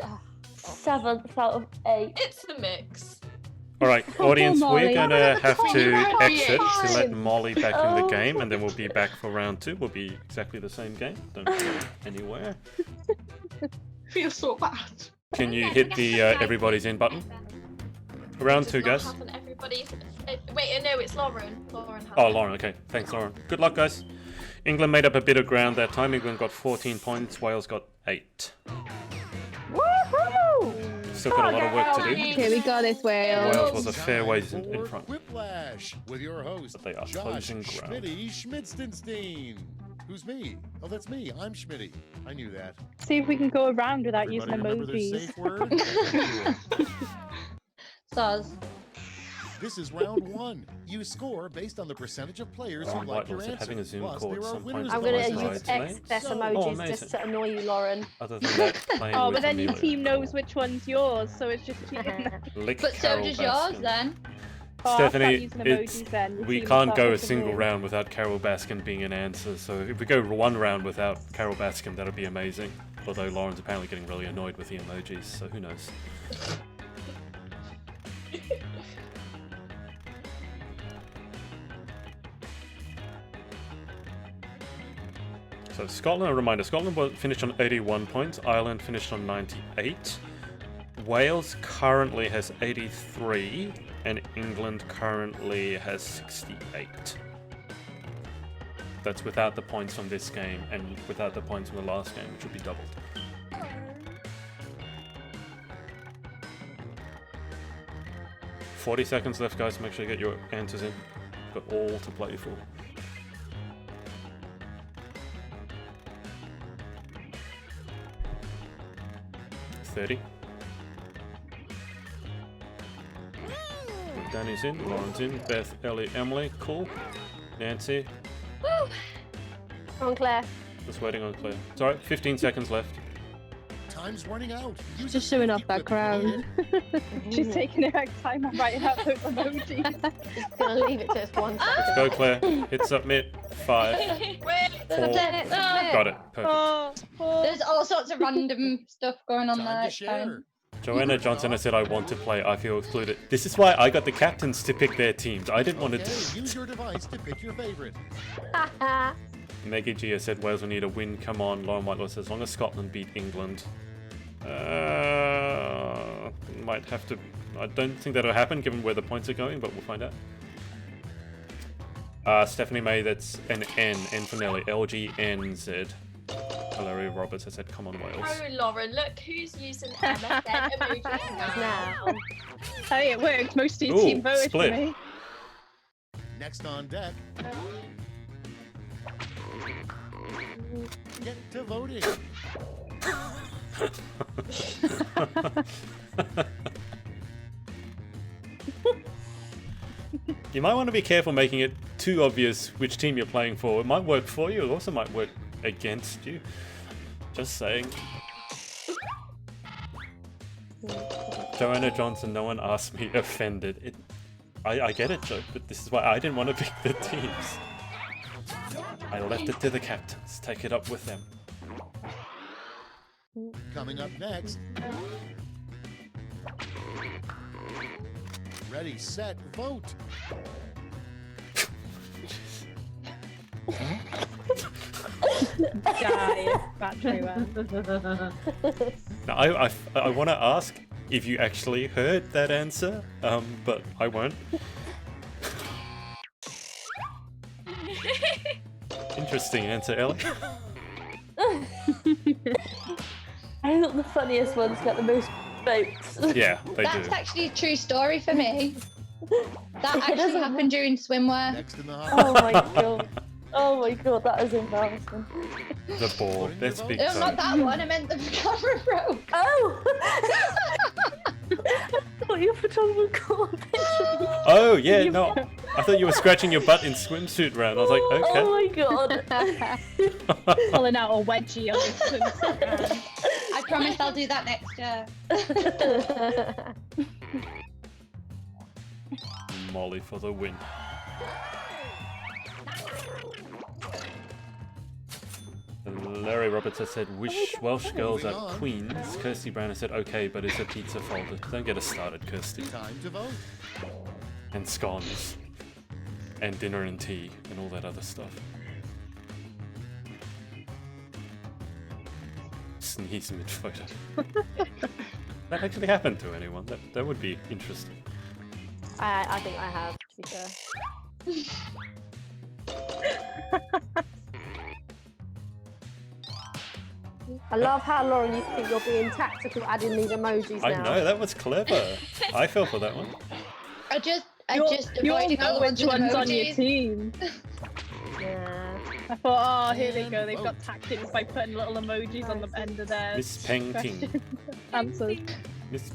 7th out of 8. It's the mix. All right, audience, we're Molly. going to have to Molly. exit to let Fine. Molly back in the Oh. game, and then we'll be back for round 2. We'll be exactly the same game. Don't go anywhere. Feel so bad. Can you hit the everybody's in button? Round 2, guys. Everybody's... Wait, no, it's Lauren. Lauren has Oh, it. Lauren, okay. Thanks, Lauren. Good luck, guys. England made up a bit of ground that time. England got 14 points. Wales got 8. Woohoo! Still got a lot of work to do. Okay, we got this, Wales. Wales was a fair ways in for front. Whiplash with your host, But they are Josh closing ground. Schmitty Schmidstenstein. Who's me? Oh, that's me. I'm Schmitty. I knew that. See if we can go around without using Everybody remember their emojis. safe word? Soz. This is round 1. You score based on the percentage of players who Right, like your said answer. having a Zoom Plus, call there at are some winners point I'm is gonna always use right, mate. excess So- emojis amazing. just to annoy you, Lauren. Other than that, playing Oh, with but then your Amelia. team knows which one's yours, so it's just cheating. Lick But so Carol does yours Baskin. then. Oh, I'll start Stephanie, using it's, emojis then. Your we team can't will go start a looking single weird. round without Carol Baskin being an answer. So if we go one round without Carol Baskin, that'll be amazing. Although Lauren's apparently getting really annoyed with the emojis, so who knows. So Scotland, a reminder, Scotland finished on 81 points, Ireland finished on 98, Wales currently has 83, and England currently has 68. That's without the points from this game, and without the points from the last game, which will be doubled. "40 seconds left, guys. Make sure you get your answers in. got all to play for. $30. Danny's in, Lauren's in, Beth, Ellie, Emily, cool. Nancy. Woo! Come on, Claire. Just waiting on Claire. It's alright, 15 seconds left. Time's running out. Use Just showing off that crown. She's taking her time on writing out those emojis. Just gonna leave it to us one second. Let's go, Claire. Hit submit. 5, 4. Got it. Perfect. There's all sorts of random stuff going on there. Joanna Johnson has said, I want to play, I feel excluded. This is why I got the captains to pick their teams. I didn't want to Use your device to pick your favorite. Maggie G has said, Wales will need a win. Come on. Lauren Whitelaw says, as long as Scotland beat England. Might have to... I don't think that'll happen given where the points are going, but we'll find out. Stephanie May, that's an N. N for Nelly. LGNZ. Hilary Roberts has said, come on, Wales. Oh, Lauren, look who's using MSN emojis now. Hey, it worked. Most of your team voted split. for me. Next on deck. Get to voting. You might want to be careful making it too obvious which team you're playing for. It might work for you, it also might work against you. Just saying. Joanna Johnson, no one asked me, offended. I get it, Joe, but this is why I didn't want to pick the teams. I left it to the captains. Take it up with them. Coming up next. Ready, set, vote. Now, I want to ask if you actually heard that answer, but I won't. Interesting answer, Ellie. I thought the funniest ones got the most votes. Yeah, they That's do. actually a true story for me. That actually happened during swimwear. Oh my god. Oh my god, that is embarrassing. The board. Let's be No, not that one. I meant the camera broke. Oh! I thought you were talking about Oh, yeah, no. I thought you were scratching your butt in swimsuit round. I was like, okay. Oh my god. Pulling out a wedgie on the swimsuit round. I promise I'll do that next year. Molly for the win. Larry Roberts has said, wish Welsh girls are queens. Kirsty Brown has said, okay, but is a pizza folded? Don't get us started, Kirsty. Time to vote. And scones. And dinner and tea and all that other stuff. Sneeze mid-photo. That actually happened to anyone. That would be interesting. I think I have, to be fair. I love how, Lauren, you think you're being tactical adding these emojis now. I know, that was clever. I fell for that one. I just You all avoided know all which the one's on your emojis. team. Yeah. I thought, oh, here they go. They've got tactics by putting little emojis on the end of their Miss Painting. question- answers. Miss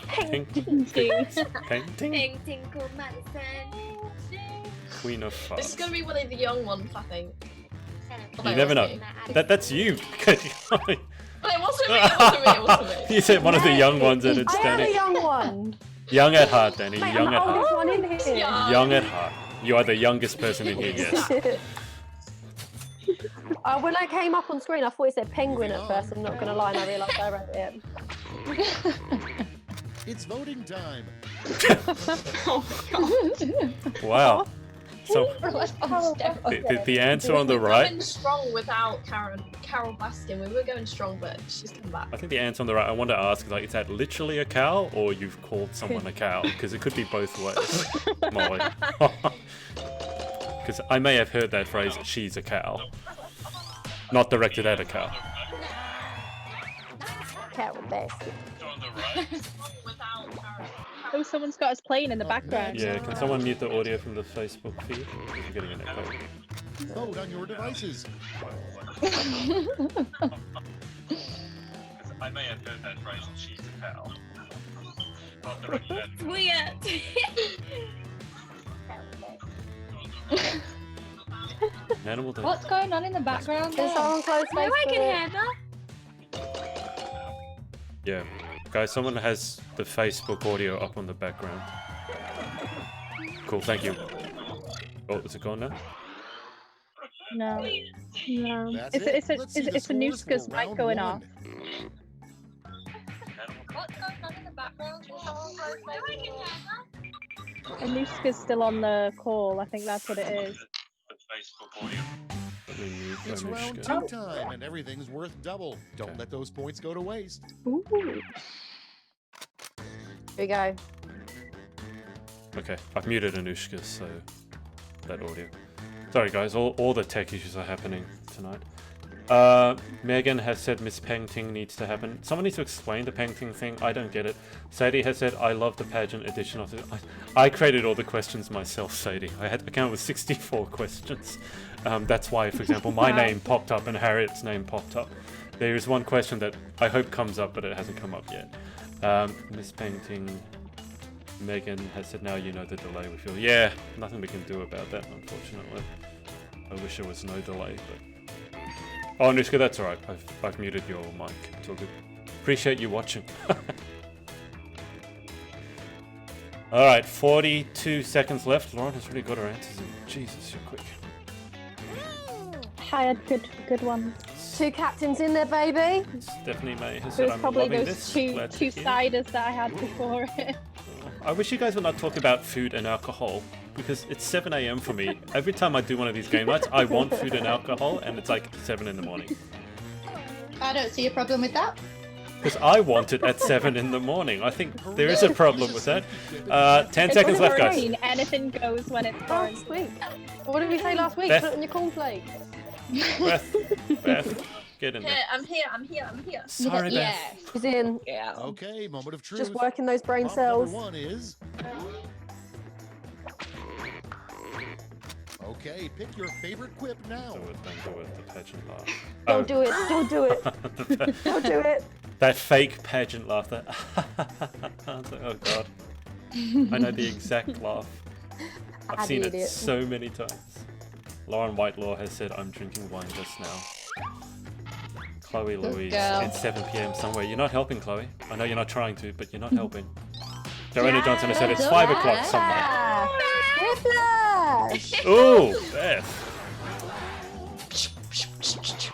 Painting. Painting? Painting called Madison. Queen of Fun. This is gonna be one of the young ones, I think. You never know. That's you. But it wasn't me, it wasn't me, it wasn't me. You said one of the young ones and it's I am a Danny. young one. Young at heart, Danny. Mate, Young I'm at the oldest heart. one in here. Young at heart. You are the youngest person in here, yes. When I came up on screen, I thought it said penguin at first. I'm not going to lie, and I realised I read it. It's voting time. Wow. So the answer on the We were right. going strong without Carol Baskin. We were going strong, but she's come back. I think the answer on the right. I want to ask, like, is that literally a cow, or you've called someone a cow? Because it could be both ways, Molly. Because I may have heard that phrase, "She's a cow," not directed at a cow. Carol Baskin. Without Oh, someone's got us playing in the background. Yeah, can someone mute the audio from the Facebook feed? I'm getting an echo. Vote on your devices. I may have heard that phrase on She's a Pal. Weird. Animal Day. What's going on in the background? Can someone close No, I can Facebook? hear that. Yeah. Guys, someone has the Facebook audio up on the background. Cool, thank you. Oh, is it gone now? No. No. That's It's it. Let's see the a scores Nooska's for mic round going one. off. What's going on in the background? Can someone close Facebook? Anushka's still on the call. I think that's what it is. The Facebook audio. Let me mute It's round Anushka. 2 time, and everything's worth double. Don't let those points go to waste. Ooh. Here we go. Okay, I've muted Anushka, so that audio. Sorry guys, all the tech issues are happening tonight. Megan has said Miss Painting needs to happen. Someone needs to explain the painting thing. I don't get it. Sadie has said, I love the pageant edition of it. I created all the questions myself, Sadie. I came up with 64 questions. That's why, for example, my name popped up and Harriet's name popped up. There is one question that I hope comes up, but it hasn't come up yet. Miss Painting, Megan has said, now you know the delay we feel. Yeah, nothing we can do about that, unfortunately. I wish there was no delay, but... Oh, Anushka, that's alright. I've muted your mic. It's all good. Appreciate you watching. Alright, 42 seconds left. Lauren has really got her answers in. Jesus, you're quick. I had good ones. 2 captains in there, baby. Stephanie May has There said, was I'm probably loving those this. two Glad to hear. siders that I had before it. I wish you guys would not talk about food and alcohol, because it's 7 AM for me. Every time I do one of these game nights, I want food and alcohol, and it's like 7 in the morning. I don't see a problem with that. Because I want it at 7 in the morning. I think there is a problem with that. 10 seconds left, guys. Hurricane, anything goes when it's burns. Last week. What did we say last week? Beth. Put it on your cornflakes. Beth, get in there. I'm here. Sorry, Beth. Yeah, she's in. Yeah. Okay, moment of truth. Just working those brain Prompt cells. number 1 is... Okay, pick your favorite quip now. Don't do it, the pageant laugh. Don't do it. Don't do it. Don't do it. That fake pageant laughter. Oh god. I know the exact laugh. I've seen it so many times. Lauren Whitelaw has said, I'm drinking wine just now. Chloe Louise, it's 7 PM somewhere. You're not helping, Chloe. I know you're not trying to, but you're not helping. Joanna Johnson has said it's 5 o'clock somewhere. Whiplash! Ooh, Beth.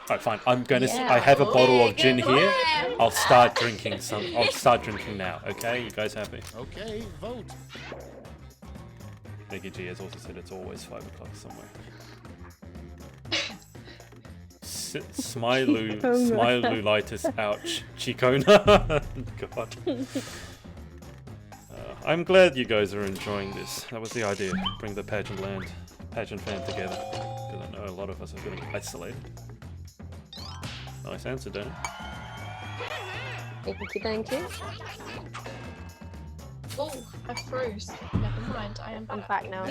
Alright, fine. I'm gonna. I have a bottle of gin here. I'll start drinking some. I'll start drinking now. Okay, you guys happy? Okay, vote. Nikki G has also said it's always 5 o'clock somewhere. Smilulitis, ouch. Chicona. God. I'm glad you guys are enjoying this. That was the idea. Bring the pageant fan together. Because I know a lot of us are feeling isolated. Nice answer, Danny. Thank you. Oh, I froze. Never mind, I am I'm back now.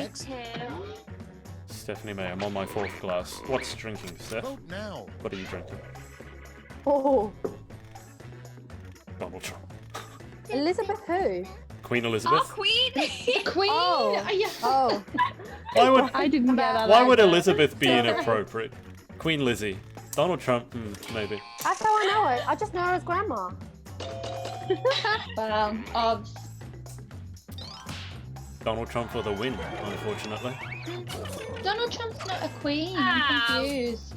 Stephanie May, I'm on my 4th glass. What's drinking, Steph? Vote now. What are you drinking? Oh, Donald Trump. Elizabeth who? Queen Elizabeth? Oh, Queen! Queen! Oh. Yeah. Oh. Why would I didn't get that. Why would either. Elizabeth be inappropriate? Queen Lizzie. Donald Trump, maybe. That's how I know it. I just know her as grandma. Odds. Donald Trump for the win, unfortunately. Donald Trump's not a queen. I'm confused.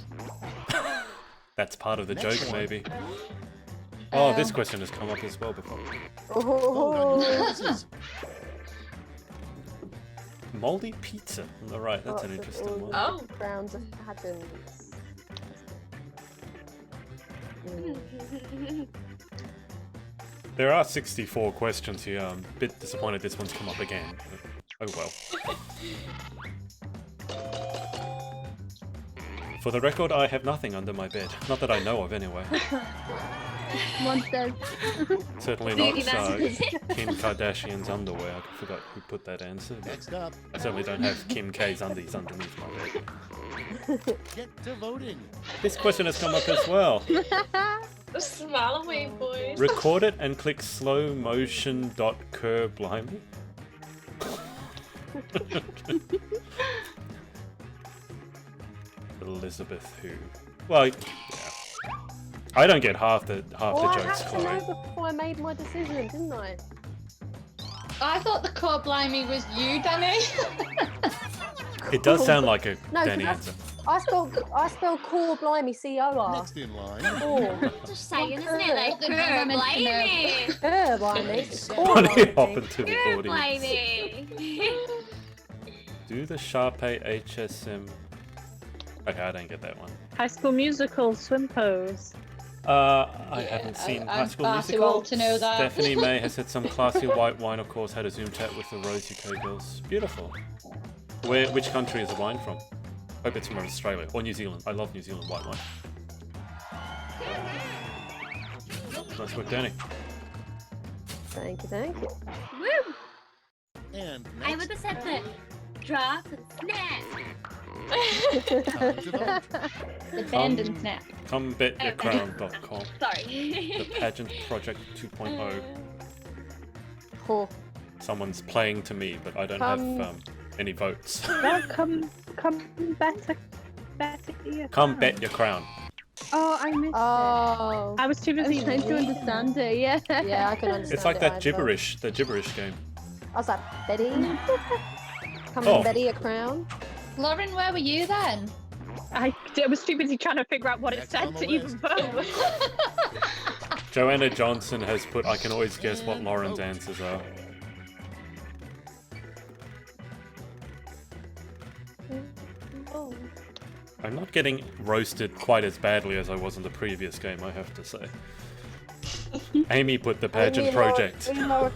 That's part of the Next joke, one. maybe. Oh, this question has come up as well before. Vote on your Oh. devices. Moldy pizza on the right. That's an interesting one. Oh. Grounds of pageants. There are 64 questions here. I'm a bit disappointed this one's come up again. But oh well. For the record, I have nothing under my bed. Not that I know of, anyway. Monsters. Certainly not Kim Kardashian's underwear. I forgot who put that answer. Next up. I certainly don't have Kim K's undies underneath my bed. Get to voting. This question has come up as well. Smile away, boys. Record it and click slow motion .cur blimey. Elizabeth who? Well, yeah. I don't get half the jokes, I had to Chloe. know before I made my decision, didn't I? I thought the core blimey was you, Danny. It does sound like a No, Danny 'cause answer. I spell core blimey C-O-R. Next in line. Just saying, isn't it? Like, core blimey. Core blimey. Funny hopping to the Core audience. blimey. Do the Sharpay HSM. Okay, I don't get that one. High School Musical swim pose. I haven't seen High School far too Musical. old to know that. Stephanie May has had some classy white wine, of course, had a Zoom chat with the Rose UK girls. Beautiful. Which country is the wine from? Hope it's from Australia or New Zealand. I love New Zealand white wine. Nice work, Danny. Thank you, thank you. Woo! And I would have said that. Drop and snap. The bend and snap. Comebetyourcrown.com. Sorry. The Pageant Project 2.0. Cool. Someone's playing to me, but I don't have any votes. Well, come better. Come bet your crown. Oh, I missed it. I was too busy trying to understand it, yeah. Yeah, I can understand It's like it that either. gibberish, the gibberish game. I was like, Betty? Come Oh. on, Betty, a crown. Lauren, where were you then? I was too busy trying to figure out what it said to even vote. Joanna Johnson has put, I can always guess what Lauren's answers are. I'm not getting roasted quite as badly as I was in the previous game, I have to say. Amy put the Pageant Project. Even though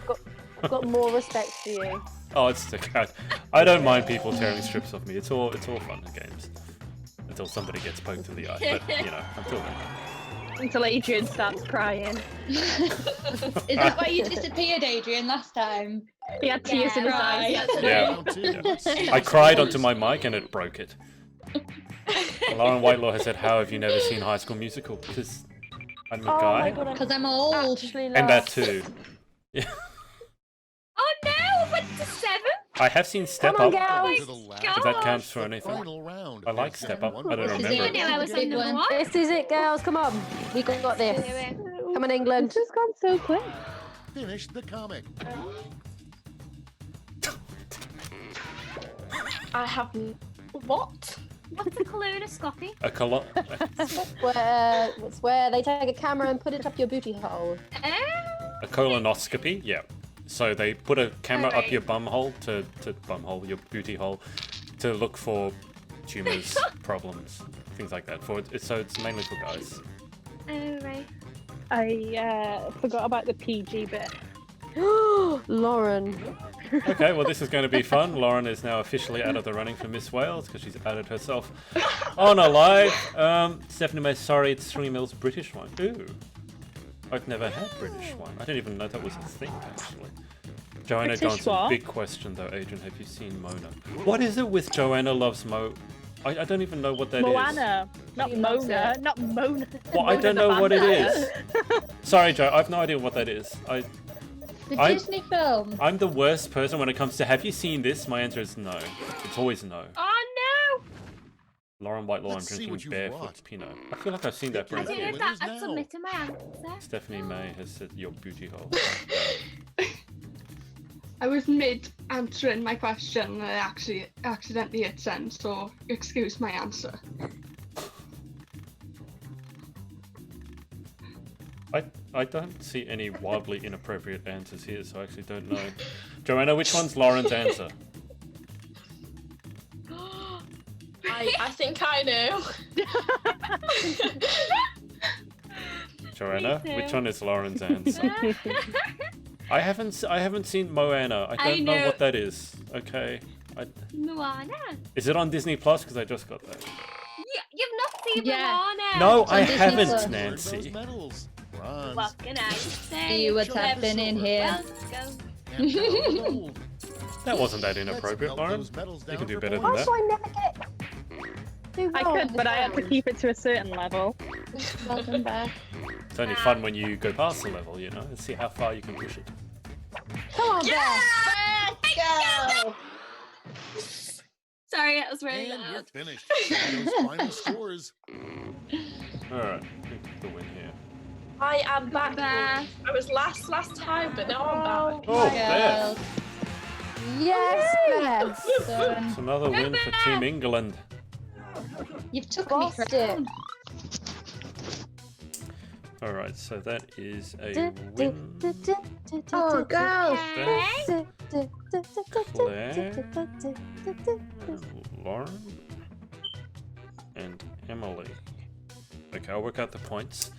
I've got more respect for you. Oh, it's the cat. I don't mind people tearing strips off me. It's all fun in games. Until somebody gets poked in the eye. But, you know, until then. Until Adrian starts crying. Is that why you disappeared, Adrian, last time? He had tears in his eyes. Yeah. I cried onto my mic and it broke it. Lauren Whitelaw has said, how have you never seen High School Musical? Because I'm a guy. Because I'm old. And that too. Yeah. Oh no, I went to 7. I have seen Step Come on, Up. girls. If that counts for anything. I like Step Up. I don't remember it. I was on number 1. This is it, girls. Come on. We got this. Come on, England. This has gone so quick. Finish the comic. I have what? What's a colonoscopy? A colo- It's where they take a camera and put it up your booty hole. A colonoscopy, yeah. So they put a camera up your bum hole your booty hole, to look for tumors, problems, things like that. So it's mainly for guys. Oh, right. I forgot about the PG bit. Lauren. Okay, well this is going to be fun. Lauren is now officially out of the running for Miss Wales because she's added herself on a live. Stephanie May, sorry, it's 3 mils British wine. Ooh. I've never had British wine. I didn't even know that was a thing, actually. Joanna British Johnson, what? big question though, Adrian, have you seen Mona? What is it with Joanna loves Mo? I don't even know what that is. Moana, not Mona, not Mona. Well, I don't know what it is. Sorry, Joe, I have no idea what that is. The Disney film. I'm the worst person when it comes to, have you seen this? My answer is no. It's always no. Oh no! Lauren Whitelaw, I'm Let's see drinking what you barefoot want. Pinot. I feel like I've seen that I brand don't know here. if that I submitted my answer. Stephanie May has said your booty hole. I was mid answering my question and I actually accidentally hit send, so excuse my answer. I don't see any wildly inappropriate answers here, so I actually don't know. Joanna, which one's Lauren's answer? I think I know. Joanna, which one is Lauren's answer? I haven't seen Moana. I don't know what that is. Okay. Moana. Is it on Disney Plus? Because I just got that. You've leave them on it. No, I Disney haven't, Plus. Nancy. What can I say? See what's happening in here. That wasn't that inappropriate, Lauren. You can do better than that. I never get I could, but I had to keep it to a certain level. Welcome back. It's only fun when you go past the level, you know, and see how far you can push it. Come on, Yeah! Go! Sorry, that was really And you're loud. finished. Those final scores. Alright, who took the win here? I am back. Beth. I was last time, but now I'm back. Oh, Beth! Yes, Beth. It's another win for Team England. You've took me for it. Alright, so that is a win. Oh, girls. Claire, Lauren, and Emily. Okay, I'll work out the points.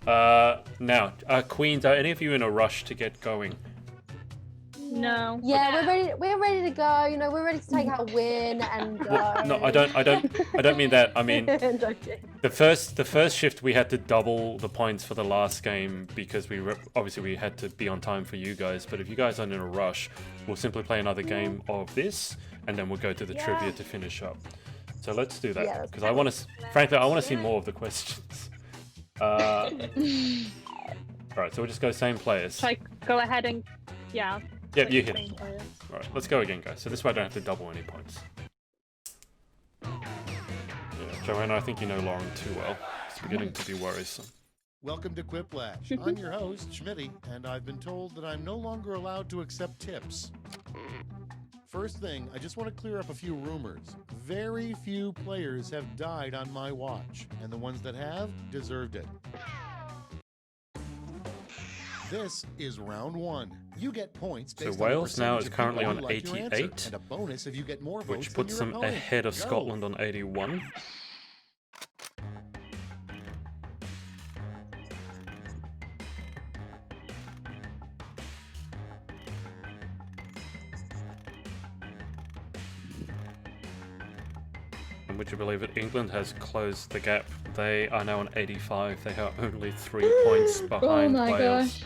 Now, Queens, are any of you in a rush to get going? No. Yeah, we're ready to go. You know, we're ready to take our win and go. Well, no, I don't mean that. I mean the first shift we had to double the points for the last game because obviously we had to be on time for you guys. But if you guys aren't in a rush, we'll simply play another game of this, and then we'll go to the trivia to finish up. So let's do that because I want to. Frankly, I want to see more of the questions. All right, so we'll just go same players. Should I go ahead and yeah? Yep, you hit it. Alright, let's go again, guys. So this way I don't have to double any points. Yeah, Joanna, I think you know Lauren too well. It's beginning to be worrisome. Welcome to Quiplash. I'm your host, Schmitty, and I've been told that I'm no longer allowed to accept tips. First thing, I just want to clear up a few rumors. Very few players have died on my watch, and the ones that have deserved it. This is round one. You get points based So Wales on now percentage is of currently people on who like your answer, 88, and a bonus if you get more votes which puts than them your opponent. ahead of Go. Scotland on 81. And would you believe it? England has closed the gap. They are now on 85. They are only 3 points behind my Wales.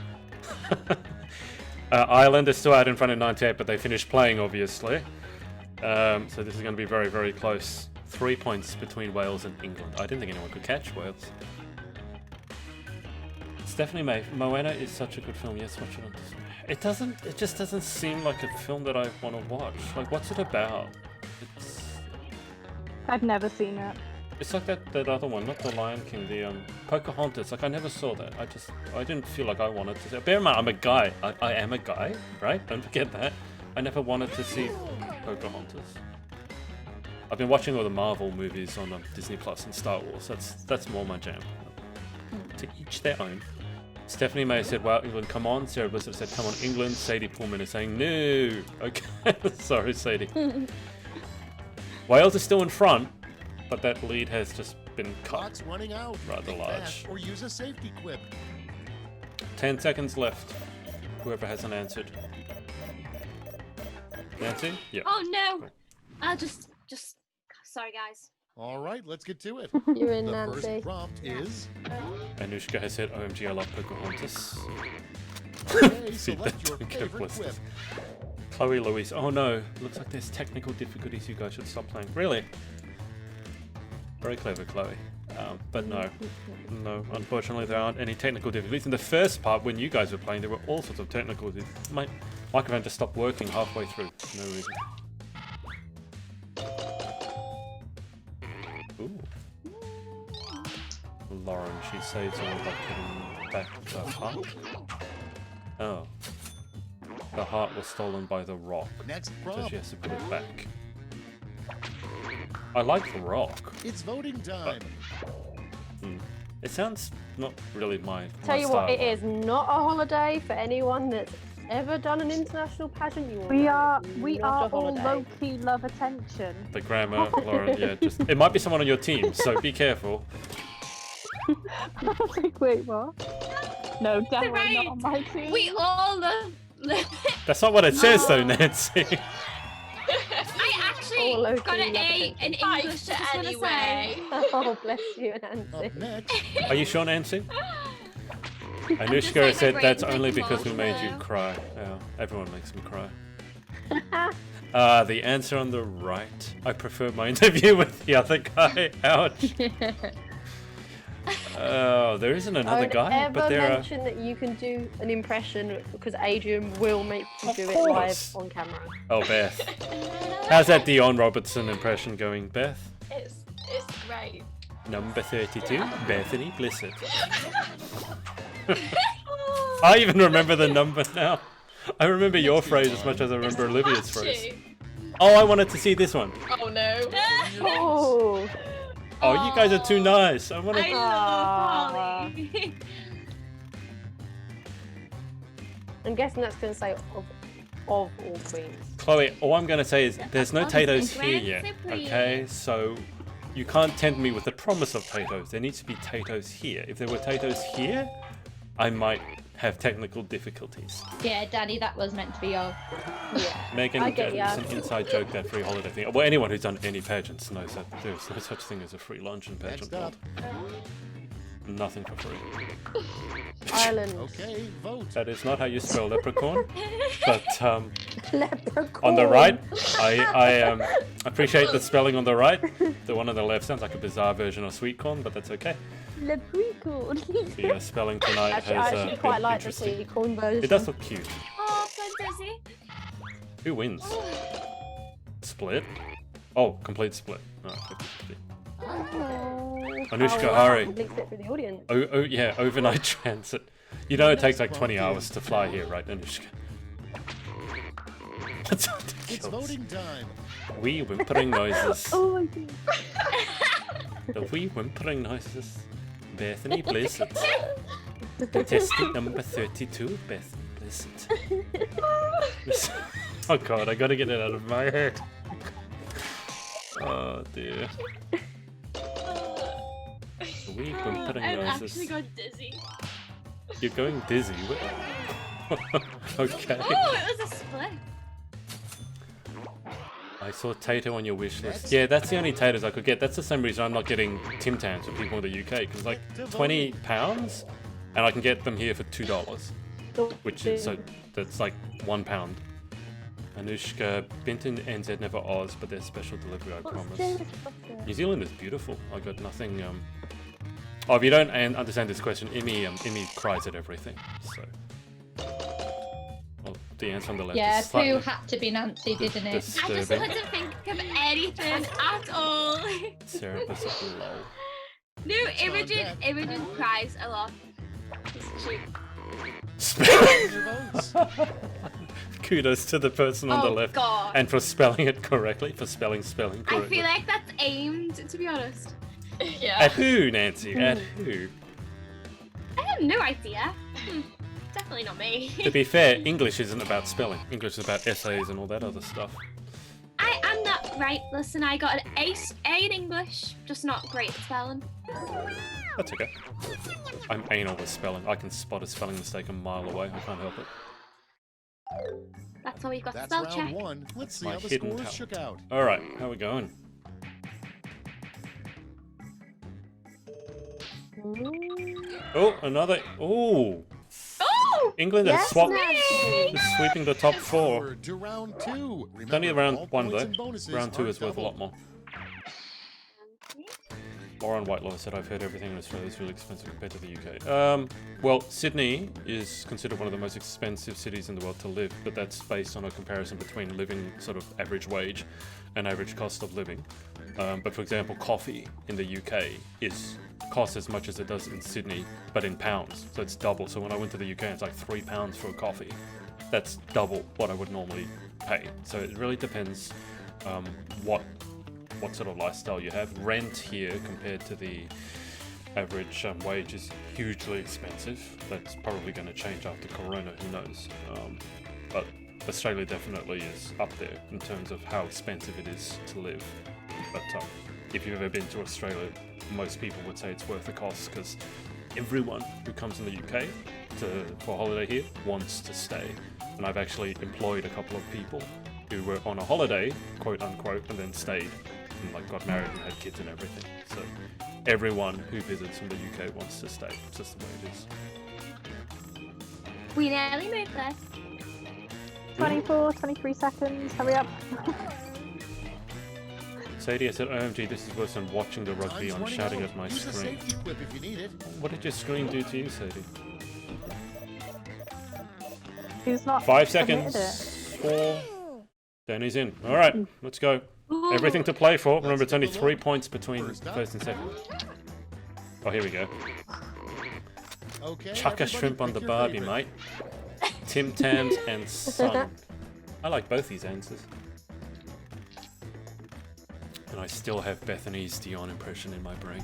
Ireland is still out in front of 98, but they finished playing, obviously. So this is going to be very, very close. 3 points between Wales and England. I didn't think anyone could catch Wales. Stephanie May, Moana is such a good film. Yes, watch it on Disney. It just doesn't seem like a film that I want to watch. Like, what's it about? I've never seen it. It's like that other one, not the Lion King, the Pocahontas. Like, I never saw that. I didn't feel like I wanted to see it. Bear in mind, I'm a guy. I am a guy, right? Don't forget that. I never wanted to see Pocahontas. I've been watching all the Marvel movies on Disney Plus and Star Wars. That's more my jam. To each their own. Stephanie May said, "Wow, England, come on." Sarah Blizzard said, "Come on, England." Sadie Pullman is saying, "No." Okay, sorry, Sadie. Wales is still in front, but that lead has just been cut. Clock's running out. Rather Think large. fast or use a safety quip. 10 seconds left. Whoever hasn't answered. Nancy? Yeah. Oh no! I'll just. Sorry, guys. All right, let's get to it. You're in, the Nancy. first prompt is. Anushka has said, "OMG, I love Pocahontas." Okay, See, select that your don't get favorite listed. quip. Chloe Louise. Oh no, looks like there's technical difficulties. You guys should stop playing. Really? Very clever, Chloe. But no, unfortunately there aren't any technical difficulties. In the first part, when you guys were playing, there were all sorts of technical difficulties. My microphone just stopped working halfway through. No reason. Ooh. Lauren, she saves all by putting back the heart. Oh. The heart was stolen by the rock. Next So prompt. she has to put it back. I like the rock. It's voting time. It sounds not really my Tell you style. what, it is not a holiday for anyone that's ever done an international pageant. You will We know are it's we not are a all holiday. low-key love attention. The grammar, Lauren, yeah, just it might be someone on your team, so be careful. I was like, wait, what? No, definitely not on my team. We all love. That's not what it says though, Nancy. I actually all low got an A in English anyway. Oh, bless you, Nancy. Are you sure, Nancy? just Anushka like said my that's brain's only like because we made you multiple. cry. Yeah, everyone makes me cry. The answer on the right. I prefer my interview with the other guy. Ouch. Oh, there isn't another guy, but there are. mention that you can do an impression because Adrian will make you do it course. live on camera. Oh, Beth. How's that Dion Robertson impression going, Beth? It's great. Number 32, Bethany Blissett. I even remember the number now. I remember your phrase as much as I remember Olivia's phrase. Oh, I wanted to see this one. Oh no. Oh. Oh, you guys are too nice. I want I to. love Holly. I'm guessing that's going to say of all queens. Chloe, all I'm going to say is there's no potatoes here yet. Aggressively. Okay, so you can't tempt me with the promise of potatoes. There needs to be potatoes here. If there were potatoes here, I might have technical difficulties. Yeah, Daddy, that was meant to be your. Yeah. Megan, I get ya. it's an inside joke, that free holiday thing. Well, anyone who's done any pageants knows that there's no such thing as a free lunch in pageant world. Nothing for free. Ireland. Okay, vote. That is not how you spell leprechaun. But Leprechaun. on the right, I appreciate the spelling on the right. The one on the left sounds like a bizarre version of sweet corn, but that's okay. Leprechaun. The spelling tonight Actually, I has actually been quite like the interesting. sweet corn version. It does look cute. Oh, Dizzy. Who wins? Split? Oh, complete split. Oh, 50-50. Anushka, hurry. Links it for the audience. Oh, yeah, overnight transit. You know it takes like 20 hours to fly here, right, Anushka? What's up? It's voting time. Wee whimpering noises. Oh my god. The wee whimpering noises. Bethany Blissett. Contestant number 32, Bethany Blissett. Oh god, I gotta get it out of my head. Oh dear. The wee whimpering I've noises. actually got dizzy. You're going dizzy. Okay. Oh, it was a split. I saw Tato on your wish list. Yeah, that's the only taters I could get. That's the same reason I'm not getting Tim Tams for people in the UK, because like £20 and I can get them here for $2, which is so that's like £1. Anushka, Binton, NZ, never Oz, but there's special delivery, I promise. New Zealand is beautiful. I got nothing. Oh, if you don't understand this question, Imi cries at everything. So, well, the answer on the left Yeah, is slightly Pooh had to be Nancy, didn't it? I just disturbing. couldn't think of anything at all. Sarah Pacific, lol. No, Imogen cries a lot. Kudos to the person on the left, God. and for spelling it correctly, for spelling I correctly. feel like that's aimed, to be honest. Yeah. At who, Nancy? At who? I have no idea. Definitely not me. To be fair, English isn't about spelling. English is about essays and all that other stuff. I am not right. Listen, I got an A in English, just not great at spelling. That's okay. I'm anal with spelling. I can spot a spelling mistake a mile away. I can't help it. That's why we've got That's spell round check. one. Let's see My how the hidden scores talent. shook out. All right, how we going? Oh, another. Oh. Oh! England has swapped. Is sweeping the top four. Forward to round two. It's only Remember, round all one points though. and bonuses Round two are is worth a lot doubled. more. Lauren Whitelaw said, I've heard everything in Australia is really expensive compared to the UK. Well, Sydney is considered one of the most expensive cities in the world to live, but that's based on a comparison between living sort of average wage and average cost of living. But for example, coffee in the UK costs as much as it does in Sydney, but in pounds. So it's double. So when I went to the UK, it's like £3 for a coffee. That's double what I would normally pay. So it really depends what sort of lifestyle you have. Rent here compared to the average wage is hugely expensive. That's probably going to change after Corona, who knows. But Australia definitely is up there in terms of how expensive it is to live. But if you've ever been to Australia, most people would say it's worth the cost, because everyone who comes in the UK for holiday here wants to stay. And I've actually employed a couple of people who were on a holiday, quote unquote, and then stayed and like got married and had kids and everything. So everyone who visits from the UK wants to stay. It's just the way it is. We nearly moved there. 24, 23 seconds. Hurry up. Sadie, I said, OMG, this is worse than watching the rugby. I'm shouting at my Use a screen. safety quip if you need it. What did your screen do to you, Sadie? Who's not 5 submitted seconds. 4. Danny's in. All right, let's go. Everything to play for. Remember, it's only 3 points between first and second. Oh, here we go. Okay, Chuck a everybody shrimp on pick the your Barbie, favorite. mate. Tim Tams and Son. I like both these answers. And I still have Bethany's Dion impression in my brain.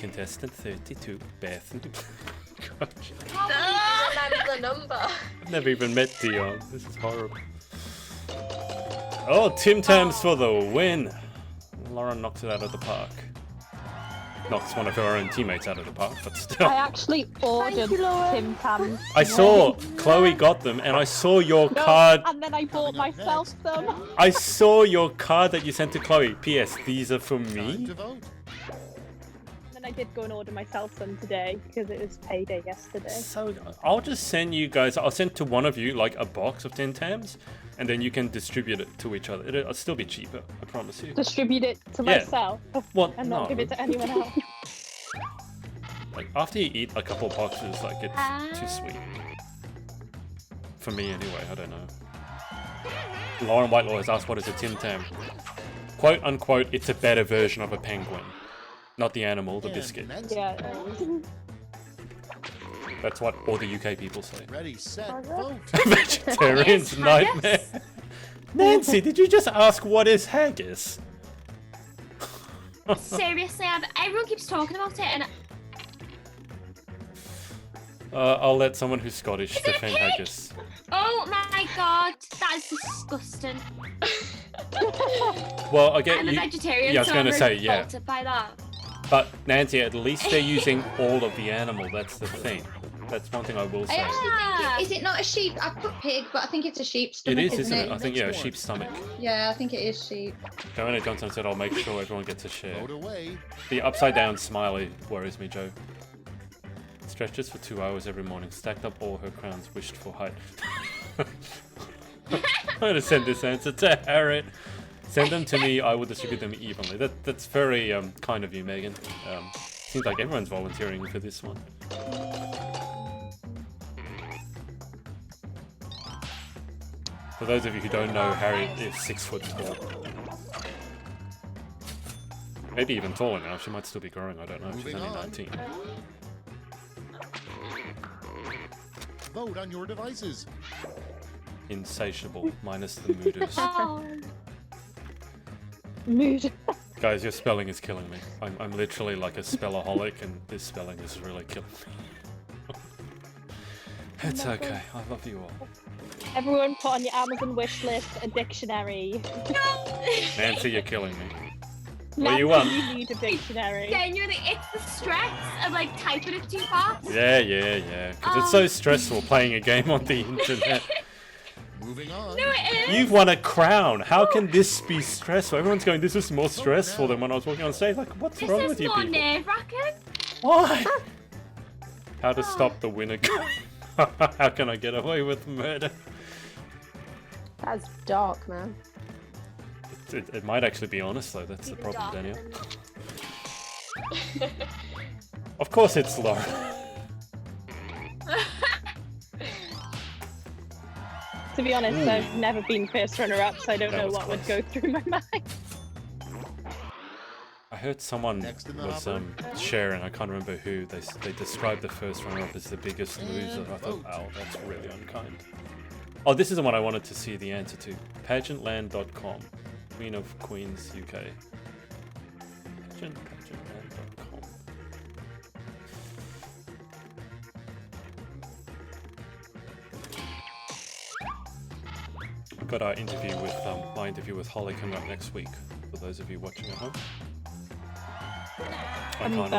Contestant 32, Bethany. Gosh. Remember the number. I've never even met Dion. This is horrible. Oh, Tim Tams for the win. Lauren knocks it out of the park. Knocks one of her own teammates out of the park, but still. I actually ordered Tim Tams. I saw Chloe got them, and I saw your card. And then I bought myself some. I saw your card that you sent to Chloe. P.S. These are for me. Then I did go and order myself some today because it was payday yesterday. So I'll just send you guys. I'll send to one of you like a box of Tim Tams, and then you can distribute it to each other. It'll still be cheaper, I promise you. Distribute it to Yeah. myself What? and not No. give it to anyone else. Like after you eat a couple of boxes, like it's too sweet. For me, anyway. I don't know. Lauren Whitelaw has asked, "What is a Tim Tam?" Quote unquote, it's a better version of a penguin, not the animal, the biscuit. Yeah. That's what all the UK people say. Ready, set, vote. Vegetarian's nightmare. Nancy, did you just ask what is haggis? Seriously, everyone keeps talking about it, and I'll let someone who's Scottish defend haggis. oh my god, that is disgusting. Well, I get I'm a you. vegetarian, Yeah, I was so going I'm to say yeah. revolted by that. But Nancy, at least they're using all of the animal. That's the thing. That's one thing I will I say. actually think is it not a sheep? I put pig, but I think it's a sheep's It stomach. is, isn't it? I it? think yeah, a sheep's stomach. Yeah, I think it is sheep. Joanna Johnson said, "I'll make sure everyone gets a share." Vote away. The upside down smiley worries me, Joe. Stretches for 2 hours every morning. Stacked up all her crowns. Wished for height. I'm gonna send this answer to Harriet. Send them to me. I will distribute them evenly. That's very kind of you, Megan. Seems like everyone's volunteering for this one. For those of you who don't know, Harriet is 6 foot tall. Maybe even taller now. She might still be growing. I don't know. She's Moving only on. 19. Vote on your devices. Insatiable, minus the mooders. Mood. Guys, your spelling is killing me. I'm literally like a spellaholic, and this spelling is really killing me. It's okay. I love you all. Everyone put on your Amazon wish list a dictionary. Nancy, you're killing me. What do Nancy, you want? You need a dictionary. Genuinely, it's the stress of like typing it too fast. Yeah. Because it's so stressful playing a game on the internet. Moving on. No, it is. You've won a crown. How can this be stressful? Everyone's going, this is more stressful than when I was walking on stage. Like, what's This wrong is with you more people? nerve-wracking. Why? How to stop the winner? How can I get away with murder? That's dark, man. It might actually be honest though. That's the problem, Daniel. Of course it's Laura. To be honest, Ooh. I've never been first runner-up, so I don't That know was what would close. go through my mind. I heard someone was sharing, I can't remember who, they described the first runner-up as the biggest loser. I thought, ow, that's really unkind. Oh, this is the one I wanted to see the answer to. Pageantland.com. Queen of Queens, UK. Pageantland.com. I've got our interview with my interview with Holly coming up next week. For those of you watching at home. I can't remember.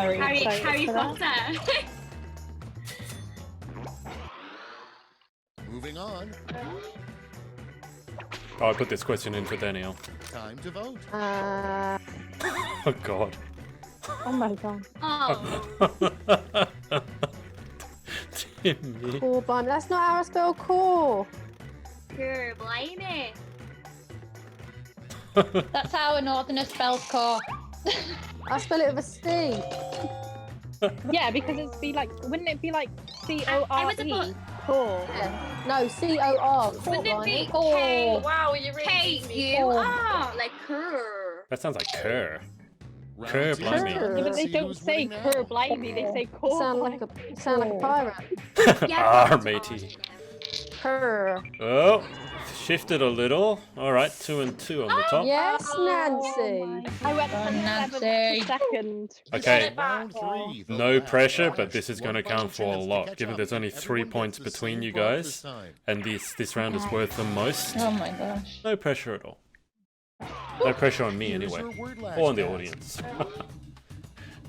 Harry Potter. Moving on. Oh, I put this question in for Danielle. Time to vote. Oh God. Oh my god. Oh. Timmy. Core blind. That's not how I spell core. Grr, blimey. That's how a northerner spells core. I spell it with a C. Yeah, because it'd be like, wouldn't it be like C-O-R-E? Core. Yeah. No, C-O-R. Wouldn't it be Core. K? Wow, you really K-U-R, like cur. That sounds like cur. Cur, Round two. blimey. Yeah, but they don't say cur blimey, they say core. Sound like a pirate. Ah, matey. Cur. Oh, shifted a little. All right, 2 and 2 on the top. Yes, Nancy. I went from Nancy. second. Okay, Round three. Vote no last. pressure, but this is One going to final count for a chance to lot, catch given up. there's only 3 Everyone points gets the between same you prompt this guys, time. and this round is worth the most. Oh my gosh. No pressure at all. No pressure on me Here's anyway, your word last or on the pass. audience.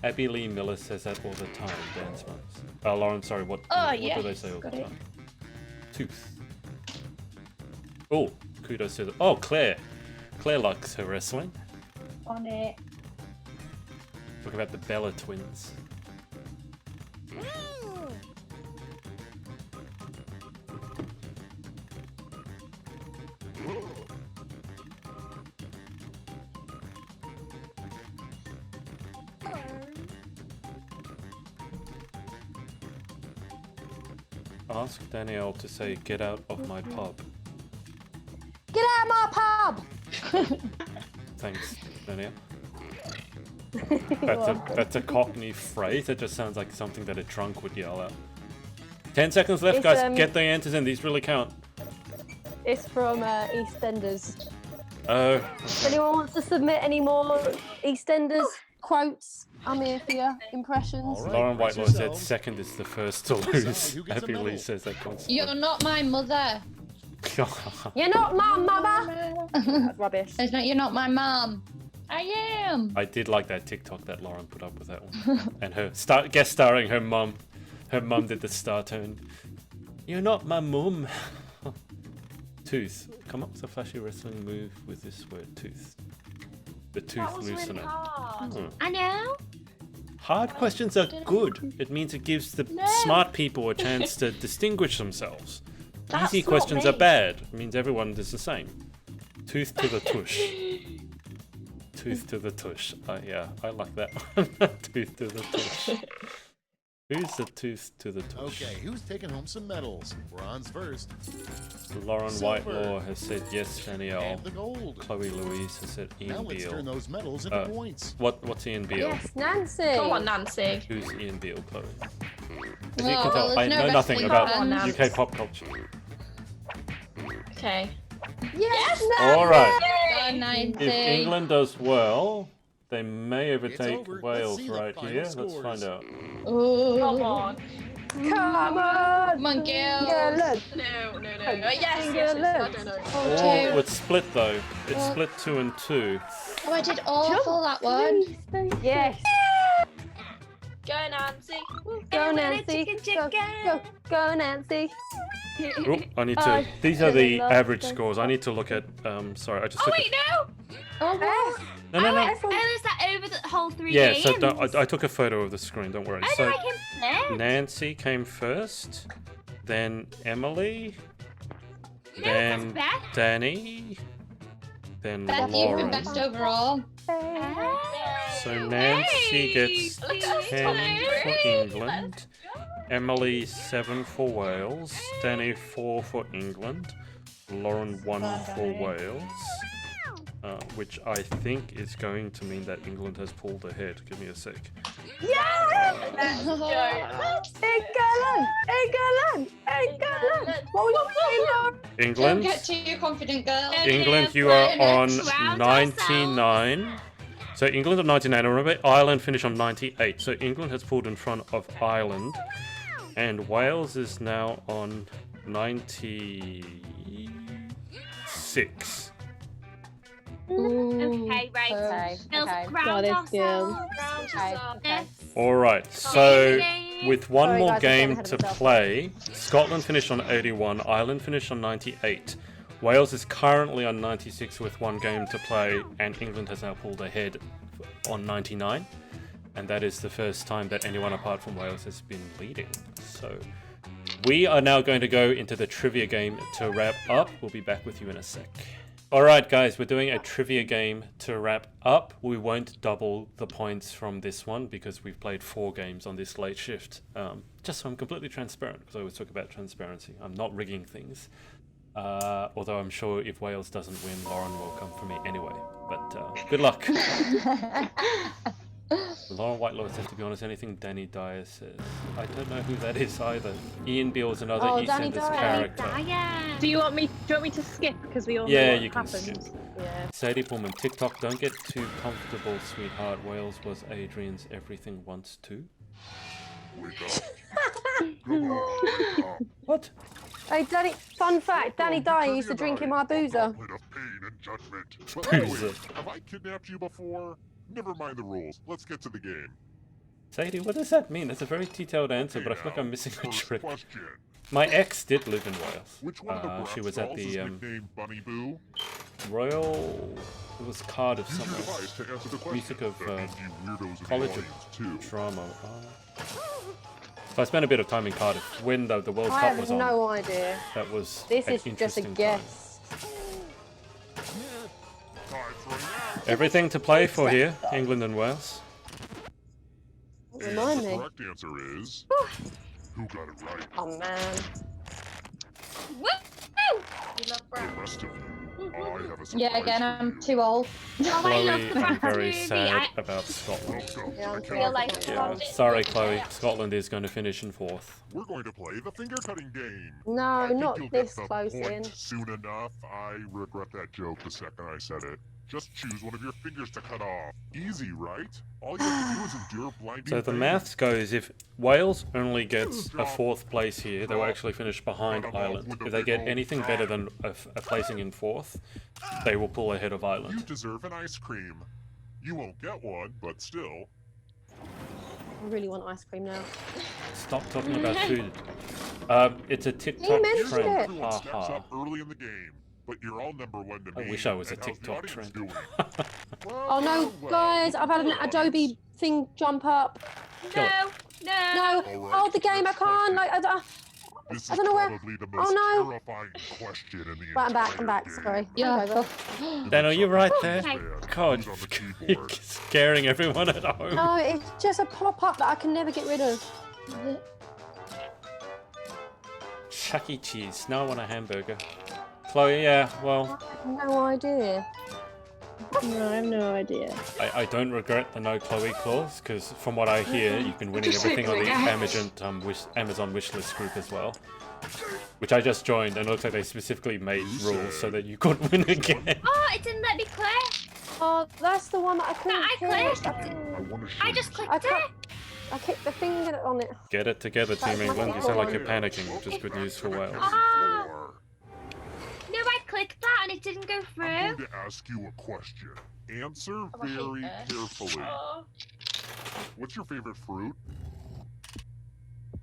Abby Lee Miller says that all the time. Dance moms. Lauren, sorry. What do they say all the got it. time? Tooth. Oh, kudos to the. Oh, Claire. Claire likes her wrestling. On it. Talk about the Bella twins. Ask Danielle to say, "Get out of my pub." Get out of my pub! Thanks, Danielle. That's a Cockney phrase. That just sounds like something that a drunk would yell out. 10 seconds left, It's, guys. Get the answers in. These really count. It's from EastEnders. Oh. If anyone wants to submit any more EastEnders quotes, I'm here for you. Impressions. All right, Lauren brace Whitelaw said yourselves. second is the first to Decide lose. who gets a Abby Lee medal. says that constantly. You're not my mother. You're not my mother. Rubbish. You're not my mom. I am. I did like that TikTok that Lauren put up with that one. And her guest starring her mum. Her mum did the star tone. You're not my mum. Tooth. Come up with a flashy wrestling move with this word, tooth. The tooth loosener. I know. Hard questions are good. It means it gives the smart people a chance to distinguish themselves. That's Easy not questions me. are bad. It means everyone is the same. Tooth to the tush. Tooth to the tush. Yeah, I like that one. Tooth to the tush. Who's the tooth to the tush? Okay, who's taking home some medals? Bronze first. Lauren Silver. Whitelaw has said yes, Danielle. And the gold. Chloe Louise has said Now Ian let's turn Beale. those medals into points. What's Ian Beale? Yes, Nancy. Come on, Nancy. Who's Ian Beale, Chloe? As No, you can well, tell, I there's no know nothing wrestling about fans. UK pop culture. Okay. Yes, All right. Go 90. If England does well, they may overtake over. Let's Wales see the right final here. Let's scores. find out. Ooh. Come on. Come on. Come on, girls. England. No. Yes. I don't know. Oh, it's split though. It's split 2 and 2. Oh, I did awful that one. Yes. Go, Nancy. Go, Nancy. Go, Nancy. Oh, I need to. Oh, These are the lost average them. scores. I need to look at. Sorry, I just. Oh, took wait, no. Oh, No, no, no. Oh, is that over the whole 3 Yeah, games? so I took a photo of the screen. Don't worry. I So know I can play. Nancy came first, then Emily, No, then that's Beth. Danny, then Beth, you've been Lauren. best overall. So Nancy gets Look at 10 for us. England, Emily 7 for Wales, Danny 4 for England, Lauren 1 for Wales, which I think is going to mean that England has pulled ahead. Give me a sec. England. What were you saying, Lauren? Don't England, get too confident, girl. England, you are on 99. So England on 99. Remember, Ireland finished on 98. So England has pulled in front of Ireland, and Wales is now on 96. Okay, right. Okay. God, it's good. All right. So Yay. with one Sorry, more guys, I game got ahead to of myself. play, Scotland finished on 81. Ireland finished on 98. Wales is currently on 96 with 1 game to play, and England has now pulled ahead on 99. And that is the first time that anyone apart from Wales has been leading. So we are now going to go into the trivia game to wrap up. We'll be back with you in a sec. Alright guys, we're doing a trivia game to wrap up. We won't double the points from this one because we've played 4 games on this late shift. Just so I'm completely transparent, because I always talk about transparency. I'm not rigging things. Although I'm sure if Wales doesn't win, Lauren will come for me anyway. But good luck. Lauren Whitelaw says, to be honest, anything Danny Dyer says. I don't know who that is either. Ian Beale is another EastEnders character. Do you want me to skip because we all know Yeah, what you can happened? skip. Yeah. Sadie Pullman, TikTok, don't get too comfortable, sweetheart. Wales was Adrian's everything once too. What? Hey, Danny, fun fact, Danny Dyer used to drink in my boozer. Boozer. Have I kidnapped you before? Never mind the rules. Let's get to the game. Sadie, what does that mean? That's a very detailed answer, but I feel like I'm missing a trick. My ex did live in Wales. Which one of the she was at Bratz dolls the is nicknamed Bunny Boo? Royal... It was Cardiff Use your somewhere. device to answer the question. Music of That means you weirdos in the College audience, of Drama. So I spent a bit of time in Cardiff when the World I Cup was have on. no idea. That was This an is just a interesting guess. Everything to play for here, England and Wales. Remind The me. correct answer is... Who got it right? Oh man. The rest of you. I have a surprise Yeah, again, for I'm you. too old. Chloe, I'm very sad about Scotland. Real life Yeah, sorry, Chloe. Scotland is going to finish in 4th. We're going to play the finger cutting game. No, I think not you'll this get the close point in. soon enough. I regret that joke the second I said it. Just choose one of your fingers to cut off. Easy, right? All you have to do is endure blinding So the pain. maths goes, if Wales only gets a 4th place here, they will actually finish behind Ireland. If they get anything better than a placing in 4th, they will pull ahead of You Ireland. deserve an ice cream. You won't get one, but still. I really want ice cream now. Stop talking about food. It's a TikTok mentioned trend. it. Everyone steps Haha. up early in the game, but you're all number 1 to me. I wish I was a And how's the TikTok audience trend. doing? Oh no, guys, I've had an Adobe thing jump up. Kill it. No, All right, oh the game, I can't, like, This I is don't know where. probably the Oh most no! terrifying question in the Right, I'm entire back, game. sorry. Yeah. Over. Daniel, you're right there. Okay. God, Who's on the you're keyboard? scaring everyone at home. No, it's just a pop-up that I can never get rid of. Chuck E. Cheese. Now I want a hamburger. Chloe, yeah, well, I have no idea. No, I have no idea. I don't regret the no Chloe clause, because from what I hear, you've been winning everything on the Amazon wishlist group as well. Which I just joined, and it looks like they specifically made rules so that you couldn't win again. Oh, it didn't let me click. Oh, that's the one that I couldn't clicked. I just clicked it. I kicked the finger on it. Get it together, Team That's my England. You sound like you're one. panicking, which is good news for Wales. Ah. No, I clicked that and it didn't go I'm through. going to ask you a question. Answer I hate very this. carefully. What's your favorite fruit?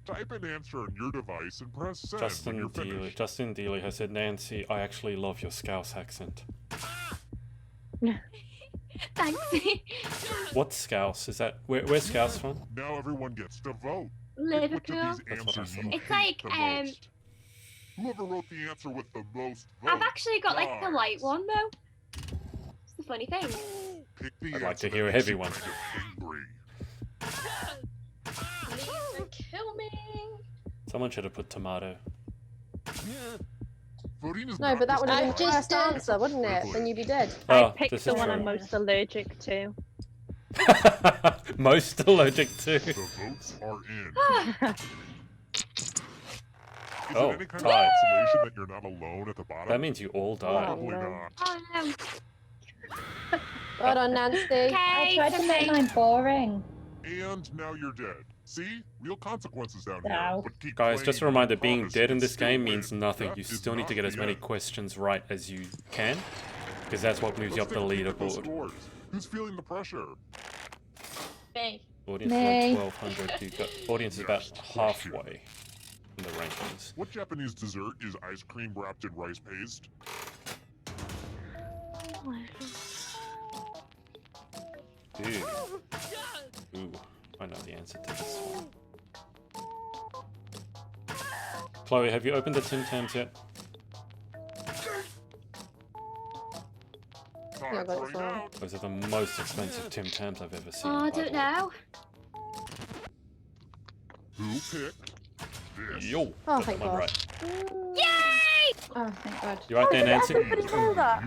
Type an answer on your device and press send when you're finished. Justin Dealey has said, Nancy, I actually love your Scouse accent. Thanks. What's Scouse? Is that where's Scouse from? Now everyone gets to vote. Liverpool. Which of these answers you It's hate like, the most? Whoever wrote the answer with the most votes. I've actually got like the light one though. It's the funny thing. Pick the I'd like answer to hear a that makes heavy you one. kind of angry. Please kill me. Someone should have put tomato. Voting is No, not but that would have been the just first answer, wouldn't it? Then you'd be dead. Oh, I picked this the is one true. I'm most allergic to. Most allergic to. The votes are in. Is Oh, it any kind tied. of consolation that you're not alone at the bottom? That means you all died. Probably no. not. Oh no. Well done, Nancy. Okay, tried to make mine boring. And now you're dead. See? Real consequences down Ow. here. But keep Guys, playing just a your reminder, being promise dead in and this still game win. means nothing. That You is still need not to get as the many end. questions right as you can, because that's what moves you up Let's the take a look at those leaderboard. scores. Who's feeling the pressure? Me. Audience Me. is like 1,200. You've got audience is about halfway in the rankings. What Japanese dessert is ice cream wrapped in rice paste? Ooh, I know the answer to this one. Chloe, have you opened the Tim Tams yet? Yeah, I got it as well. Those are the most expensive Tim Tams I've ever seen. Oh, I by the don't way. know. Who picked this? Yo, Oh, got thank that one God. right. Yay! Oh, thank God. You right there, Nancy? Everybody know that.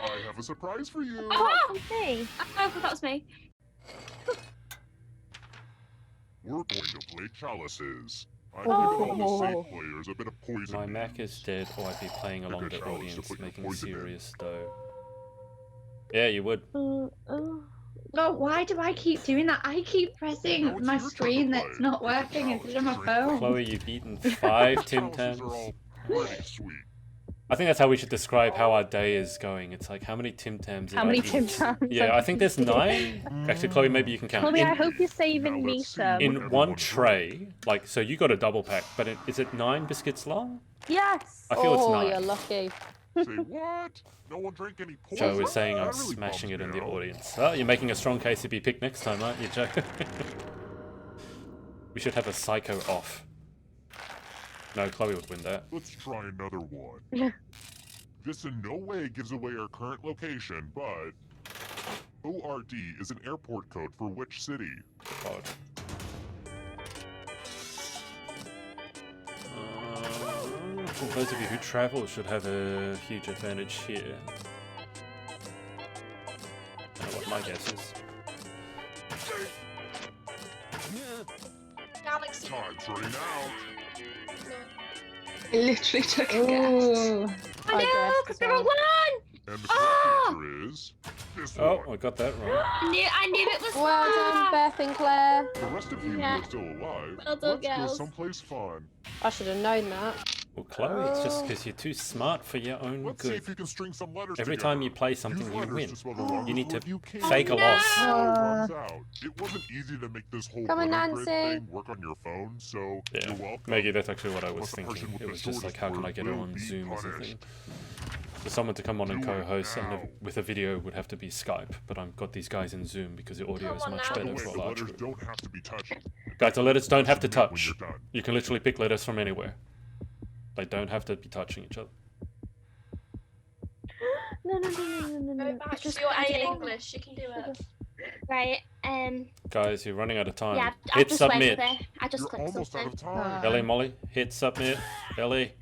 I have a surprise for you. Oh, me. Oh, that was me. We're going to play chalices. I Oh. give all the safe players a bit of poison. My Mac is dead, or I'd be playing along Pick a the chalice to audience, put your making poison in. serious dough. Yeah, you would. No, why do I keep doing that? I keep pressing my screen that's not working instead of my phone. Chloe, you've eaten 5 Tim Tams. Pretty sweet. I think that's how we should describe how our day is going. It's like, how many Tim Tams How did I many eat? Tim Tams Yeah, have I think there's 9. Actually, Chloe, maybe you can count. Chloe, I hope you're saving me some. In one tray, like, so you got a double pack, but is it 9 biscuits long? Yes. I feel it's 9. You're lucky. Say what? No one drank any poison? Joe is saying I'm That really smashing it bums in the me out. audience. Oh, you're making a strong case to be picked next time, aren't you, Joe? We should have a psycho off. No, Chloe would win that. Let's try another one. This in no way gives away our current location, but ORD is an airport code for which city? God. Well, those of you who travel should have a huge advantage here. I don't know what my guess is. Galaxy. Time's running out. I literally took a guess. Ooh. I know, because the wrong one! And the correct answer is this Oh, one. I got that right. I knew it was Well done, Beth and Claire. The rest of you Yeah. who are still alive, Well done, let's go girls. someplace fun. I should have known that. Well, Chloe, it's just because you're too smart for your own Let's see good. if you can string some letters Every together. time you play something, Use you letters win. to spell the longest You need to word you can. fake a loss. It runs out. It wasn't easy to make this whole Come on, letter grid Nancy. thing work on your phone, so Yeah, you're welcome. Maggie, that's actually what I was But the person thinking. with It the was just like, shortest how can I word get it will on be Zoom as a punished. thing? For someone to come on and Do it co-host and now. with a video would have to be Skype, but I've got these guys in Zoom because the audio is Come on much now. By the better way, for a the large letters group. don't have to be touched. Guys, the letters don't have to When you're touch. done. You can literally pick letters from anywhere. They don't have to be touching each other. No. Go back Just to your A in I- English. You can do it. Right, Guys, you're running out of time. yeah, I Hit just went submit. with it. I just You're clicked almost out something. of time. Ellie, Molly, hit submit. Ellie,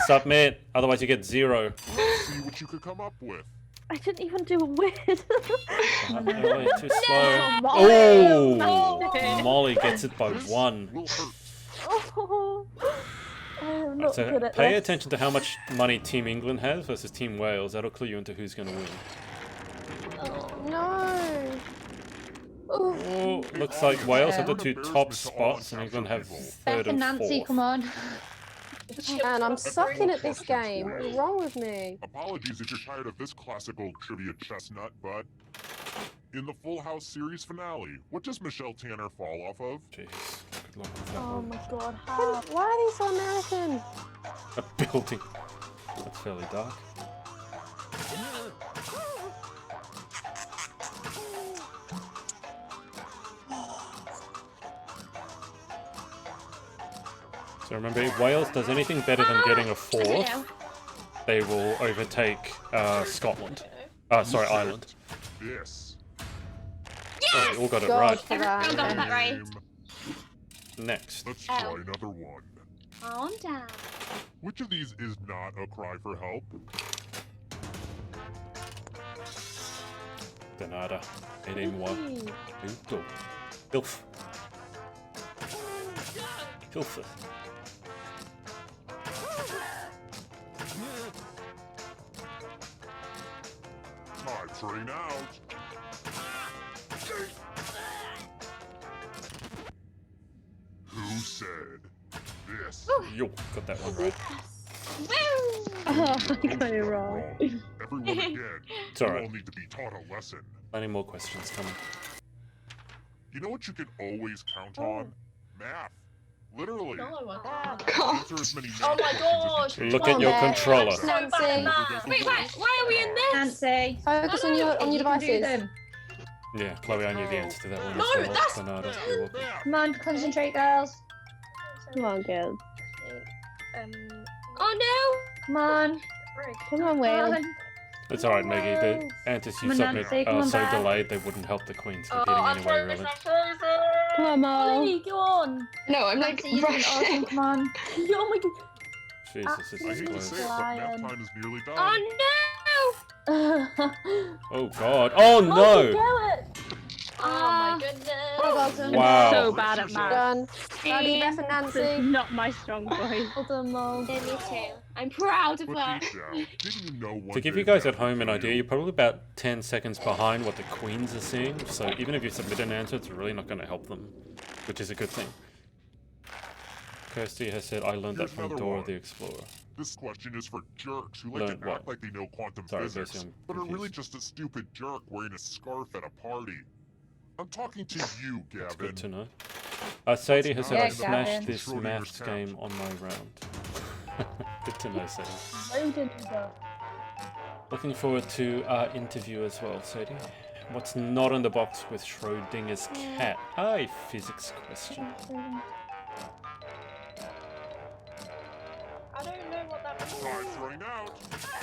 submit. Otherwise, you get 0. Let's see what you could come up with. I didn't even do a win. Ellie, too slow. Molly. Oh, Molly gets it by 1. Will hurt. Oh, I'm not So good at pay this. attention to how much money Team England has versus Team Wales. That'll clue you into who's going to win. No. Oh. Oh, looks like Wales have the 2 top spots and England have 3rd Beth and and Nancy, 4th. come on. Man, I'm sucking at this game. What's wrong with me? Apologies if you're tired of this classical trivia chestnut, but in the Full House series finale, what does Michelle Tanner fall off of? Jeez, good luck with that Oh one. my god, how? Why are they so American? A building. That's fairly dark. So remember, if Wales does anything better than getting a 4th, they will overtake Scotland. Sorry, Ireland. Yes. Oh, you all got it God right. for that. Everyone got that right. Next. Let's try another one. Calm down. Which of these is not a cry for help? De nada. Aidez-moi. Puto. Filth. Filth. Time's running out. Who said this? Yo, got that one right. Oh, I got it wrong. Everyone again. It's all You right. all need to be taught a lesson. Plenty more questions coming. You know what you can always count on? Math. Literally. No, I want Answer as many Oh my gosh. Look at your controller. Nancy. Wait, why are we in this? Nancy. Focus on your devices. Yeah, Chloe, I knew the answer to that one No, as well. that's- Bernardo, you're welcome. Come on, concentrate, girls. Come on, girls. Oh Come on. Come on, Will. It's alright, Maggie. The answers you Come on, submit Nancy, come are on so back. delayed they wouldn't help the Queens Oh, competing I'm anyway, frozen, really. I'm frozen. Come on. Ollie, go on. No, I'm like Nancy, you're doing awesome. rushing. Come on. Oh my god. Jesus, this I is hate to close. say it, but nap time is nearly done. Oh no! Oh god. Oh no! Oh my goodness. Wow. So bad at math. Done. Daddy, Beth and This is Nancy. not my strong point. Well done, Mol. Yeah, me too. I'm proud of But that. deep down, didn't you know one To give day you guys that at home an would idea, fail? you're probably about 10 seconds behind what the Queens are seeing, so even if you submit an answer, it's really not going to help them, which is a good thing. Kirsty has said, I learned that Here's from another Dora one. the Explorer. This question is for jerks who like Learn to what? act like they know quantum Sorry, physics, Bessie, I'm but are really confused. just a stupid jerk wearing a scarf at a party. I'm talking to you, Gavin. It's good to know. Sadie has said, I Yeah, smashed Gavin. this Schrodinger's maths cat. game on my round. Good to know, Sadie. Looking forward to our interview as well, Sadie. What's not in the box with Schrodinger's cat? A physics question. I don't know what that means. Time's running out.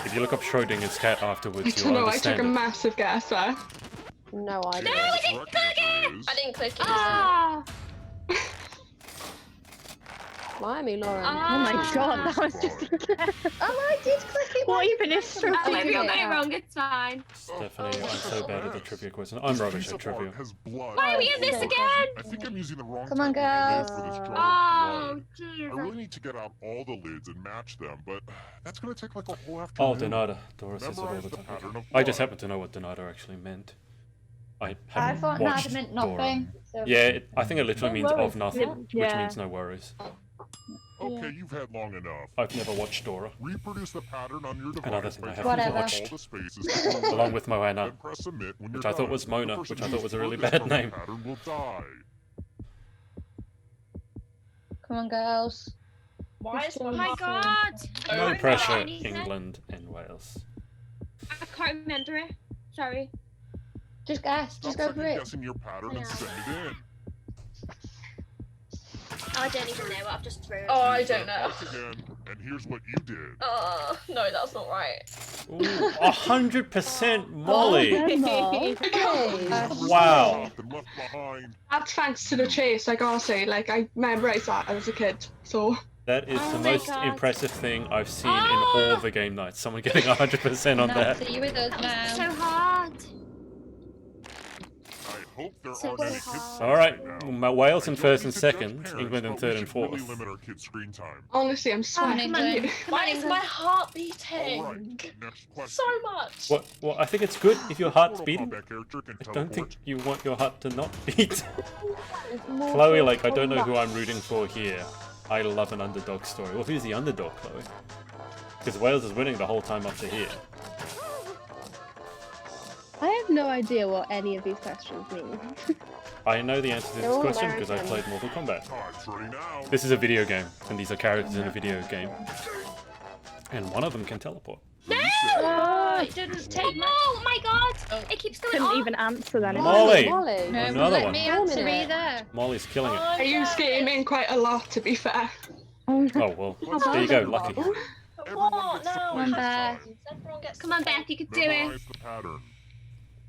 If you look up Schrodinger's cat afterwards, I you'll don't know, I took understand a it. massive guess there. No idea. No, I didn't click it! I didn't click it. Ah! Blimey, Lauren. Oh my god, that was just. Oh, I did click it. What even is so Oh, maybe I got Yeah. it wrong, it's fine. Stephanie, I'm so bad at the trivia question. I'm rubbish Piece at of trivia. art has blood. Why are we in this again? I think I'm using the wrong Come on, type of lid girls. for this jar of Oh, blood. jeez. I really need to get out all the lids and match them, but that's gonna take like a whole afternoon. Oh, Donata. Dora says it all Memorize the the time. pattern of I just blood. happen to know what Donata actually meant. I I haven't thought watched Nada meant Dora. nothing. So. Yeah, I think it literally No means of worries. nothing, which Yeah. means no worries. Okay, you've had long enough. I've never watched Dora. Reproduce the pattern on your Another device thing by I checking haven't off watched. all the spaces before Along with Moana, then press submit when which you're I thought done. was Mona, The person which I who's thought was a really furthest bad from the name. pattern will die. Come on, girls. Why is Oh my my muffin- god! I No don't pressure, know anything. England and Wales. I can't remember it. Sorry. Just guess. Stop Just go for second it. guessing your pattern and send it in. I don't even know what I've just thrown. Oh, I don't know. Once again, and here's what you did. No, that's not right. Ooh, 100% Molly! Wow. Wow. And left behind. That's thanks to the chase, I gotta say. Like, I memorized that as a kid, so. That is Oh the my most God. impressive thing I've seen in all the game nights. Someone getting 100% on that. Nancy, you with us now. So hard. I hope there So aren't any hard. kids All right, right now. Wales I in don't first mean and to judge second, parents, England in but third we and should really fourth. limit our kids' screen time. Honestly, I'm sweating. England. Why is my heart beating? All right, next question. So much. Well, I think it's good if your heart's Portal beating. pop-back character can I don't think teleport. you want your heart to not beat. Chloe, like, I don't know who I'm rooting for here. I love an underdog story. Well, who's the underdog, Chloe? Because Wales is winning the whole time up to here. I have no idea what any of these questions mean. I know the answer to They're this all question because I American. played Mortal Kombat. Time's running out. This is a video game, and these are characters in a video game. And one of them can teleport. Oh, it didn't take much. Oh my god! It keeps going Couldn't on. even answer that. Molly! Molly. No, Another let one. me answer either. Molly's killing it. I use gaming quite a lot, to be fair. Oh, well, there you go, lucky. Everyone What? gets to No, play it this has time. Everyone gets Come on, to play. Beth, you could do it. Memorize the pattern.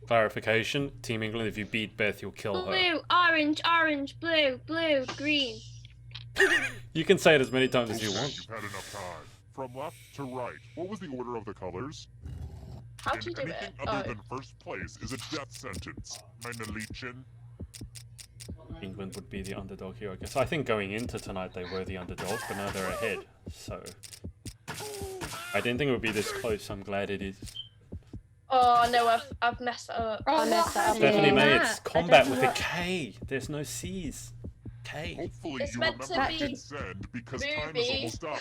Clarification, Team England, if you beat Beth, you'll kill her. Blue, orange, orange, blue, blue, green. You can say it as many times as you want. You've had enough time. From left to right, what was the order of the colors? How'd you do Anything it? other than first place is a death sentence. Meine Liebchen. England would be the underdog here, I guess. I think going into tonight they were the underdog, but now they're ahead. So I didn't think it would be this close. I'm glad it is. Oh no, I've messed it up. Oh, I messed that up. Stephanie May, that? it's I combat don't with know a what- K. There's no C's. K. Hopefully It's you meant remember to to be hit send because time is movie. almost up.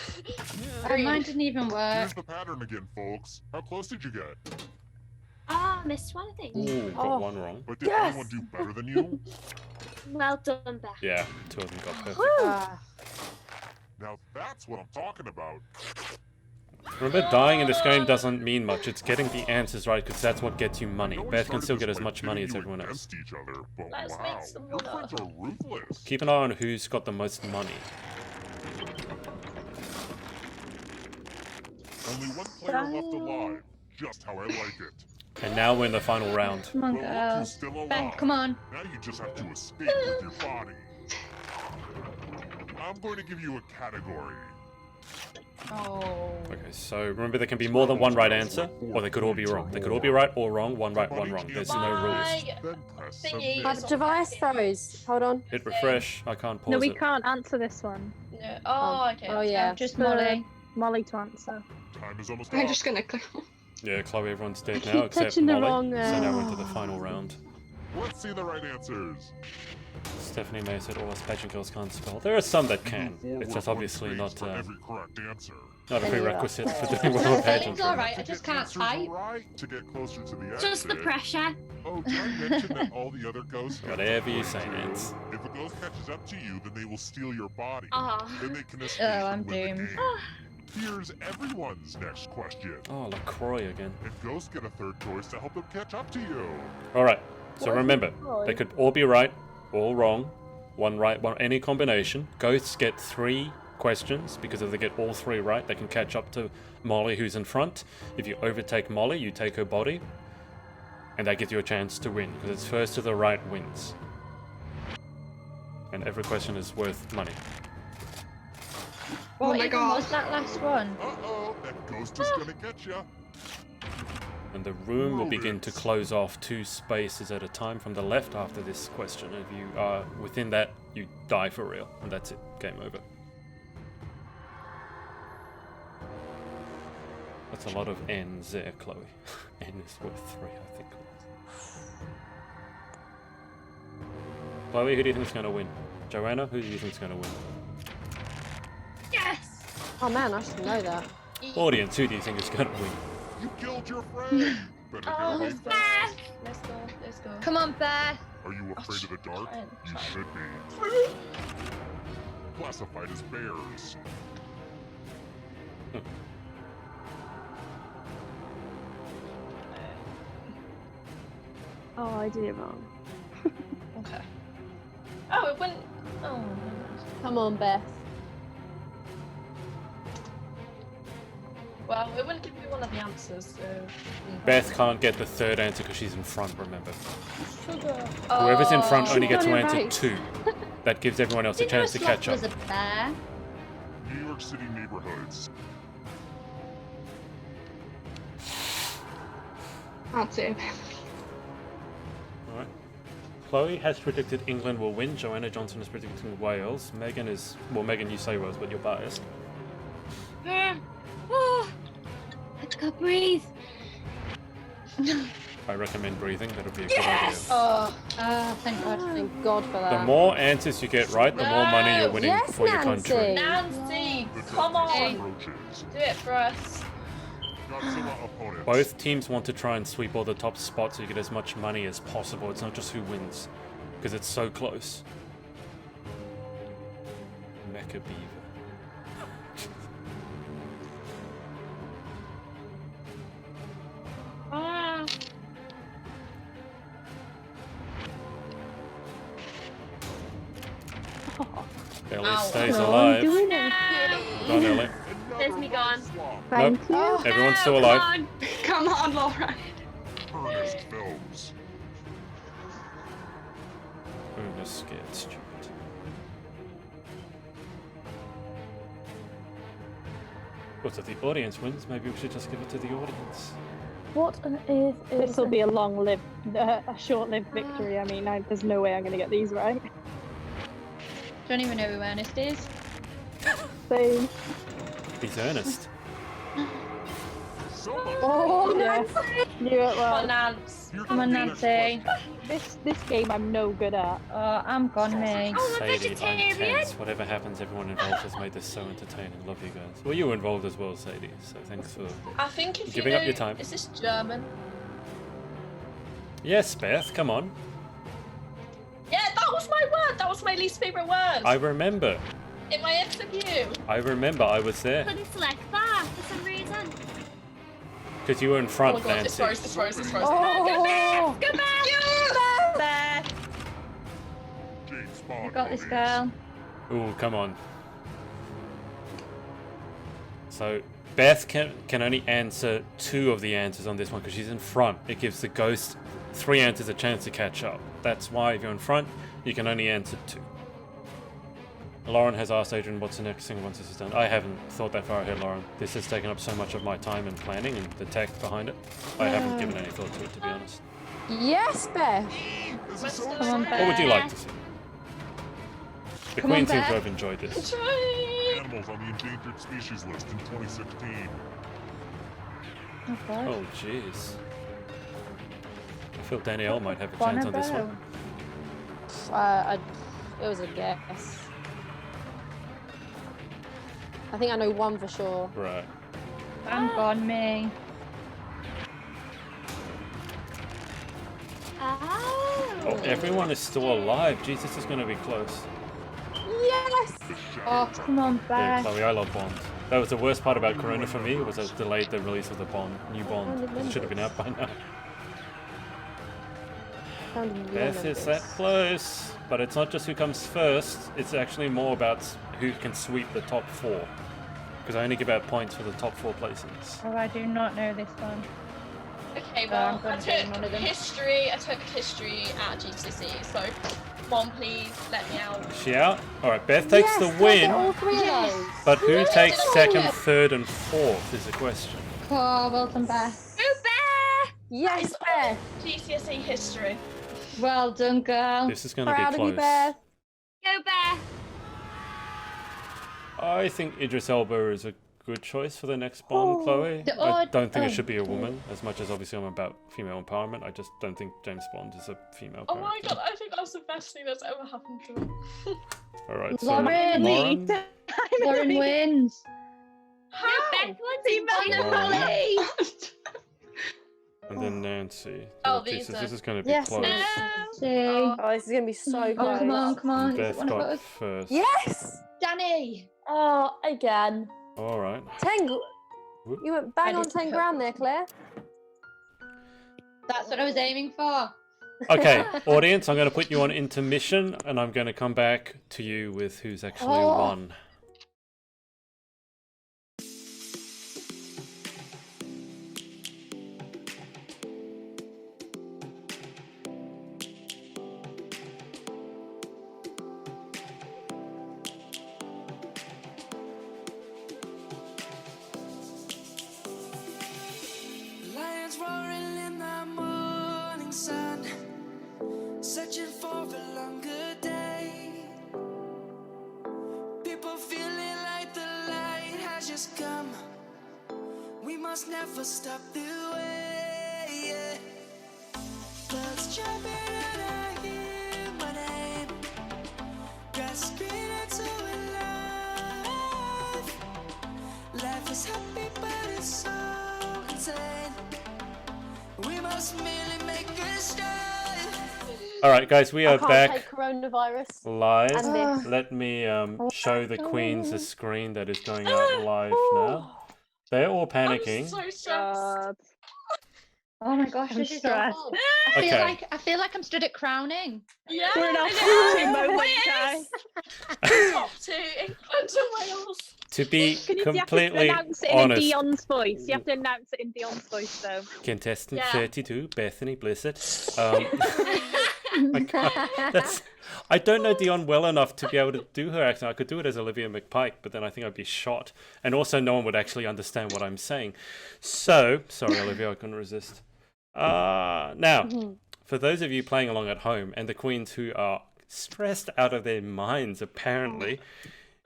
Oh, mine didn't even work. Here's the pattern again, folks. How close did you get? Ah, missed one, I think. Ooh, got one wrong. But did anyone do better than you? Well done, Beth. Yeah, two of them got perfect. Ah, Now that's what I'm talking about. Remember, dying in this game doesn't mean much. It's getting the answers right, because that's what gets you money. Beth can still get as much money as everyone else. Each other, but Let's wow, make some your money. friends are ruthless. Keep an eye on who's got the most money. Only one player left alive, just how I like it. And now we're in the final round. Come on, Well, look girl. who's still alive. Ben, come on. Now you just have to escape with your body. I'm going to give you a category. Oh. Okay, so remember there can be more than one right answer, or they could all be wrong. They could all be right or wrong, one right, one wrong. There's no rules. Then press Thingy. submit. Device froze. Hold on. Hit refresh, I can't pause No, we it. can't answer this one. No. Oh, okay. Oh yeah. Just For Molly. Molly to answer. Time is almost I'm up. just gonna click. Yeah, Chloe, everyone's dead keep now except touching the Molly. wrong, So now we're into the final round. Let's see the right answers. Stephanie May said all us pageant girls can't spell. There are some that can. It's just obviously not For every correct answer. not a prerequisite for doing well in pageant. Spelling's alright, I just can't type. Right to get closer to the Just the exit. pressure. Oh, did I mention that all the other ghosts have Whatever you say, Nance. If a ghost catches up to you, then they will steal your body. Aw. Then they can escape Oh, I'm and win the doomed. game. Here's everyone's next question. Oh, LaCroix again. And ghosts get a third choice to help them catch up to you. Alright, so What? remember, Oh. they could all be right, all wrong, one right, one any combination. Ghosts get 3 questions, because if they get all 3 right, they can catch up to Molly, who's in front. If you overtake Molly, you take her body, and that gives you a chance to win, because it's first to the right wins. And every question is worth money. What my even God. was that last one? Uh-oh, that ghost is gonna get you. And the room will begin to close off 2 spaces at a time from the left after this question. If you are within that, you die for real, and that's it. Game over. That's a lot of N's there, Chloe. N is worth 3, I think. Chloe, who do you think is going to win? Joanna, who do you think is going to win? Yes. Oh man, I should know that. Audience, who do you think is going to win? You killed your friend. Better Oh, get let's away. go. Let's go. Let's go. Come on, Beth. Are you afraid of the dark? Try and You try. should be. Classified as bears. Oh, I did it wrong. Okay. Oh, it went. Oh. Come on, Beth. Well, it wouldn't give me one of the answers, so. Beth can't get the 3rd answer because she's in front, remember. Sugar. Whoever's in front only She's gets to got it answer right. 2. That gives everyone else a chance to catch up. Was a bear. New York City neighborhoods. I'd say. Alright. Chloe has predicted England will win. Joanna Johnson is predicting Wales. Megan is... Well, Megan, you say Wales, but you're biased. Oh, let's go breathe. I recommend breathing. That'll be a good idea. Oh. Thank God. Thank God for The that. more answers you get right, the more money you're winning Yes, for your Nancy. country. Nancy, The come dark on. approaches. Do it for us. Godzilla opponents. Both teams want to try and sweep all the top spots so you get as much money as possible. It's not just who wins, because it's so close. Mecha Beaver. Ah. Ellie Ow. stays No, I'm alive. doing it. Well done, Ellie. There's me gone. Thank Nope. you. Everyone's still Come alive. on. Come on, Laura. Ernest films. Ernest scared stupid. What if the audience wins? Maybe we should just give it to the audience. What on earth is this? Will be a a short-lived victory. I mean, there's no way I'm going to get these right. Don't even know who Ernest is. Same. He's Ernest. Oh, yes. Knew it Come well. on, Nance. Come on, Nancy. This game I'm no good at. Oh, I'm gone, me. Oh, a Sadie, I'm vegetarian. tense. Whatever happens, everyone involved has made this so entertaining. Love you guys. Well, you were involved as well, Sadie. So thanks for I think if giving you up know, your time. Is this German? Yes, Beth. Come on. Yeah, that was my word. That was my least favorite word. I remember. In my interview. I remember I was there. Couldn't select that for some reason. Because you were in Oh front, my god, Nancy. it's froze, it's froze, it's froze. Oh. Go back! Beth. You got this, girl. Ooh, come on. So Beth can only answer 2 of the answers on this one because she's in front. It gives the ghost 3 answers a chance to catch up. That's why if you're in front, you can only answer 2. Lauren has asked Adrian what's the next thing once this is done. I haven't thought that far ahead, Lauren. This has taken up so much of my time and planning and the tech behind it. I haven't given any thought to it, to be honest. Yes, Beth. Come on, Beth. What would you like to see? The Come on, Queen seems to Beth. have enjoyed this. Animals on the endangered species list in 2016. Oh, God. Oh, jeez. I feel Danielle might have a chance on this one. It was a guess. I think I know one for sure. Right. I'm gone, me. Oh, everyone is still alive. Jesus, this is going to be close. Yes! Oh, come on, Yeah, Beth. Chloe, I love Bond. That was the worst part about Corona for me, was it delayed the release of the new Bond. It should have been out by now. Beth is that close, but it's not just who comes first, it's actually more about who can sweep the top 4. Because I only give out points for the top 4 places. Oh, I do not know this one. Okay, I'm well, gonna I take one of took them. history at GCSE, so Mom, please let me out. Is she out? Alright, Beth takes Yes, the Beth, win, all 3 of those. but who Yes, takes yes, 2nd, yes. 3rd, and 4th is the question. Oh, well done, Beth. Go Beth! Yes, Beth. GCSE history. Well done, girl. This is going to be Proud of you, close. Beth. Go Beth! I think Idris Elba is a good choice for the next Bond, Chloe. The I odd- don't think it oh, should be a woman, as much as obviously I'm about female empowerment. I just don't think James Bond is a female Oh my character. god, I think that's the best thing that's ever happened to me. Alright, so Lauren. Lauren, Lauren wins. No, Beth wants it. and then Nancy. Oh, Jesus, these are- this is going to be Yes, close. See. Oh, this is gonna be so Oh, close. come on, come on. Is it Beth one of got us? first. Yes. Danny. Oh, again. Alright. 10. Whoop. You went bang I on did 10 grand there, Claire. That's what I was aiming for. Okay, audience, I'm going to put you on intermission, and I'm going to come back to you with who's actually won. Lions roaring in the morning sun, searching for a longer day. People feeling like the light has just come. We must never stop the way. Yeah. Birds jumping and I hear my name, grasping into a life. Life is happy, but it's so insane. We must merely make a start. Alright, guys, we are I can't back take coronavirus. live. And this. Let me show the queens the screen that is going out live now. They're all panicking. I'm so stressed. Oh my gosh, I'm this is stressed. awful. Okay. I feel like I'm stood at crowning. Yeah, We're in our I future know. moment, guys. Top 2 England and Wales. To be You have to completely announce it in honest, Dion's voice. You have to announce it in Dion's voice, though. contestant Yeah. 32, Bethany Blissett. I don't know Dion well enough to be able to do her accent. I could do it as Olivia McPike, but then I think I'd be shot. And also no one would actually understand what I'm saying. So, sorry Olivia, I couldn't resist. Now, for those of you playing along at home and the queens who are stressed out of their minds apparently,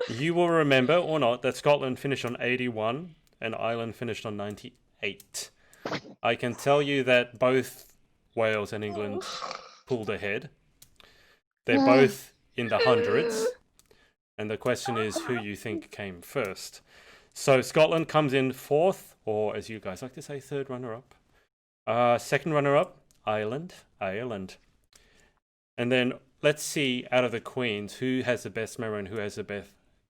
you will remember or not that Scotland finished on 81 and Ireland finished on 98. I can tell you that both Wales and England pulled ahead. They're both in the hundreds. And the question is who you think came first. So Scotland comes in 4th, or as you guys like to say, 3rd runner-up. 2nd runner-up, Ireland. And then let's see, out of the queens, who has the best memory and who has the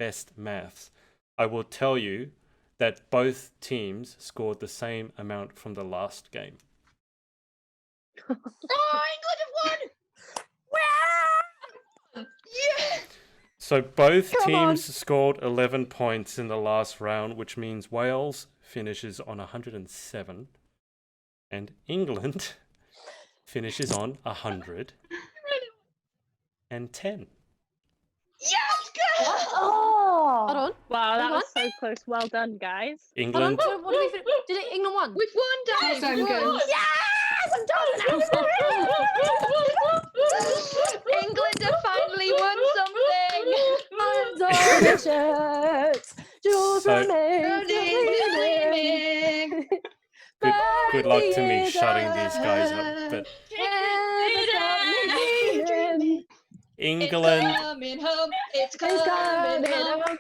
best maths, I will tell you that both teams scored the same amount from the last game. Oh, England have won! Yeah! So both Come on. teams scored 11 points in the last round, which means Wales finishes on 107 and England finishes on 110. Yes, good! Oh! Hold on. Wow, that Hold was on. so close. Well done, guys. England. What did we finish? Did it England won? We've won, guys! Well done, girls. Yes! I'm done! England have finally won something! Hands on the shirts. Jules So- remains Good luck to me shutting these guys up. But England. It's coming home, it's coming home,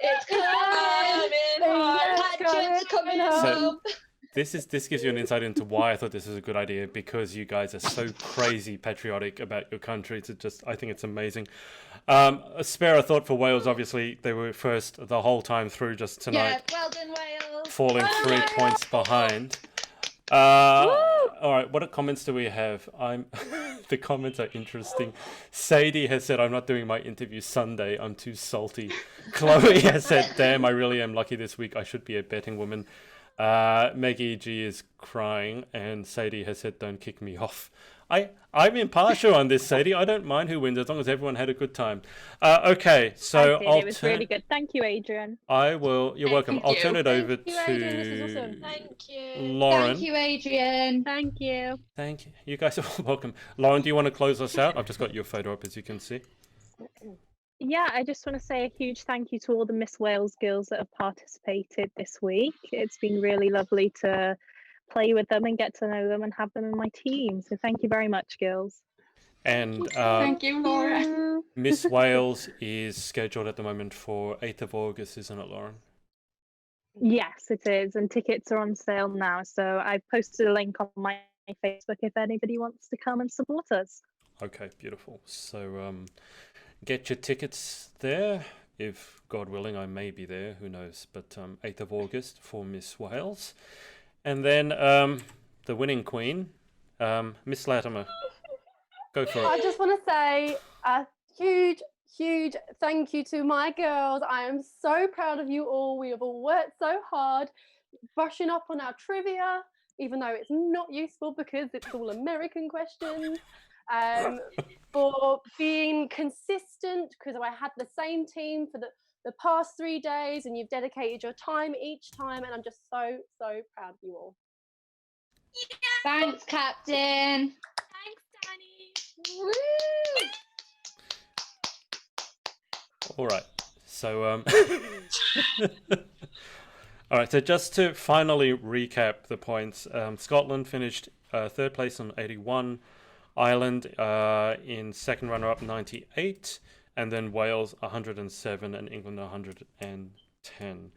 it's coming home, Pageant's coming home. This gives you an insight into why I thought this was a good idea, because you guys are so crazy patriotic about your country. I think it's amazing. A spare a thought for Wales. Obviously, they were first the whole time through. Just tonight, Yeah, well done, Wales. falling 3 points behind. All right, what comments do we have? The comments are interesting. Sadie has said, "I'm not doing my interview Sunday. I'm too salty." Chloe has said, "Damn, I really am lucky this week. I should be a betting woman." Maggie G is crying, and Sadie has said, "Don't kick me off." I'm impartial on this, Sadie. I don't mind who wins as long as everyone had a good time. Okay, so I did. It was really good. Thank you, Adrian. I will. You're welcome. I'll turn it over Thank you, Adrian. This is to awesome. Thank you. Lauren. Thank you, Adrian. Thank you. Thank you. You guys are all welcome. Lauren, do you want to close us out? I've just got your photo up, as you can see. Yeah, I just want to say a huge thank you to all the Miss Wales girls that have participated this week. It's been really lovely to play with them and get to know them and have them in my team. So thank you very much, girls. And Thank you, Lauren. Miss Wales is scheduled at the moment for 8th of August, isn't it, Lauren? Yes, it is. And tickets are on sale now. So I posted a link on my Facebook if anybody wants to come and support us. Okay, beautiful. So get your tickets there. If God willing, I may be there. Who knows? But 8th of August for Miss Wales. And then the winning queen, Miss Latimer. Go for it. I just want to say a huge thank you to my girls. I am so proud of you all. We have all worked so hard, brushing up on our trivia, even though it's not useful because it's all American questions. For being consistent, because I had the same team for the past 3 days, and you've dedicated your time each time, and I'm just so proud of you all. Thanks, Captain. Thanks, Danny. Woo! All right. So all right. So just to finally recap the points, Scotland finished 3rd place on 81. Ireland in second runner-up 98, and then Wales 107 and England 110.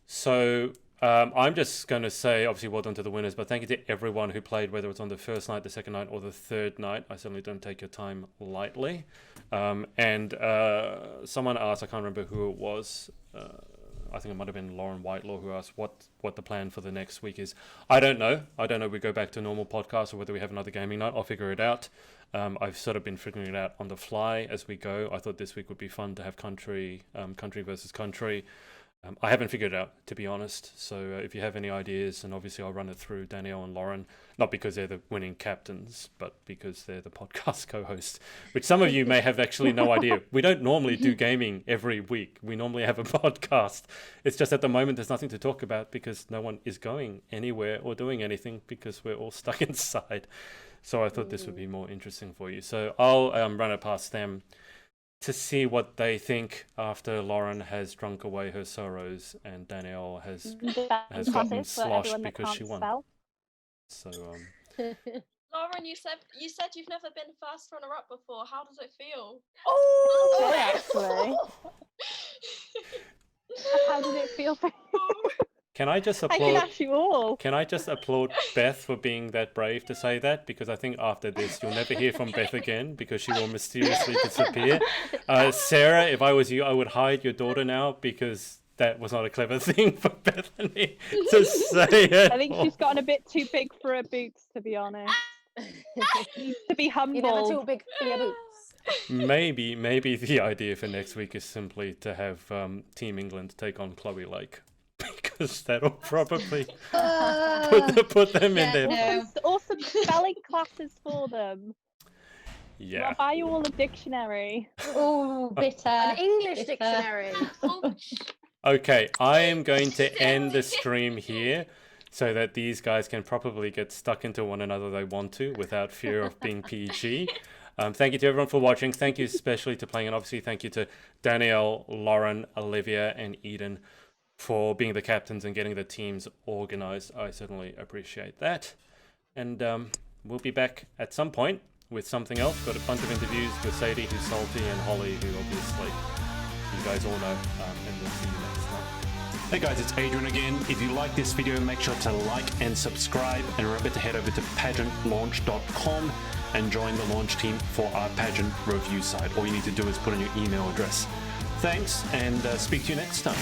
So I'm just going to say, obviously, well done to the winners, but thank you to everyone who played, whether it's on the first night, the second night, or the third night. I certainly don't take your time lightly. And someone asked, I can't remember who it was, I think it might have been Lauren Whitelaw, who asked what the plan for the next week is. I don't know. We go back to normal podcast or whether we have another gaming night. I'll figure it out. I've sort of been figuring it out on the fly as we go. I thought this week would be fun to have country versus country. I haven't figured it out, to be honest. So if you have any ideas, and obviously I'll run it through Danielle and Lauren, not because they're the winning captains, but because they're the podcast co-hosts, which some of you may have actually no idea. We don't normally do gaming every week. We normally have a podcast. It's just at the moment there's nothing to talk about because no one is going anywhere or doing anything because we're all stuck inside. So I thought this would be more interesting for you. So I'll run it past them to see what they think after Lauren has drunk away her sorrows and Danielle has gotten sloshed because she won. So Lauren, you said you've never been first runner-up before. How does it feel? Oh, actually. How did it feel for you? Can I just I can applaud? ask you all. Can I just applaud Beth for being that brave to say that? Because I think after this, you'll never hear from Beth again because she will mysteriously disappear. Sarah, if I was you, I would hide your daughter now because that was not a clever thing for Bethany to say. I think she's gotten a bit too big for her boots, to be honest. To be humble. You're never too big for your boots. Maybe the idea for next week is simply to have Team England take on Chloe Lake. Because that'll probably put them in there. Or some spelling classes for them. Yeah. I'll buy you all a dictionary. Oh, bitter. An English dictionary. Okay, I am going to end the stream here so that these guys can probably get stuck into one another they want to without fear of being PG. Thank you to everyone for watching. Thank you especially to playing, and obviously thank you to Danielle, Lauren, Olivia, and Eden for being the captains and getting the teams organized. I certainly appreciate that. And we'll be back at some point with something else. Got a bunch of interviews with Sadie, who's salty, and Holly, who obviously you guys all know. And we'll see you next time. Hey guys, it's Adrian again. If you like this video, make sure to like and subscribe. And remember to head over to pageantlaunch.com and join the launch team for our pageant review site. All you need to do is put in your email address. Thanks, and speak to you next time.